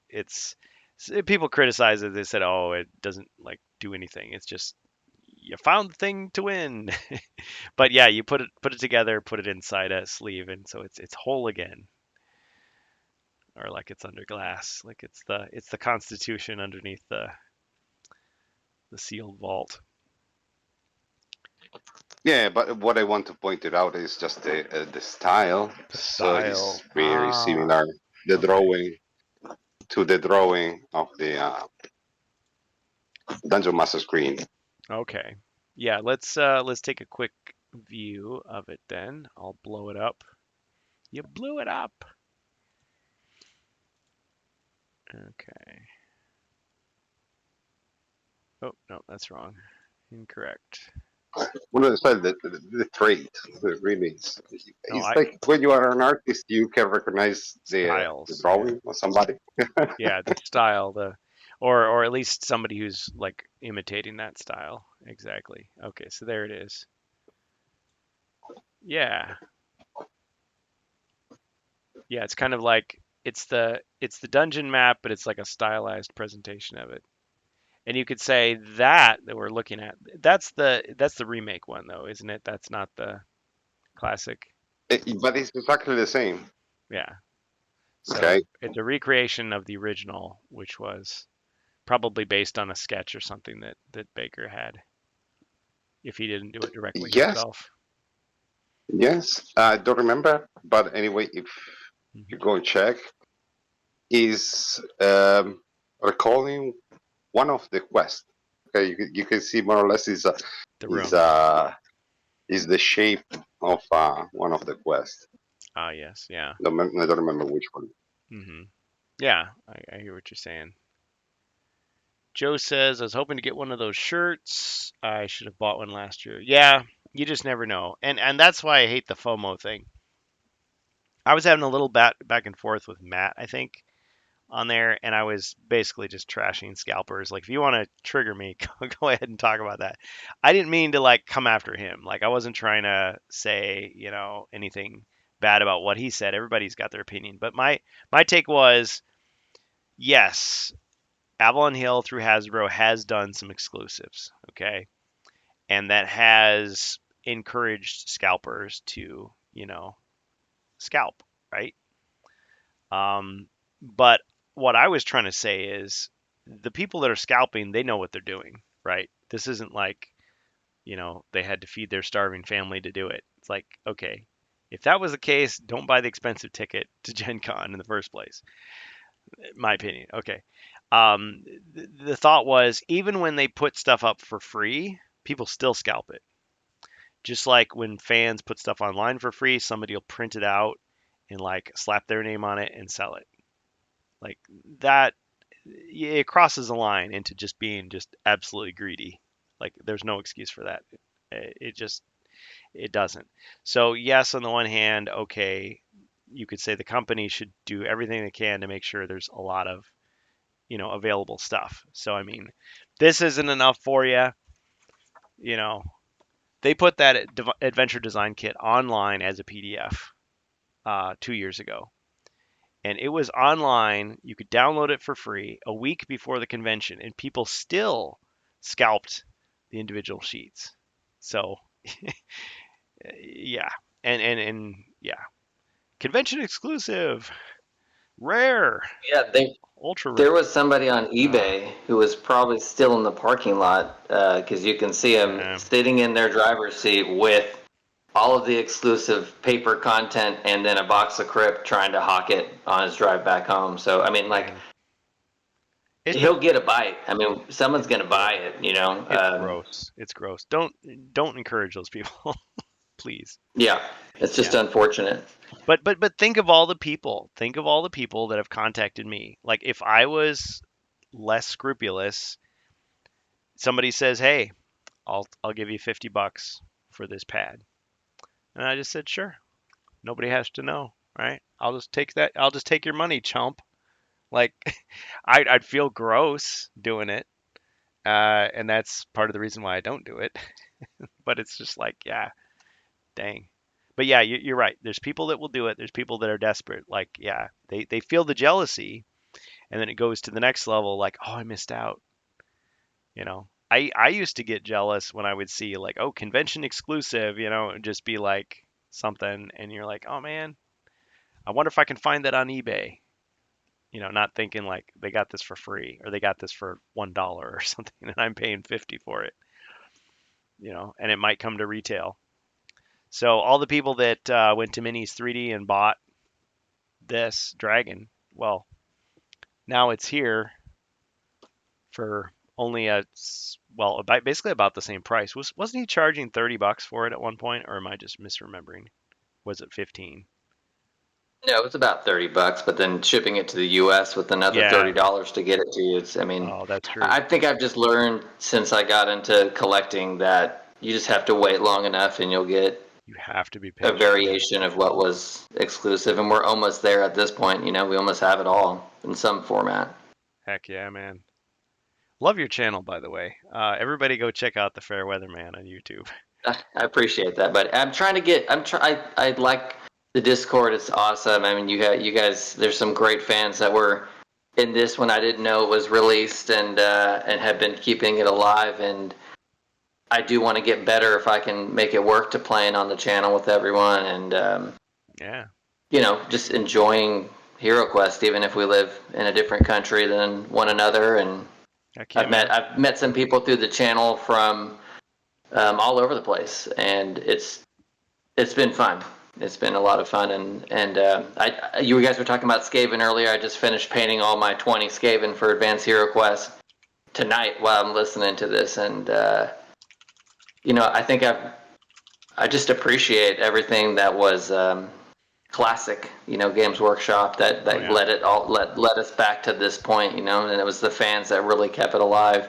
Speaker 1: people criticize it. They said, "Oh, it doesn't like do anything. It's just you found the thing to win." But yeah, you put it together, put it inside a sleeve and so it's whole again. Or like it's under glass, like it's the Constitution underneath the sealed vault.
Speaker 2: Yeah, but what I want to point it out is just the style.
Speaker 1: The
Speaker 2: So it's
Speaker 1: style.
Speaker 2: very similar. The
Speaker 1: Okay.
Speaker 2: drawing to the drawing of the Dungeon Master screen.
Speaker 1: Okay. Yeah, let's take a quick view of it then. I'll blow it up. You blew it up. Okay. Oh, no, that's wrong. Incorrect.
Speaker 2: One of the style, the trait, really,
Speaker 1: No,
Speaker 2: it's like when you are an artist, you can recognize the
Speaker 1: styles. Yeah.
Speaker 2: drawing of somebody.
Speaker 1: Yeah, the style, or at least somebody who's like imitating that style. Exactly. Okay, so there it is. Yeah. Yeah, it's kind of like it's the dungeon map, but it's like a stylized presentation of it. And you could say that we're looking at, that's the remake one though, isn't it? That's not the classic.
Speaker 2: But it's exactly the same.
Speaker 1: Yeah.
Speaker 2: Okay.
Speaker 1: So it's a recreation of the original, which was probably based on a sketch or something that Baker had, if he didn't do it directly
Speaker 2: Yes,
Speaker 1: himself.
Speaker 2: yes. I don't remember, but anyway, if you
Speaker 1: Hmm.
Speaker 2: go and check, is recalling one of the quests. Okay, you can see more or less
Speaker 1: The
Speaker 2: is
Speaker 1: room.
Speaker 2: uh is the shape of one of the quests.
Speaker 1: Ah, yes, yeah.
Speaker 2: I don't remember which one.
Speaker 1: Hmm. Yeah, I hear what you're saying. Joe says, I was hoping to get one of those shirts. I should have bought one last year. Yeah, you just never know. And that's why I hate the FOMO thing. I was having a little back and forth with Matt, I think, on there, and I was basically just trashing scalpers. Like, if you want to trigger me, go ahead and talk about that. I didn't mean to like come after him. Like, I wasn't trying to say, anything bad about what he said. Everybody's got their opinion. But my take was, yes, Avalon Hill through Hasbro has done some exclusives, okay? And that has encouraged scalpers to, scalp, right? But what I was trying to say is the people that are scalping, they know what they're doing, right? This isn't like, they had to feed their starving family to do it. It's like, okay, if that was the case, don't buy the expensive ticket to Gen Con in the first place. My opinion. Okay. The thought was even when they put stuff up for free, people still scalp it. Just like when fans put stuff online for free, somebody will print it out and like slap their name on it and sell it. Like that, it crosses a line into just being just absolutely greedy. Like there's no excuse for that. It just it doesn't. So yes, on the one hand, okay, you could say the company should do everything they can to make sure there's a lot of available stuff. So I mean, this isn't enough for you. You know, they put that adventure design kit online as a PDF 2 years ago, and it was online. You could download it for free a week before the convention, and people still scalped the individual sheets. So yeah, and yeah, convention exclusive, rare,
Speaker 3: Yeah,
Speaker 1: ultra rare.
Speaker 3: there was somebody on eBay who was probably still in the parking lot because you can see him
Speaker 1: Uh,
Speaker 3: sitting in their driver's seat with all of the exclusive paper content and then a box of Crypt trying to hawk it on his drive back home. So, I mean, like,
Speaker 1: yeah, it's
Speaker 3: he'll get a bite. I mean, someone's going to buy
Speaker 1: gross.
Speaker 3: it, you know?
Speaker 1: It's gross. It's gross. Don't encourage those people, please.
Speaker 3: Yeah, it's just
Speaker 1: Yeah.
Speaker 3: unfortunate.
Speaker 1: But think of all the people. Think of all the people that have contacted me. Like if I was less scrupulous, somebody says, "Hey, I'll give you $50 for this pad," and I just said, "Sure." Nobody has to know, right? I'll just take that. I'll just take your money, chump. Like I'd feel gross doing it, and that's part of the reason why I don't do it. But it's just like, yeah, dang. But yeah, you're right. There's people that will do it. There's people that are desperate. Like, yeah, they feel the jealousy, and then it goes to the next level. Like, oh, I missed out. I used to get jealous when I would see like, oh, convention exclusive. And just be like something, and you're like, oh man, I wonder if I can find that on eBay. Not thinking like they got this for free or they got this for $1 or something, and I'm paying 50 for it. And it might come to retail. So all the people that went to Minis 3D and bought this dragon, well, now it's here for only basically about the same price. Wasn't he charging $30 for it at one point, or am I just misremembering? Was it 15?
Speaker 3: Yeah, it was about $30, but then shipping it to the U.S. with another
Speaker 1: Yeah.
Speaker 3: $30 to get it to you.
Speaker 1: Oh, that's true.
Speaker 3: I think I've just learned since I got into collecting that you just have to wait long enough, and you'll get
Speaker 1: You have to be
Speaker 3: a
Speaker 1: patient.
Speaker 3: variation of what was exclusive, and we're almost there at this point. We almost have it all in some format.
Speaker 1: Heck yeah, man. Love your channel, by the way. Everybody go check out the Fair-Weather Man on YouTube.
Speaker 3: I appreciate that, but I'm trying to get. I like the Discord. It's awesome. I mean, you guys. There's some great fans that were in this when I didn't know it was released, and have been keeping it alive. And I do want to get better if I can make it work to playing on the channel with everyone, and
Speaker 1: Yeah.
Speaker 3: just enjoying HeroQuest, even if we live in a different country than one another. And
Speaker 1: Heck yeah, man.
Speaker 3: I've met some people through the channel from all over the place, and it's been fun. It's been a lot of fun, and you guys were talking about Skaven earlier. I just finished painting all my 20 Skaven for Advanced HeroQuest tonight while I'm listening to this, and I think I just appreciate everything that was classic, Games Workshop that
Speaker 1: yeah.
Speaker 3: led us back to this point, and it was the fans that really kept it alive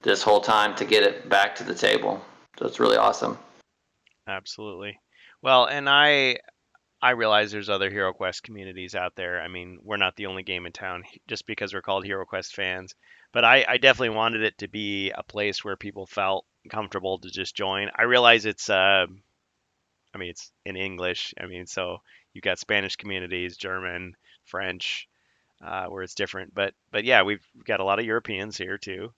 Speaker 3: this whole time to get it back to the table. So it's really awesome.
Speaker 1: Absolutely. Well, and I realize there's other HeroQuest communities out there. I mean, we're not the only game in town just because we're called HeroQuest fans. But I definitely wanted it to be a place where people felt comfortable to just join. I realize it's I mean it's in English. I mean, so you've got Spanish communities, German, French, where it's different. But yeah, we've got a lot of Europeans here too,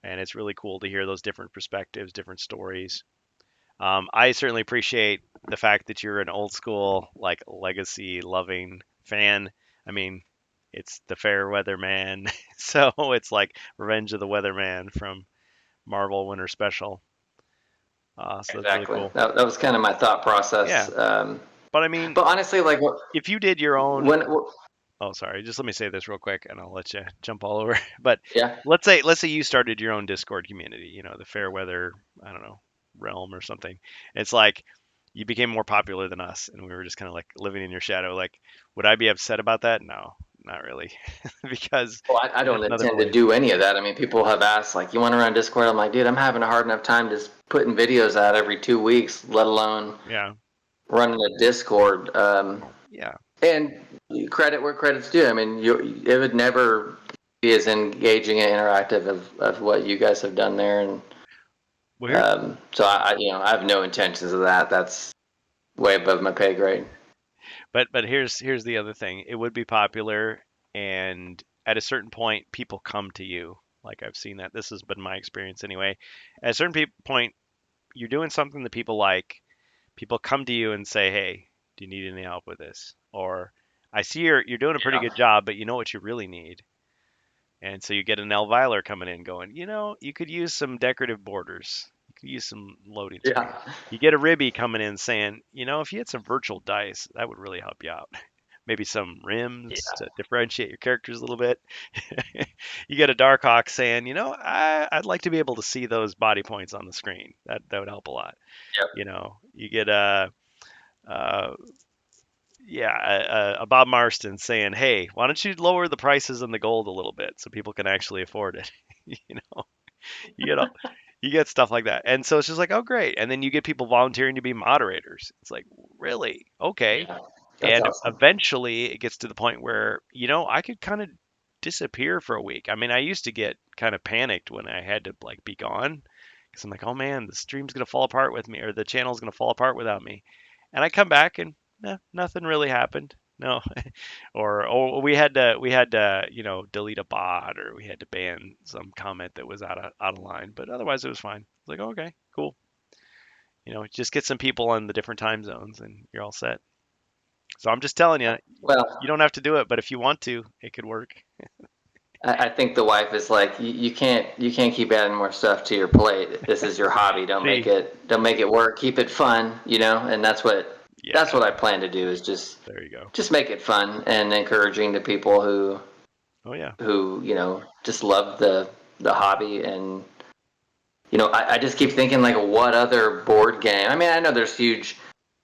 Speaker 1: and it's really cool to hear those different perspectives, different stories. I certainly appreciate the fact that you're an old school, like legacy loving fan. I mean, it's the Fair-Weather Man, so it's like Revenge of the Weatherman from Marvel Winter Special. So that's really
Speaker 3: Exactly.
Speaker 1: cool.
Speaker 3: That was kind of my thought
Speaker 1: Yeah,
Speaker 3: process.
Speaker 1: but I mean,
Speaker 3: But honestly, like
Speaker 1: if you did your own,
Speaker 3: when,
Speaker 1: oh, sorry, just let me say this real quick, and I'll let you jump all over. But
Speaker 3: yeah,
Speaker 1: let's say you started your own Discord community, the Fair-Weather, I don't know, realm or something. It's like you became more popular than us, and we were just kind of like living in your shadow. Like, would I be upset about that? No, not really, because
Speaker 3: well, I
Speaker 1: it's
Speaker 3: don't
Speaker 1: just another
Speaker 3: intend to
Speaker 1: place.
Speaker 3: do any of that. I mean, people have asked, like, you want to run Discord? I'm like, dude, I'm having a hard enough time just putting videos out every 2 weeks, let alone
Speaker 1: Yeah,
Speaker 3: running a Discord.
Speaker 1: yeah.
Speaker 3: And credit where credit's due. I mean, it would never be as engaging and interactive of what you guys have done there. And
Speaker 1: Well, here,
Speaker 3: so I have no intentions of that. That's way above my pay grade.
Speaker 1: but here's the other thing. It would be popular, and at a certain point, people come to you. Like I've seen that. This has been my experience anyway. At a certain point, you're doing something that people like. People come to you and say, "Hey, do you need any help with this?" Or, "I see you're doing a pretty
Speaker 3: Yeah.
Speaker 1: good job, but you know what you really need." And so you get an Elviler coming in going, you could use some decorative borders. You could use some loading screen.
Speaker 3: Yeah.
Speaker 1: You get a Ribby coming in saying, if you had some virtual dice, that would really help you out. Maybe some rims to differentiate your characters a little bit. You get a Darkhawk saying, I'd like to be able to see those body points on the screen. That would help a lot.
Speaker 3: Yep.
Speaker 1: You get uh, a Bob Marston saying, "Hey, why don't you lower the prices on the gold a little bit so people can actually afford it?" you know, you get all, you get stuff like that, and so it's just like, oh, great. And then you get people volunteering to be moderators. It's like, really, okay.
Speaker 3: Yeah. That's
Speaker 1: And
Speaker 3: awesome.
Speaker 1: eventually, it gets to the point where I could kind of disappear for a week. I mean, I used to get kind of panicked when I had to like be gone because I'm like, oh man, the stream's gonna fall apart with me, or the channel's gonna fall apart without me. And I come back and nothing really happened. No, or we had to delete a bot, or we had to ban some comment that was out of line. But otherwise, it was fine. It's like, okay, cool. Just get some people on the different time zones, and you're all set. So I'm just telling you,
Speaker 3: Well,
Speaker 1: you don't have to do it, but if you want to, it could work.
Speaker 3: I think the wife is like, you can't keep adding more stuff to your plate. This is your hobby.
Speaker 1: See,
Speaker 3: Don't make it work. Keep it fun, and that's
Speaker 1: yeah,
Speaker 3: what I plan to do is just
Speaker 1: there you go.
Speaker 3: just make it fun and encouraging to people who
Speaker 1: Oh yeah,
Speaker 3: just love the hobby. And I just keep thinking, like, what other board game? I mean, I know there's huge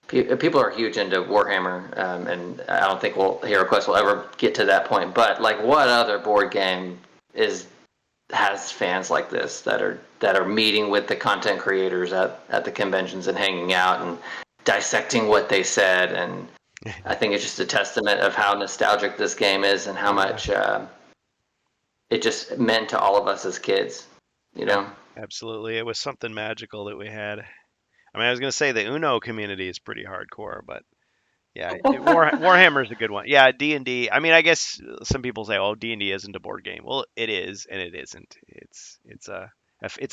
Speaker 3: people are huge into Warhammer, and I don't think HeroQuest will ever get to that point. But like, what other board game has fans like this that are meeting with the content creators at the conventions and hanging out and dissecting what they said? And I think it's just a testament of how nostalgic this game is and how much it just meant to all of us as kids. You know.
Speaker 1: Absolutely. It was something magical that we had. I mean, I was going to say the Uno community is pretty hardcore, but yeah, Warhammer's a good one. Yeah, D&D. I mean, I guess some people say, "Oh, D&D isn't a board game." Well, it is, and it isn't. It's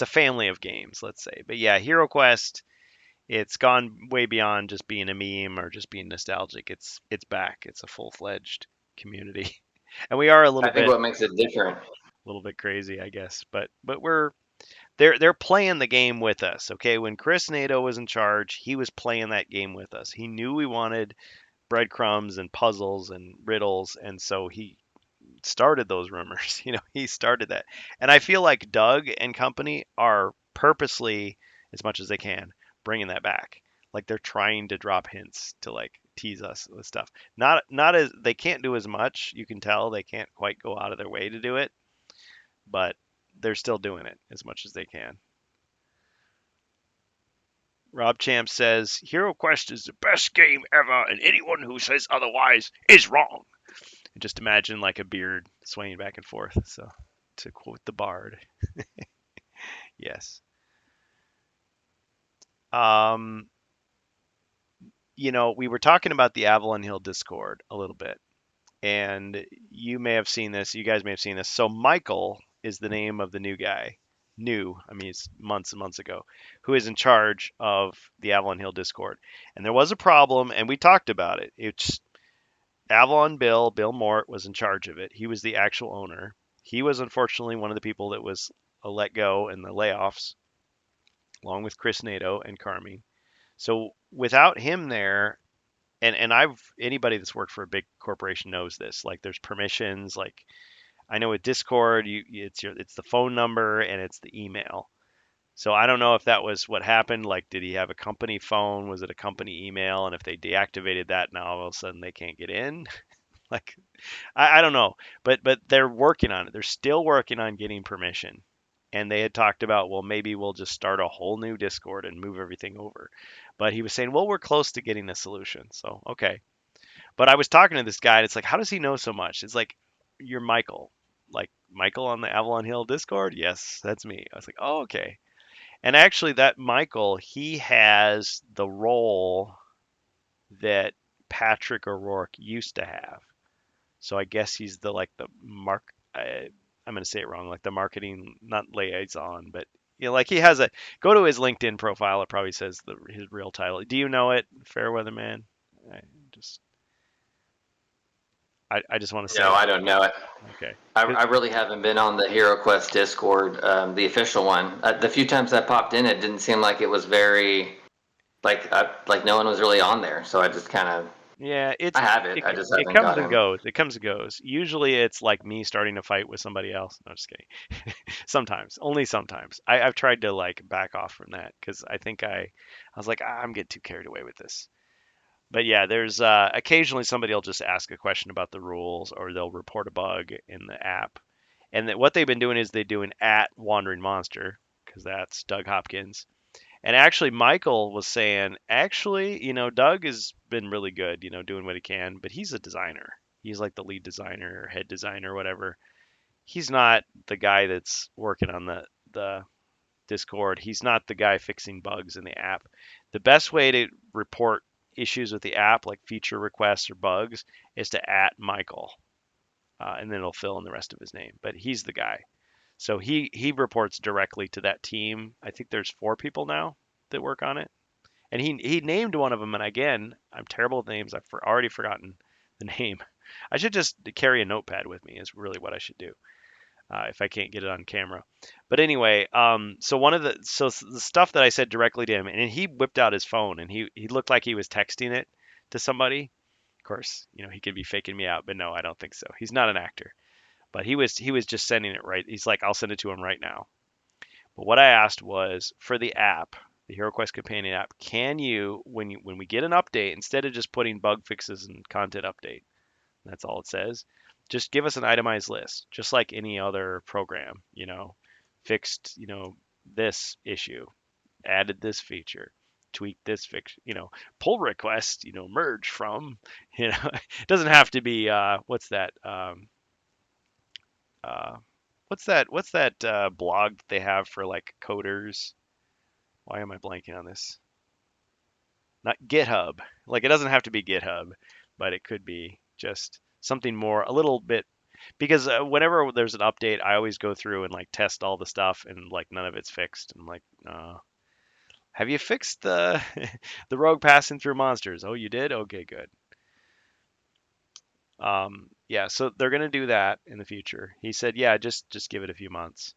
Speaker 1: a family of games, let's say. But yeah, HeroQuest, it's gone way beyond just being a meme or just being nostalgic. It's back. It's a full-fledged community, and we are
Speaker 3: I think what makes it different.
Speaker 1: a little bit crazy, I guess. But they're playing the game with us. Okay, when Chris Nato was in charge, he was playing that game with us. He knew we wanted breadcrumbs and puzzles and riddles, and so he started those rumors. He started that, and I feel like Doug and company are purposely, as much as they can, bringing that back. Like they're trying to drop hints to like tease us with stuff. Not as they can't do as much. You can tell they can't quite go out of their way to do it, but they're still doing it as much as they can. Rob Champ says HeroQuest is the best game ever, and anyone who says otherwise is wrong. And just imagine like a beard swaying back and forth. So, to quote the Bard, yes. Um, we were talking about the Avalon Hill Discord a little bit, and you may have seen this. You guys may have seen this. So Michael is the name of the new guy. New, I mean, it's months and months ago, who is in charge of the Avalon Hill Discord. And there was a problem, and we talked about it. It's Avalon Bill Mort was in charge of it. He was the actual owner. He was unfortunately one of the people that was let go in the layoffs, along with Chris Nato and Carmi. So without him there, and I've anybody that's worked for a big corporation knows this. Like there's permissions. Like I know with Discord, it's the phone number and it's the email. So I don't know if that was what happened. Like, did he have a company phone? Was it a company email? And if they deactivated that, now all of a sudden they can't get in. Like, I don't know. But they're working on it. They're still working on getting permission. And they had talked about, well, maybe we'll just start a whole new Discord and move everything over. But he was saying, well, we're close to getting a solution. So okay. But I was talking to this guy, and it's like, how does he know so much? It's like, you're Michael. Like, Michael on the Avalon Hill Discord? Yes, that's me. I was like, oh, okay. And actually, that Michael, he has the role that Patrick O'Rourke used to have. So I guess he's the like the I'm going to say it wrong, like the marketing, not liaison, but like he has a go to his LinkedIn profile. It probably says his real title. Do you know it, Fair-Weather Man? I just I just want to say
Speaker 3: No, I don't know it.
Speaker 1: okay.
Speaker 3: I really haven't been on the HeroQuest Discord, the official one. The few times I popped in, it didn't seem like it was very like no one was really on there. So I just kind of
Speaker 1: Yeah,
Speaker 3: I have it. I just
Speaker 1: it
Speaker 3: haven't
Speaker 1: comes
Speaker 3: got
Speaker 1: and
Speaker 3: in.
Speaker 1: goes. It comes and goes. Usually it's like me starting to fight with somebody else. No, just kidding. Sometimes, only sometimes. I've tried to like back off from that because I was like, I'm getting too carried away with this. But yeah, there's occasionally somebody will just ask a question about the rules or they'll report a bug in the app. And what they've been doing is they're doing at Wandering Monster because that's Doug Hopkins. And actually, Michael was saying, actually, Doug has been really good, doing what he can, but he's a designer. He's like the lead designer or head designer or whatever. He's not the guy that's working on the Discord. He's not the guy fixing bugs in the app. The best way to report issues with the app, like feature requests or bugs, is to at Michael, and then it'll fill in the rest of his name. But he's the guy. So he reports directly to that team. I think there's 4 people now that work on it, and he named one of them. And again, I'm terrible with names. I've already forgotten the name. I should just carry a notepad with me. Is really what I should do if I can't get it on camera. But anyway, so the stuff that I said directly to him, and he whipped out his phone, and he looked like he was texting it to somebody. Of course, he could be faking me out, but no, I don't think so. He's not an actor. But he was just sending it right. He's like, I'll send it to him right now. But what I asked was for the app. the HeroQuest companion app, can you when we get an update, instead of just putting bug fixes and content update, that's all it says, just give us an itemized list, just like any other program, fixed, this issue, added this feature, tweaked this fix, pull request, merge from, it doesn't have to be what's that uh, what's that blog that they have for like coders? Why am I blanking on this? Not GitHub. Like it doesn't have to be GitHub, but it could be just something more, a little bit, because whenever there's an update, I always go through and like test all the stuff, and like none of it's fixed. I'm like, have you fixed the the rogue passing through monsters? Oh, you did? Okay, good. Yeah, so they're gonna do that in the future. He said, yeah, just give it a few months.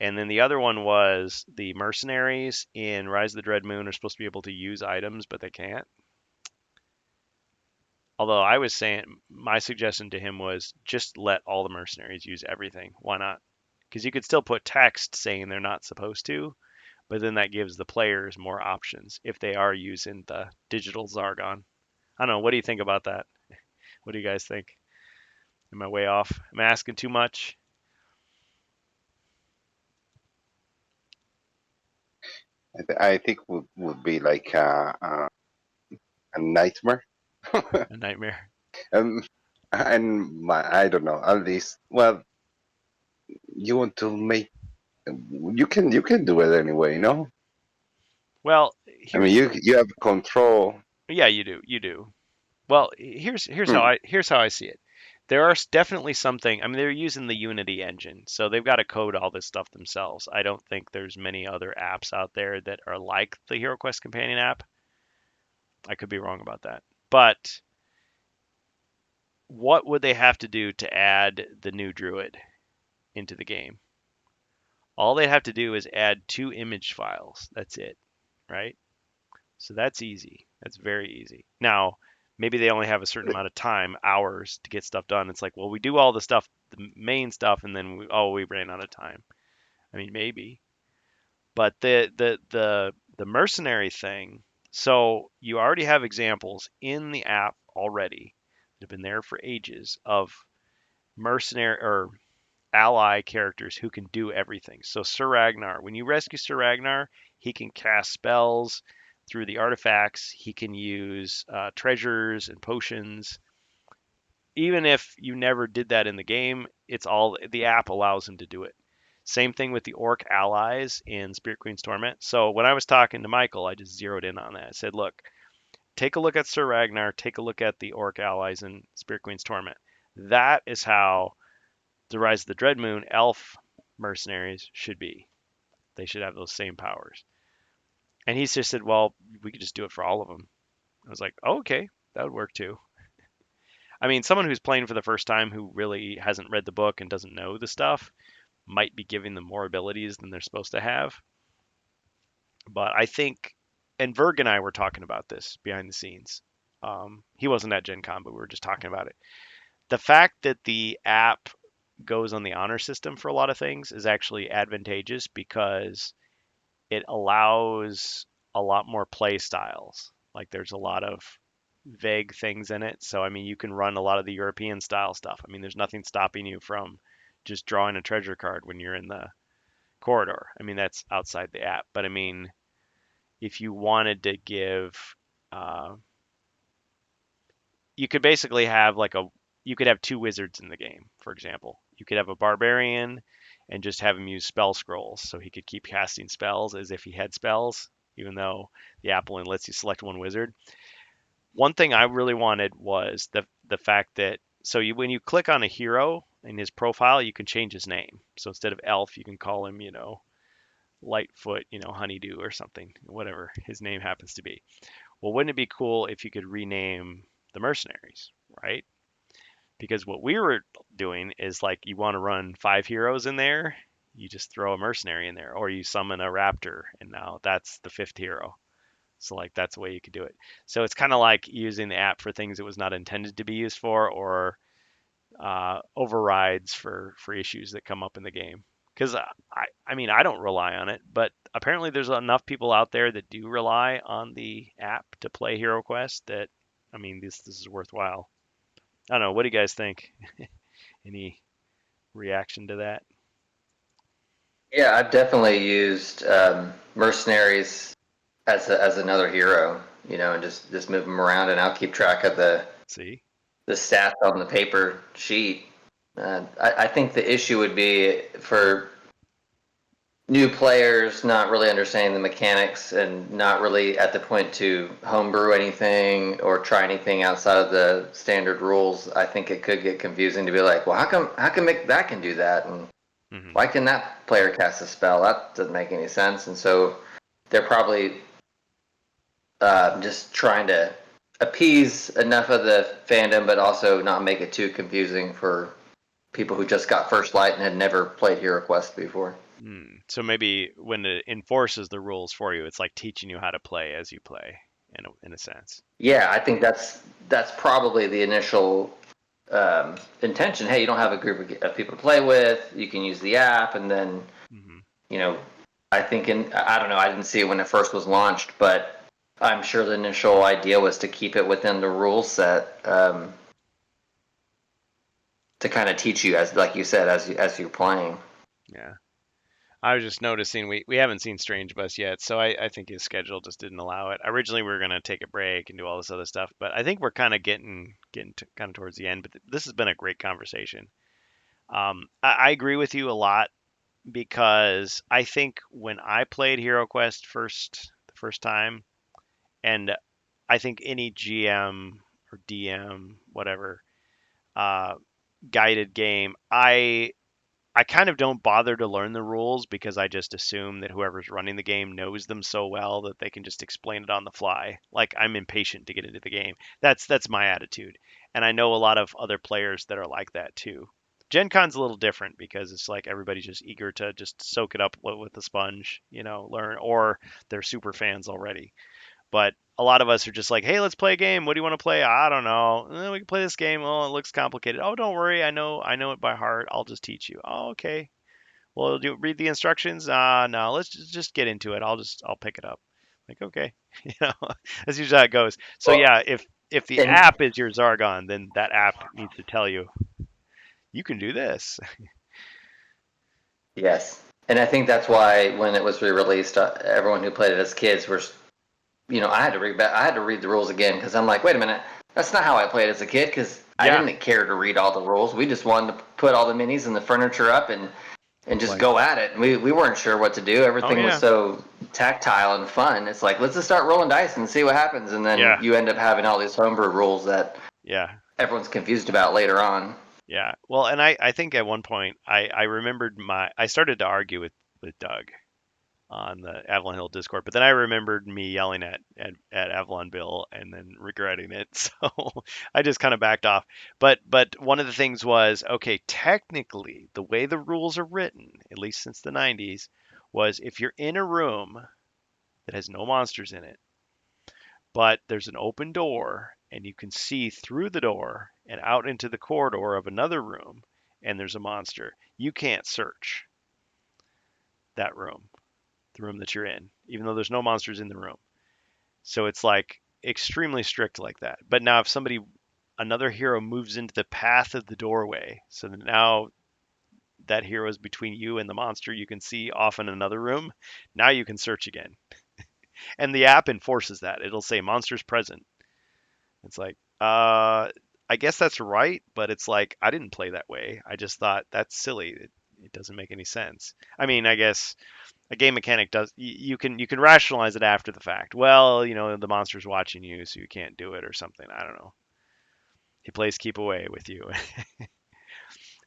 Speaker 1: And then the other one was the mercenaries in Rise of the Dread Moon are supposed to be able to use items, but they can't. Although I was saying, my suggestion to him was just let all the mercenaries use everything. Why not? Because you could still put text saying they're not supposed to, but then that gives the players more options if they are using the digital Zargon. I don't know. What do you think about that? What do you guys think? Am I way off? Am I asking too much?
Speaker 2: I think would be like a nightmare.
Speaker 1: A nightmare.
Speaker 2: um, and I don't know. At least, well, you want to make you can do it anyway. No,
Speaker 1: Well,
Speaker 2: I mean
Speaker 1: here's
Speaker 2: you have control.
Speaker 1: yeah, you do. You do. Well, here's how
Speaker 2: Hmm.
Speaker 1: I see it. There are definitely something. I mean, they're using the Unity engine, so they've got to code all this stuff themselves. I don't think there's many other apps out there that are like the HeroQuest companion app. I could be wrong about that. But what would they have to do to add the new druid into the game? All they have to do is add 2 image files. That's it, right? So that's easy. That's very easy. Now, maybe they only have a certain amount of time, hours, to get stuff done. It's like, well, we do all the stuff, the main stuff, and then we ran out of time. I mean, maybe. But the mercenary thing. So you already have examples in the app already that have been there for ages of mercenary or ally characters who can do everything. So Sir Ragnar, when you rescue Sir Ragnar, he can cast spells through the artifacts. He can use treasures and potions. Even if you never did that in the game, it's all the app allows him to do it. Same thing with the orc allies in Spirit Queen's Torment. So when I was talking to Michael, I just zeroed in on that. I said, look, take a look at Sir Ragnar, take a look at the orc allies in Spirit Queen's Torment. That is how the Rise of the Dread Moon elf mercenaries should be. They should have those same powers. And he just said, well, we could just do it for all of them. I was like, oh, okay, that would work too. I mean, someone who's playing for the first time who really hasn't read the book and doesn't know the stuff might be giving them more abilities than they're supposed to have. But I think, and Verg and I were talking about this behind the scenes. He wasn't at Gen Con, but we were just talking about it. The fact that the app goes on the honor system for a lot of things is actually advantageous because it allows a lot more play styles. Like there's a lot of vague things in it. So I mean, you can run a lot of the European style stuff. I mean, there's nothing stopping you from just drawing a treasure card when you're in the corridor. I mean, that's outside the app. But I mean, if you wanted to give, uh, you could basically have you could have 2 wizards in the game, for example. You could have a barbarian and just have him use spell scrolls so he could keep casting spells as if he had spells, even though the app only lets you select 1 wizard. One thing I really wanted was the fact that when you click on a hero in his profile, you can change his name. So instead of elf, you can call him, Lightfoot, Honeydew or something, whatever his name happens to be. Well, wouldn't it be cool if you could rename the mercenaries, right? Because what we were doing is like you want to run 5 heroes in there, you just throw a mercenary in there, or you summon a raptor, and now that's the 5th hero. So like that's the way you could do it. So it's kind of like using the app for things it was not intended to be used for, or overrides for issues that come up in the game. Because I mean, I don't rely on it, but apparently there's enough people out there that do rely on the app to play HeroQuest that, I mean, this is worthwhile. I don't know. What do you guys think? Any reaction to that?
Speaker 3: Yeah, I've definitely used mercenaries as another hero, and just move them around, and I'll keep track of
Speaker 1: See?
Speaker 3: the stats on the paper sheet. I think the issue would be for new players not really understanding the mechanics and not really at the point to homebrew anything or try anything outside of the standard rules. I think it could get confusing to be like, well, how come that can do that, and
Speaker 1: Hmm.
Speaker 3: why can that player cast a spell? That doesn't make any sense. And so they're probably just trying to appease enough of the fandom, but also not make it too confusing for people who just got First Light and had never played HeroQuest before.
Speaker 1: So maybe when it enforces the rules for you, it's like teaching you how to play as you play, in a sense.
Speaker 3: Yeah, I think that's probably the initial intention. Hey, you don't have a group of people to play with. You can use the app, and then
Speaker 1: Hmm.
Speaker 3: you know, I think I don't know. I didn't see it when it first was launched, but I'm sure the initial idea was to keep it within the rule set to kind of teach you, as like you said, as you're playing.
Speaker 1: Yeah. I was just noticing we haven't seen StrangeBus yet, so I think his schedule just didn't allow it. Originally, we were gonna take a break and do all this other stuff, but I think we're kind of getting to, kind of towards the end. But this has been a great conversation. I agree with you a lot because I think when I played HeroQuest the first time, and I think any GM or DM, whatever, uh, guided game, I kind of don't bother to learn the rules because I just assume that whoever's running the game knows them so well that they can just explain it on the fly. Like I'm impatient to get into the game. That's my attitude. And I know a lot of other players that are like that too. Gen Con's a little different because it's like everybody's just eager to just soak it up with a sponge, learn, or they're super fans already. But a lot of us are just like, hey, let's play a game. What do you want to play? I don't know. We can play this game. Oh, it looks complicated. Oh, don't worry. I know it by heart. I'll just teach you. Oh, okay. Well, do you read the instructions? No. Let's just get into it. I'll pick it up. Like, okay. That's usually how it goes. So
Speaker 3: Well,
Speaker 1: yeah, if the
Speaker 3: and
Speaker 1: app is your Zargon, then that app needs to tell you you can do this.
Speaker 3: yes, and I think that's why when it was re-released, everyone who played it as kids were, I had to read the rules again because I'm like, wait a minute, that's not how I played as a kid because I
Speaker 1: Yeah.
Speaker 3: didn't care to read all the rules. We just wanted to put all the minis and the furniture up and just
Speaker 1: Like,
Speaker 3: go at it. We weren't sure what to do.
Speaker 1: oh
Speaker 3: Everything was
Speaker 1: yeah,
Speaker 3: so tactile and fun. It's like, let's just start rolling dice and see what happens. And then
Speaker 1: yeah,
Speaker 3: you end up having all these homebrew rules that
Speaker 1: yeah.
Speaker 3: everyone's confused about later on.
Speaker 1: Yeah. Well, and I think at one point I remembered I started to argue with Doug on the Avalon Hill Discord, but then I remembered me yelling at Avalon Bill and then regretting it. So I just kind of backed off. But one of the things was, okay, technically the way the rules are written, at least since the 90s, was if you're in a room that has no monsters in it, but there's an open door and you can see through the door and out into the corridor of another room and there's a monster, you can't search that room, the room that you're in, even though there's no monsters in the room. So it's like extremely strict like that. But now if another hero moves into the path of the doorway, so that now that hero is between you and the monster you can see off in another room, now you can search again. And the app enforces that. It'll say monsters present. It's like, I guess that's right, but it's like I didn't play that way. I just thought that's silly. It doesn't make any sense. I mean, I guess a game mechanic does. You can rationalize it after the fact. Well, the monster's watching you, so you can't do it or something. I don't know. He plays keep away with you.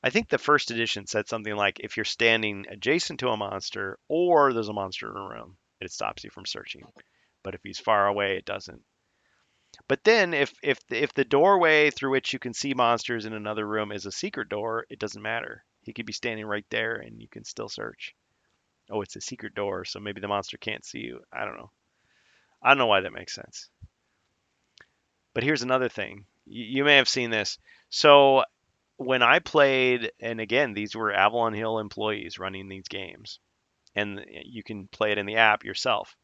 Speaker 1: I think the first edition said something like if you're standing adjacent to a monster or there's a monster in a room, it stops you from searching. But if he's far away, it doesn't. But then if the doorway through which you can see monsters in another room is a secret door, it doesn't matter. He could be standing right there and you can still search. Oh, it's a secret door, so maybe the monster can't see you. I don't know. I don't know why that makes sense. But here's another thing. You may have seen this. So when I played, and again, these were Avalon Hill employees running these games, and you can play it in the app yourself.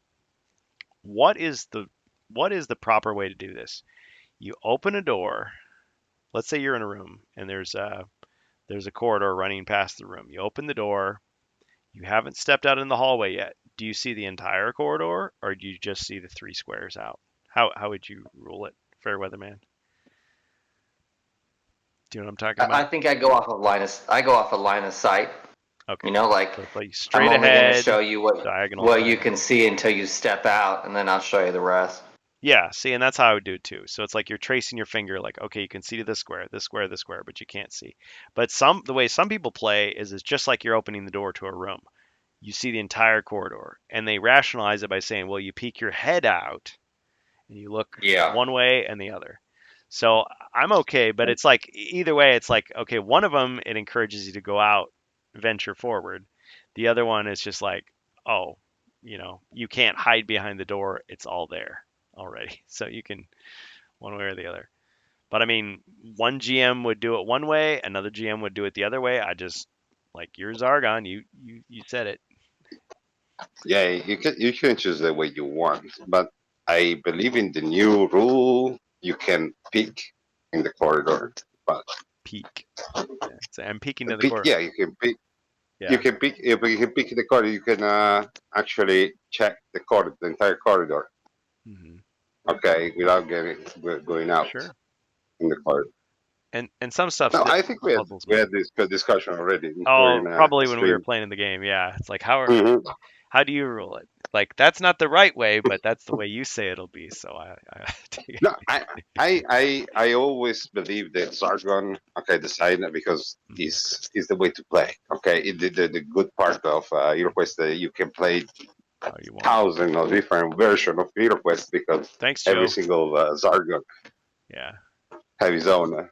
Speaker 1: What is the proper way to do this? You open a door. Let's say you're in a room and there's a corridor running past the room. You open the door. You haven't stepped out in the hallway yet. Do you see the entire corridor, or do you just see the three squares out? How would you rule it, Fair-Weather Man? Do you know what I'm talking
Speaker 3: I
Speaker 1: about?
Speaker 3: think I go off a line of sight.
Speaker 1: Okay.
Speaker 3: You know, like
Speaker 1: So it's like
Speaker 3: I'm
Speaker 1: straight
Speaker 3: only going to
Speaker 1: ahead,
Speaker 3: show you
Speaker 1: diagonal
Speaker 3: what you
Speaker 1: sight.
Speaker 3: can see until you step out, and then I'll show you the rest.
Speaker 1: Yeah, see, and that's how I would do it too. So it's like you're tracing your finger, like, okay, you can see to this square, this square, this square, but you can't see. But the way some people play is it's just like you're opening the door to a room. You see the entire corridor, and they rationalize it by saying, well, you peek your head out and you look
Speaker 3: Yeah.
Speaker 1: one way and the other. So I'm okay, but it's like either way, it's like, okay, one of them, it encourages you to go out, venture forward. The other one is just like, oh, you can't hide behind the door. It's all there already. So you can one way or the other. But I mean, one GM would do it one way, another GM would do it the other way. I just like your Zargon, you said it.
Speaker 2: Yeah, you can choose the way you want, but I believe in the new rule. You can pick in the corridor, but
Speaker 1: Peek. Yeah. So I'm peeking to the
Speaker 2: pick.
Speaker 1: corner.
Speaker 2: Yeah, you can pick. You
Speaker 1: Yeah.
Speaker 2: can pick. If you can pick the corridor, you can actually check the entire corridor.
Speaker 1: Hmm.
Speaker 2: Okay, without going out
Speaker 1: Sure.
Speaker 2: in the corridor.
Speaker 1: And some stuff
Speaker 2: No,
Speaker 1: still
Speaker 2: I think we had
Speaker 1: puzzles
Speaker 2: we
Speaker 1: me.
Speaker 2: had this good discussion already
Speaker 1: Oh,
Speaker 2: during
Speaker 1: probably when we were
Speaker 2: stream.
Speaker 1: playing the game. Yeah. It's like
Speaker 2: Hmm.
Speaker 1: how do you rule it? Like that's not the right way, but that's the way you say it'll be. So I take it.
Speaker 2: No, I always believe that Sargon, okay, decided because
Speaker 1: Mhm.
Speaker 2: is the way to play. Okay, the good part of HeroQuest that you can play
Speaker 1: How you want it.
Speaker 2: thousand of different version of HeroQuest because
Speaker 1: Thanks,
Speaker 2: every
Speaker 1: Joe.
Speaker 2: single Sargon
Speaker 1: Yeah.
Speaker 2: have his own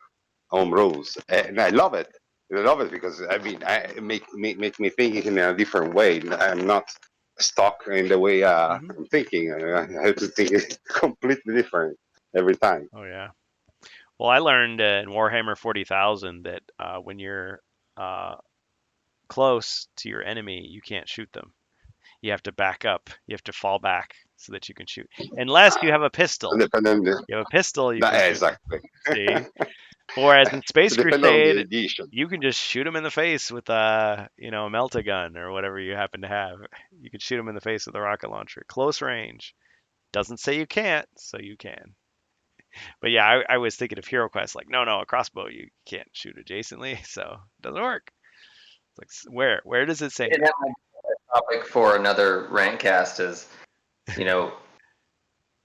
Speaker 2: rules, and I love it. I love it because I mean, make me think in a different way. I'm not stuck in the way
Speaker 1: Hmm.
Speaker 2: I'm thinking. I have to think it completely different every time.
Speaker 1: Oh yeah. Well, I learned in Warhammer 40,000 that when you're uh, close to your enemy, you can't shoot them. You have to back up. You have to fall back so that you can shoot. Unless you have a pistol.
Speaker 2: Depending
Speaker 1: You have a pistol, you can shoot them.
Speaker 2: exactly.
Speaker 1: See? Whereas in Space
Speaker 2: Depend on the
Speaker 1: Crusade,
Speaker 2: edition.
Speaker 1: you can just shoot them in the face with a melta gun or whatever you happen to have. You can shoot them in the face with a rocket launcher. Close range. Doesn't say you can't, so you can. But yeah, I was thinking of HeroQuest, like, no, a crossbow you can't shoot adjacently, so it doesn't work. It's like, where does it say
Speaker 3: And
Speaker 1: that?
Speaker 3: that might be a topic for another rantcast is, you know,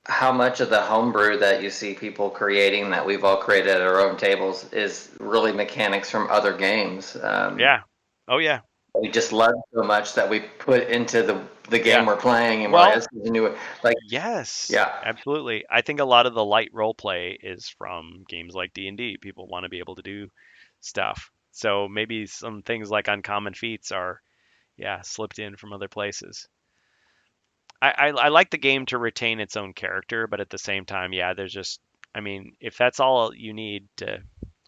Speaker 3: how much of the homebrew that you see people creating that we've all created at our own tables is really mechanics from other games.
Speaker 1: Yeah. Oh yeah.
Speaker 3: We just love so much that we put into the
Speaker 1: Yeah.
Speaker 3: game we're playing, and we're like,
Speaker 1: Well,
Speaker 3: this is a new, like,
Speaker 1: yes,
Speaker 3: yeah.
Speaker 1: absolutely. I think a lot of the light role play is from games like D&D. People want to be able to do stuff. So maybe some things like uncommon feats are, yeah, slipped in from other places. I like the game to retain its own character, but at the same time, yeah, there's just, I mean, if that's all you need to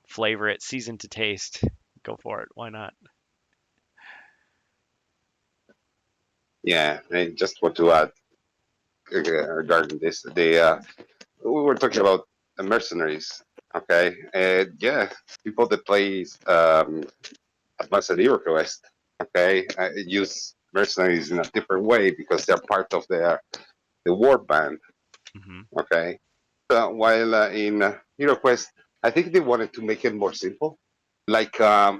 Speaker 1: flavor it, season to taste, go for it. Why not?
Speaker 2: Yeah, I just want to add regarding this. We were talking about mercenaries. Okay, and yeah, people that play Advanced HeroQuest. Okay, use mercenaries in a different way because they're part of the war band.
Speaker 1: Hmm.
Speaker 2: Okay, while in HeroQuest, I think they wanted to make it more simple. Like uh,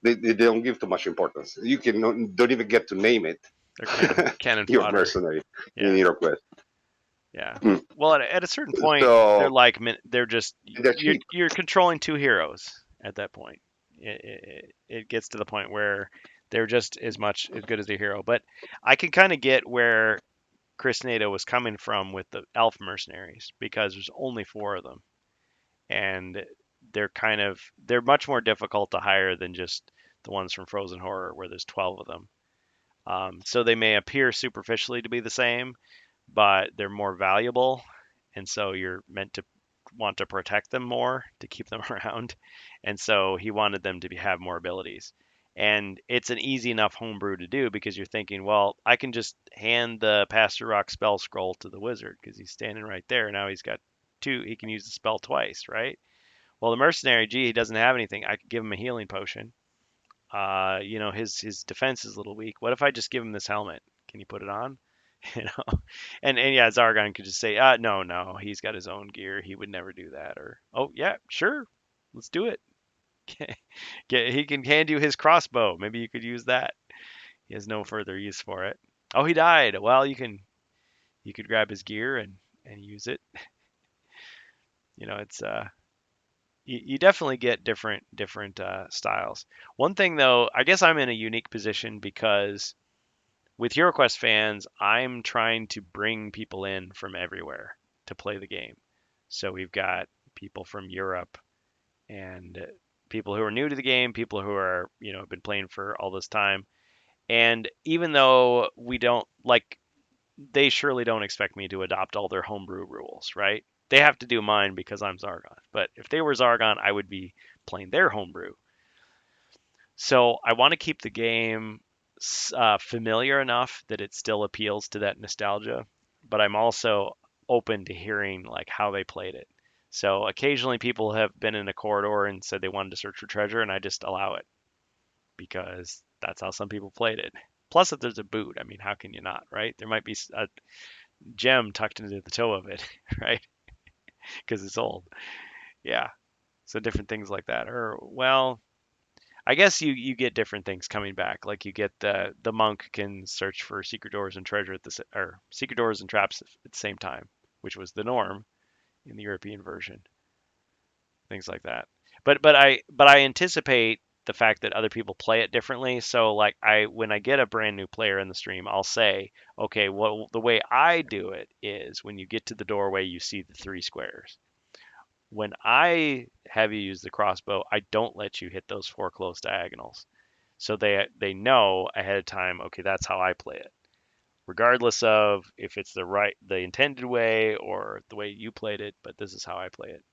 Speaker 2: they don't give too much importance. You can don't even get to name it.
Speaker 1: They're cannon
Speaker 2: Your
Speaker 1: fodder.
Speaker 2: mercenary in
Speaker 1: Yeah,
Speaker 2: HeroQuest.
Speaker 1: yeah.
Speaker 2: Mm.
Speaker 1: Well, at a certain point, they're
Speaker 2: So
Speaker 1: like they're just
Speaker 2: they're
Speaker 1: you're
Speaker 2: cheap.
Speaker 1: you're controlling two heroes at that point. It gets to the point where they're just as good as a hero. But I can kind of get where Chris Nato was coming from with the elf mercenaries because there's only four of them, and they're much more difficult to hire than just the ones from Frozen Horror where there's 12 of them. So they may appear superficially to be the same, but they're more valuable, and so you're meant to want to protect them more to keep them around, and so he wanted them to have more abilities. And it's an easy enough homebrew to do because you're thinking, well, I can just hand the Pastor Rock spell scroll to the wizard because he's standing right there. Now he's got two. He can use the spell twice, right? Well, the mercenary, gee, he doesn't have anything. I could give him a healing potion. His defense is a little weak. What if I just give him this helmet? Can you put it on? You know, and yeah, Zargon could just say, no, he's got his own gear. He would never do that. Or, oh yeah, sure, let's do it. He can hand you his crossbow. Maybe you could use that. He has no further use for it. Oh, he died. Well, you could grab his gear and use it. It's you definitely get different styles. One thing though, I guess I'm in a unique position because with HeroQuest fans, I'm trying to bring people in from everywhere to play the game. So we've got people from Europe and people who are new to the game, people who are, have been playing for all this time. And even though we don't like, they surely don't expect me to adopt all their homebrew rules, right? They have to do mine because I'm Zargon. But if they were Zargon, I would be playing their homebrew. So I want to keep the game familiar enough that it still appeals to that nostalgia, but I'm also open to hearing like how they played it. So occasionally people have been in a corridor and said they wanted to search for treasure, and I just allow it because that's how some people played it. Plus, if there's a boot, I mean, how can you not, right? There might be a gem tucked into the toe of it, right? Because it's old. Yeah. So different things like that. Or, well, I guess you get different things coming back. Like you get the monk can search for secret doors and treasure or secret doors and traps at the same time, which was the norm in the European version. Things like that. But I anticipate the fact that other people play it differently. So like when I get a brand new player in the stream, I'll say, okay, well the way I do it is when you get to the doorway, you see the three squares. When I have you use the crossbow, I don't let you hit those four close diagonals. So they know ahead of time, okay, that's how I play it. Regardless of if it's the intended way or the way you played it, but this is how I play it.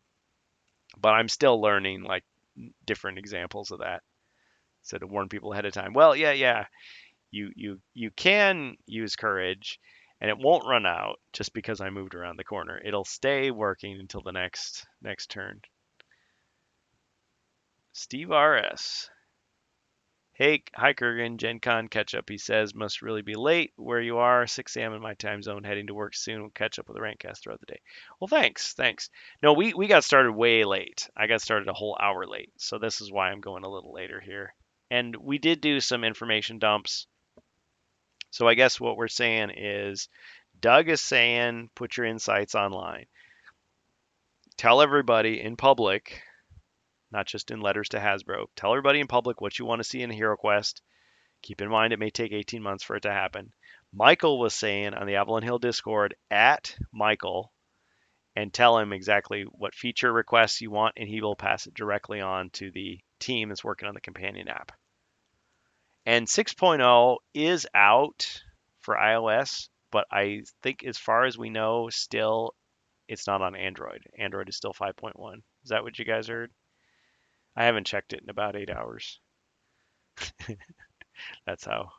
Speaker 1: But I'm still learning like different examples of that. So to warn people ahead of time. Well, yeah, you can use courage and it won't run out just because I moved around the corner. It'll stay working until the next turn. Steve RS. Hey, hi Kurgan, GenCon catch up. He says must really be late where you are. 6 a.m. in my time zone. Heading to work soon. We'll catch up with the Rantcast throughout the day. Well, thanks. No, we got started way late. I got started a whole hour late, so this is why I'm going a little later here. And we did do some information dumps. So I guess what we're saying is, Doug is saying put your insights online. Tell everybody in public, not just in letters to Hasbro. Tell everybody in public what you want to see in HeroQuest. Keep in mind it may take 18 months for it to happen. Michael was saying on the Avalon Hill Discord, at Michael, and tell him exactly what feature requests you want, and he will pass it directly on to the team that's working on the companion app. And 6.0 is out for iOS, but I think as far as we know, still it's not on Android. Android is still 5.1. Is that what you guys heard? I haven't checked it in about 8 hours. That's how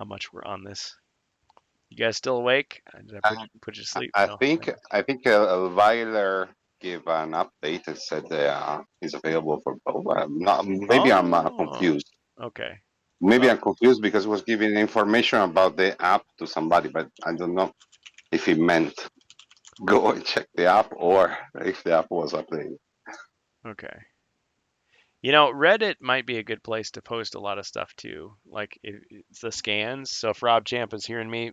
Speaker 1: much we're on this. You guys still awake? Did I put you to sleep?
Speaker 2: I
Speaker 1: No.
Speaker 2: think Elvira gave an update and said it's available for both. Maybe I'm confused.
Speaker 1: Okay.
Speaker 2: Maybe
Speaker 1: Well,
Speaker 2: I'm confused because it was giving information about the app to somebody, but I don't know if it meant go and check the app or if the app was updated.
Speaker 1: okay. Reddit might be a good place to post a lot of stuff too. Like it's the scans. So if Rob Champ is hearing me,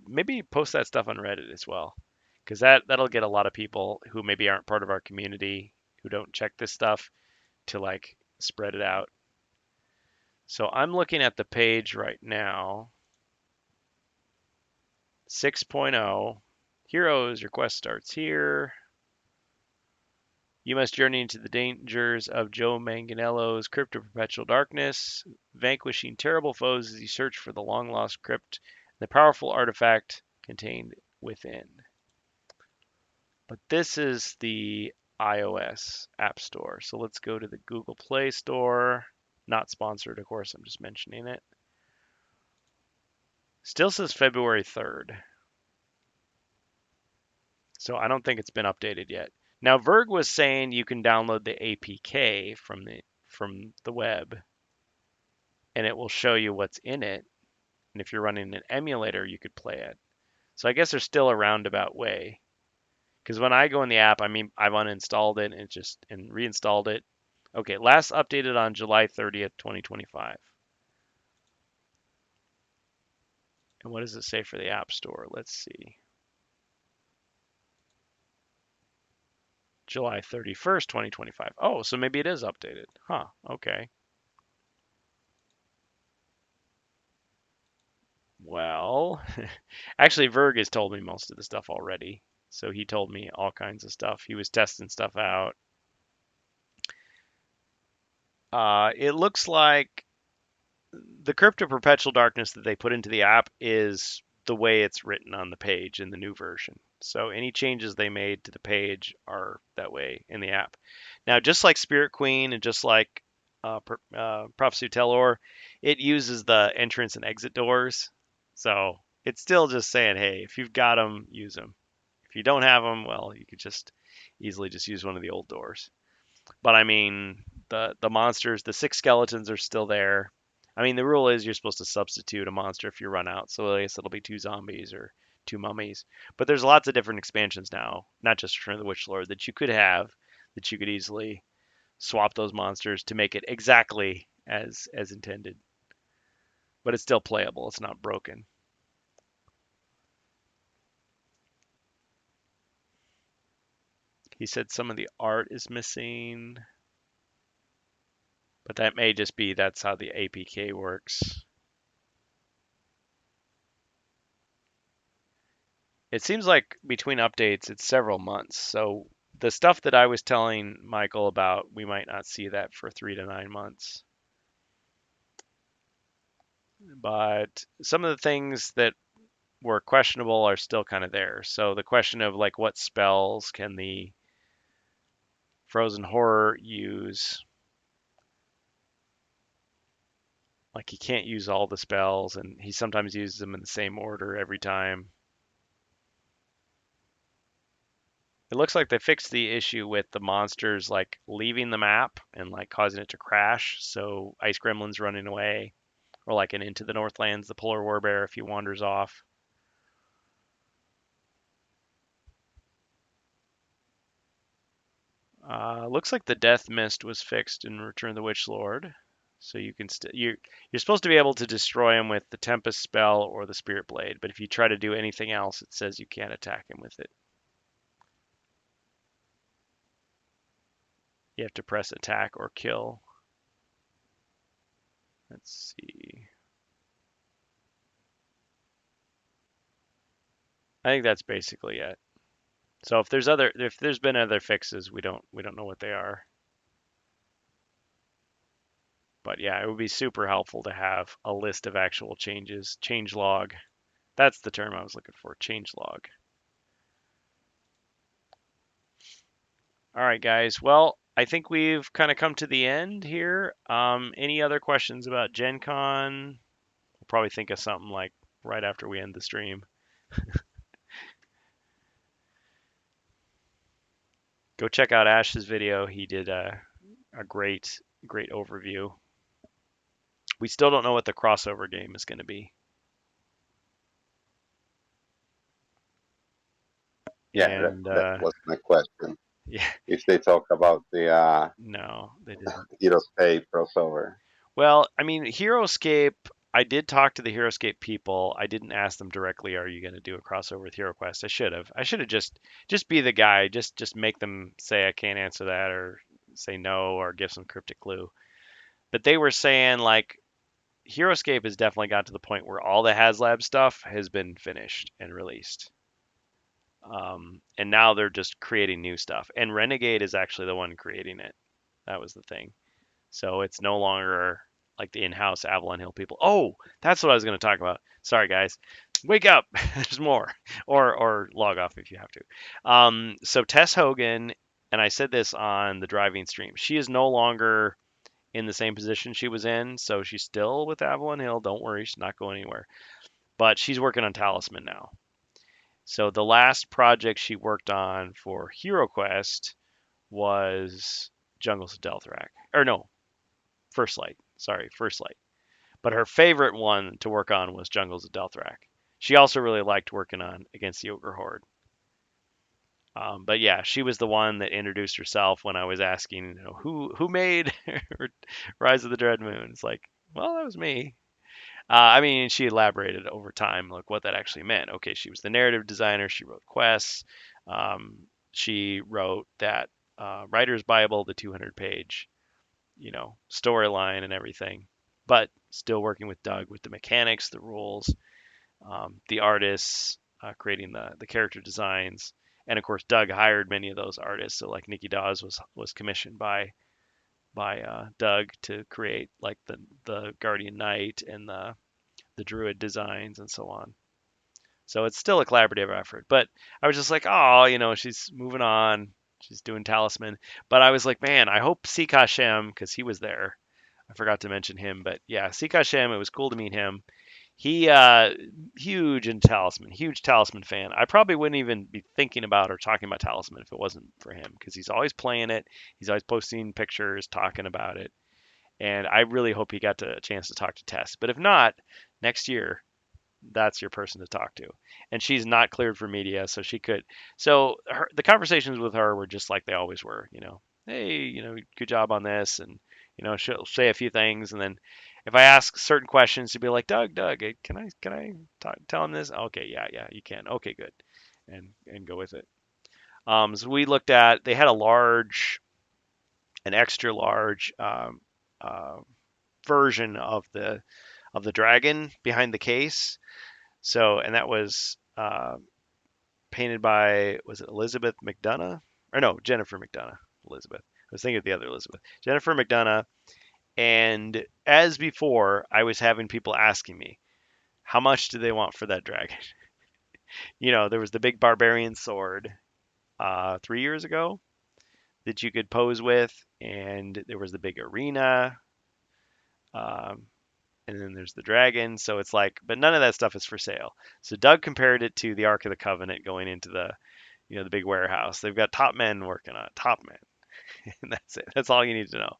Speaker 1: maybe post that stuff on Reddit as well, because that'll get a lot of people who maybe aren't part of our community who don't check this stuff to like spread it out. So I'm looking at the page right now. 6.0 Heroes, your quest starts here. You must journey into the dangers of Joe Manganiello's Crypt of Perpetual Darkness, vanquishing terrible foes as you search for the long-lost crypt and the powerful artifact contained within. But this is the iOS App Store. So let's go to the Google Play Store. Not sponsored, of course, I'm just mentioning it. Still says February 3rd. So I don't think it's been updated yet. Now Verg was saying you can download the APK from the web and it will show you what's in it. And if you're running an emulator, you could play it. So I guess there's still a roundabout way. Because when I go in the app, I mean, I've uninstalled it and reinstalled it. Okay, last updated on July 30th, 2025. And what does it say for the App Store? Let's see. July 31st, 2025. Oh, so maybe it is updated. Huh, okay. Well, actually, Verg has told me most of the stuff already. So he told me all kinds of stuff. He was testing stuff out. It looks like the Crypto Perpetual Darkness that they put into the app is the way it's written on the page in the new version. So any changes they made to the page are that way in the app. Now, just like Spirit Queen and just like Prophecy Tellor, it uses the entrance and exit doors. So it's still just saying, hey, if you've got them, use them. If you don't have them, well, you could just easily just use one of the old doors. But I mean, the monsters, the 6 skeletons are still there. I mean, the rule is you're supposed to substitute a monster if you run out. So I guess it'll be 2 zombies or 2 mummies. But there's lots of different expansions now, not just Return of the Witch Lord, that you could have, that you could easily swap those monsters to make it exactly as intended. But it's still playable. It's not broken. He said some of the art is missing, but that may just be that's how the APK works. It seems like between updates, it's several months. So the stuff that I was telling Michael about, we might not see that for 3 to 9 months. But some of the things that were questionable are still kind of there. So the question of like what spells can the Frozen Horror use? Like he can't use all the spells, and he sometimes uses them in the same order every time. It looks like they fixed the issue with the monsters like leaving the map and like causing it to crash. So Ice Gremlin's running away, or like in Into the Northlands, the Polar Warbear if he wanders off. Looks like the Death Mist was fixed in Return of the Witch Lord, so you can you're supposed to be able to destroy him with the Tempest spell or the Spirit Blade, but if you try to do anything else, it says you can't attack him with it. You have to press attack or kill. Let's see. I think that's basically it. So if there's been other fixes, we don't know what they are. But yeah, it would be super helpful to have a list of actual changes. Change log. That's the term I was looking for. Change log. All right, guys. Well, I think we've kind of come to the end here. Any other questions about Gen Con? We'll probably think of something like right after we end the stream. Go check out Ash's video. He did a great overview. We still don't know what the crossover game is going to be.
Speaker 2: Yeah,
Speaker 1: And
Speaker 2: that was my question.
Speaker 1: yeah,
Speaker 2: If they talk about the
Speaker 1: no, they didn't.
Speaker 2: HeroScape crossover.
Speaker 1: Well, I mean, HeroScape, I did talk to the HeroScape people. I didn't ask them directly, are you going to do a crossover with HeroQuest? I should have. I should have just be the guy, just make them say I can't answer that or say no or give some cryptic clue. But they were saying like HeroScape has definitely got to the point where all the HasLab stuff has been finished and released. And now they're just creating new stuff. And Renegade is actually the one creating it. That was the thing. So it's no longer like the in-house Avalon Hill people. Oh, that's what I was going to talk about. Sorry, guys. Wake up. There's more. Or log off if you have to. So Tess Hogan, and I said this on the driving stream, she is no longer in the same position she was in. So she's still with Avalon Hill. Don't worry. She's not going anywhere. But she's working on Talisman now. So the last project she worked on for HeroQuest was Jungles of Delthrak. Or no, First Light. Sorry, First Light. But her favorite one to work on was Jungles of Delthrak. She also really liked working on Against the Ogre Horde. But yeah, she was the one that introduced herself when I was asking, who made Rise of the Dread Moon? It's like, well, that was me. I mean, she elaborated over time, like what that actually meant. Okay, she was the narrative designer. She wrote quests. She wrote that writer's Bible, the 200-page, storyline and everything. But still working with Doug with the mechanics, the rules, the artists, creating the character designs, and of course Doug hired many of those artists. So like Nikki Dawes was commissioned by Doug to create like the Guardian Knight and the Druid designs and so on. So it's still a collaborative effort. But I was just like, oh, she's moving on. She's doing Talisman. But I was like, man, I hope Sik Hashem, because he was there. I forgot to mention him. But yeah, Sik Hashem, it was cool to meet him. He huge in Talisman, huge Talisman fan. I probably wouldn't even be thinking about or talking about Talisman if it wasn't for him, because he's always playing it. He's always posting pictures, talking about it. And I really hope he got a chance to talk to Tess. But if not, next year, that's your person to talk to. And she's not cleared for media, so she could. So the conversations with her were just like they always were. Hey, good job on this, and she'll say a few things, and then if I ask certain questions, she'd be like, Doug, can I tell him this? Okay, yeah, you can. Okay, good, and go with it. So we looked at. They had an extra large version of the dragon behind the case. So, and that was painted by, was it Elizabeth McDonough? Or no, Jennifer McDonough. Elizabeth. I was thinking of the other Elizabeth. Jennifer McDonough. And as before, I was having people asking me, how much do they want for that dragon? There was the big barbarian sword 3 years ago that you could pose with, and there was the big arena. And then there's the dragon. So it's like, but none of that stuff is for sale. So Doug compared it to the Ark of the Covenant going into the big warehouse. They've got top men working on it, top men. And that's it. That's all you need to know.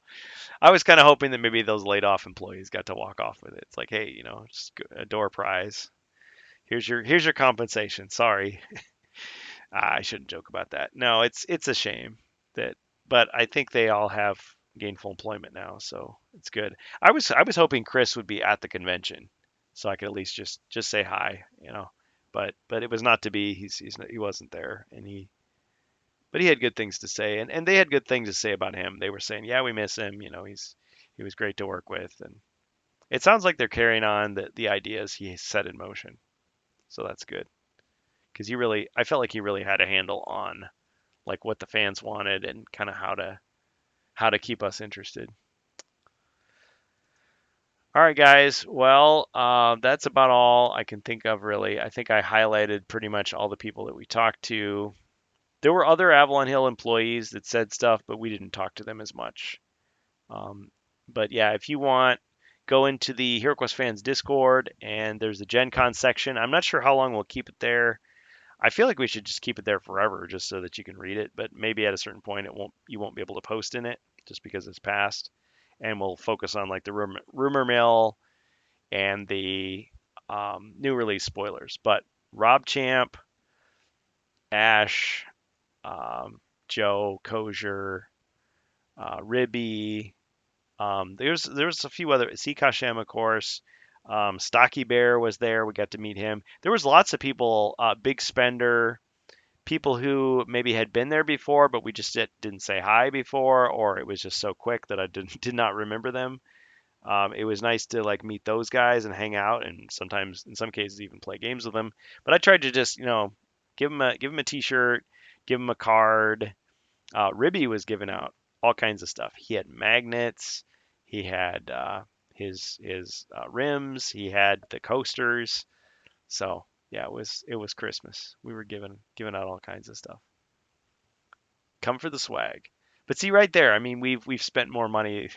Speaker 1: I was kind of hoping that maybe those laid off employees got to walk off with it. It's like, hey, just a door prize. Here's your compensation. Sorry. I shouldn't joke about that. No, it's a shame but I think they all have gainful employment now, so it's good. I was hoping Chris would be at the convention, so I could at least just say hi, But it was not to be. He wasn't there, but he had good things to say, and they had good things to say about him. They were saying, yeah, we miss him. He was great to work with, and it sounds like they're carrying on the ideas he set in motion, so that's good. Because I felt like he really had a handle on like what the fans wanted and kind of how to keep us interested. All right, guys. Well, that's about all I can think of, really. I think I highlighted pretty much all the people that we talked to. There were other Avalon Hill employees that said stuff, but we didn't talk to them as much. But yeah, if you want, go into the HeroQuest fans Discord, and there's the GenCon section. I'm not sure how long we'll keep it there. I feel like we should just keep it there forever, just so that you can read it. But maybe at a certain point, you won't be able to post in it just because it's past. And we'll focus on like the rumor mill and the new release spoilers. But Rob Champ, Ash, Joe, Kosher, Ribby. There's a few other. Sik Hashem, of course. Stocky Bear was there. We got to meet him. There was lots of people. Big Spender, people who maybe had been there before, but we just didn't say hi before, or it was just so quick that I did not remember them. It was nice to like meet those guys and hang out, and sometimes, in some cases, even play games with them. But I tried to just, give them a T-shirt, give them a card. Ribby was giving out all kinds of stuff. He had magnets. He had his rims. He had the coasters. So yeah, it was Christmas. We were giving out all kinds of stuff. Come for the swag. But see right there, I mean we've spent more money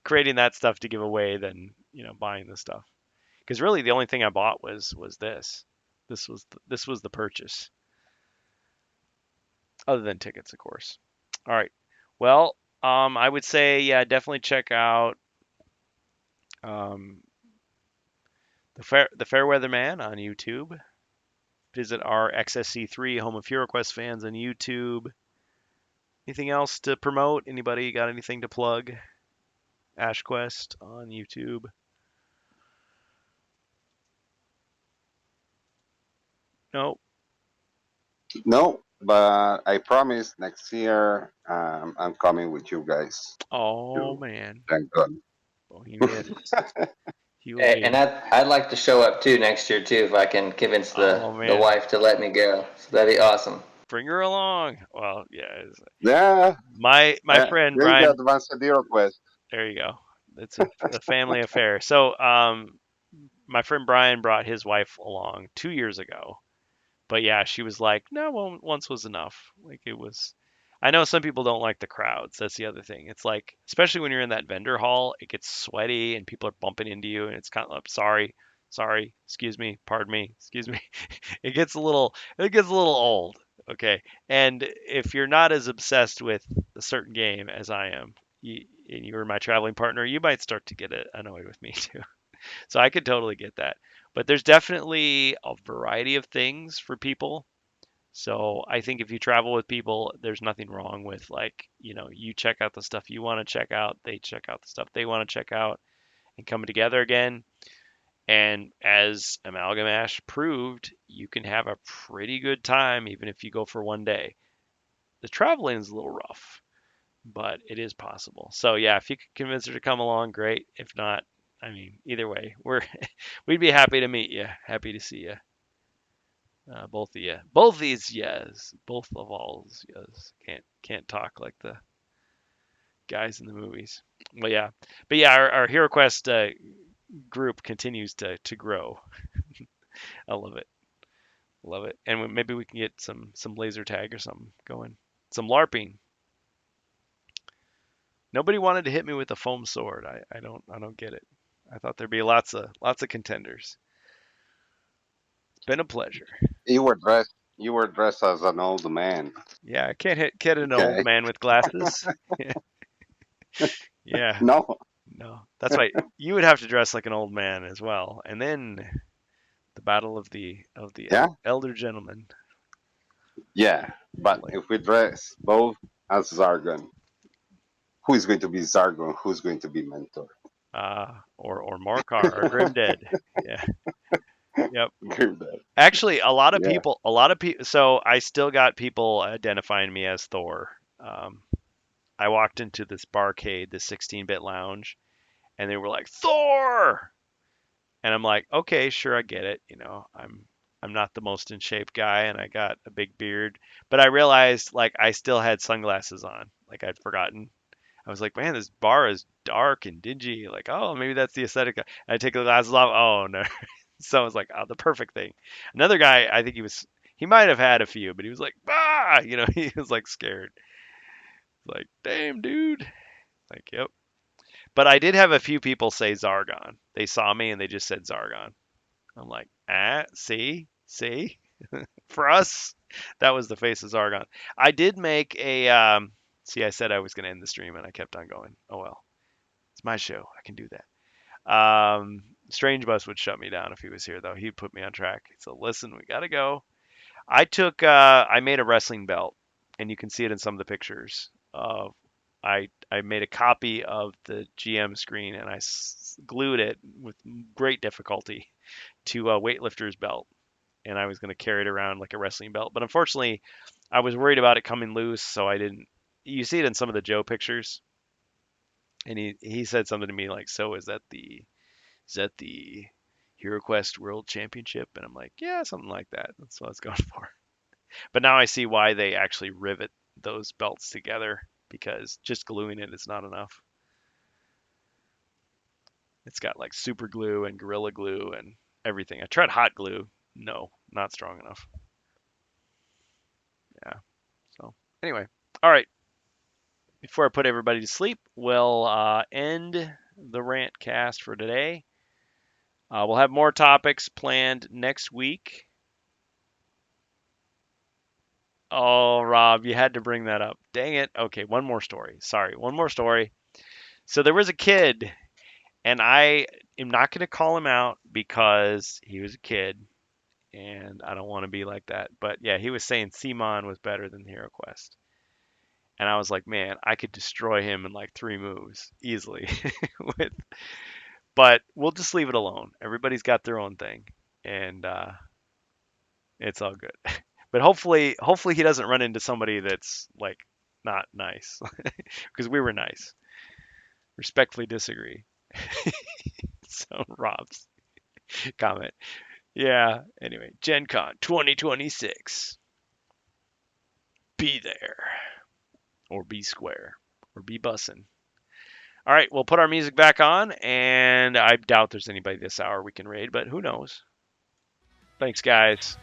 Speaker 1: creating that stuff to give away than buying the stuff. Because really the only thing I bought was this. This was the purchase, other than tickets, of course. All right. Well, I would say yeah, definitely check out um, the Fair-Weather Man on YouTube. Visit our XSC3 Home of HeroQuest fans on YouTube. Anything else to promote? Anybody got anything to plug? AshQuest on YouTube. No.
Speaker 2: No, but I promise next year I'm coming with you guys
Speaker 1: Oh
Speaker 2: to
Speaker 1: man,
Speaker 2: GenCon.
Speaker 1: Bohemyus. He will
Speaker 3: And
Speaker 1: be.
Speaker 3: I'd like to show up too next year too if I can convince
Speaker 1: Oh
Speaker 3: the
Speaker 1: man,
Speaker 3: wife to let me go. So that'd be awesome.
Speaker 1: bring her along. Well, yeah.
Speaker 2: Yeah,
Speaker 1: My friend
Speaker 2: bring the
Speaker 1: Brian.
Speaker 2: advanced HeroQuest.
Speaker 1: There you go. It's a family affair. So, my friend Brian brought his wife along 2 years ago. But yeah, she was like, no, well, once was enough. Like it was. I know some people don't like the crowds. That's the other thing. It's like, especially when you're in that vendor hall, it gets sweaty and people are bumping into you, and it's kind of sorry, excuse me, pardon me, excuse me. It gets a little old. Okay, and if you're not as obsessed with a certain game as I am, and you're my traveling partner, you might start to get annoyed with me too. So I could totally get that. But there's definitely a variety of things for people. So I think if you travel with people, there's nothing wrong with like, you check out the stuff you want to check out, they check out the stuff they want to check out, and coming together again. And as Amalgamash proved, you can have a pretty good time even if you go for one day. The traveling is a little rough, but it is possible. So yeah, if you could convince her to come along, great. If not, I mean, either way, we'd be happy to meet you. Happy to see you. Both of you. Both these yes. Both of alls yes. Can't talk like the guys in the movies. But yeah, our HeroQuest group continues to grow. I love it. Love it. And maybe we can get some laser tag or something going. Some LARPing. Nobody wanted to hit me with a foam sword. I don't get it. I thought there'd be lots of contenders. It's been a pleasure.
Speaker 2: You were dressed as an old man.
Speaker 1: Yeah, I can't hit an old
Speaker 2: Okay.
Speaker 1: man with glasses. Yeah,
Speaker 2: No.
Speaker 1: no. That's right. You would have to dress like an old man as well. And then the battle of the
Speaker 2: Yeah.
Speaker 1: elder gentleman.
Speaker 2: Yeah. But
Speaker 1: Like
Speaker 2: if we dress both as Zargon, who is going to be Zargon? Who's going to be Mentor?
Speaker 1: or Morcar or Grim Dead. Yeah. Yep.
Speaker 2: Grimdark.
Speaker 1: Actually,
Speaker 2: Yeah.
Speaker 1: a lot of people. So I still got people identifying me as Thor. I walked into this barcade, this 16-bit lounge, and they were like Thor, and I'm like, okay, sure, I get it. I'm not the most in shape guy, and I got a big beard, but I realized like I still had sunglasses on, like I'd forgotten. I was like, man, this bar is dark and dingy. Like, oh, maybe that's the aesthetic. I take the glasses off. Oh no. So I was like, oh, the perfect thing. Another guy, I think he might have had a few, but he was like, ah, he was like scared. Like, damn, dude. Like, yep. But I did have a few people say Zargon. They saw me and they just said Zargon. I'm like, see, for us, that was the face of Zargon. I did make a. See, I said I was going to end the stream and I kept on going. Oh well, it's my show. I can do that. StrangeBus would shut me down if he was here, though. He'd put me on track. So listen, we gotta go. I made a wrestling belt, and you can see it in some of the pictures. I made a copy of the GM screen, and I glued it with great difficulty to a weightlifter's belt, and I was going to carry it around like a wrestling belt. But unfortunately, I was worried about it coming loose, so I didn't. You see it in some of the Joe pictures, and he said something to me like, "So is that the HeroQuest World Championship?" And I'm like, yeah, something like that. That's what I was going for. But now I see why they actually rivet those belts together because just gluing it is not enough. It's got like super glue and gorilla glue and everything. I tried hot glue. No, not strong enough. Yeah. So anyway, all right. Before I put everybody to sleep, we'll end the rant cast for today. We'll have more topics planned next week. Oh, Rob, you had to bring that up. Dang it. Okay, one more story. Sorry, one more story. So there was a kid, and I am not going to call him out because he was a kid, and I don't want to be like that. But yeah, he was saying Simon was better than HeroQuest. And I was like, man, I could destroy him in like 3 moves easily. With, but we'll just leave it alone. Everybody's got their own thing, and it's all good. But hopefully he doesn't run into somebody that's like not nice, because we were nice. Respectfully disagree. So Rob's comment. Yeah. Anyway, GenCon 2026. Be there, or be square, or be bussin'. All right, we'll put our music back on, and I doubt there's anybody this hour we can raid, but who knows? Thanks, guys.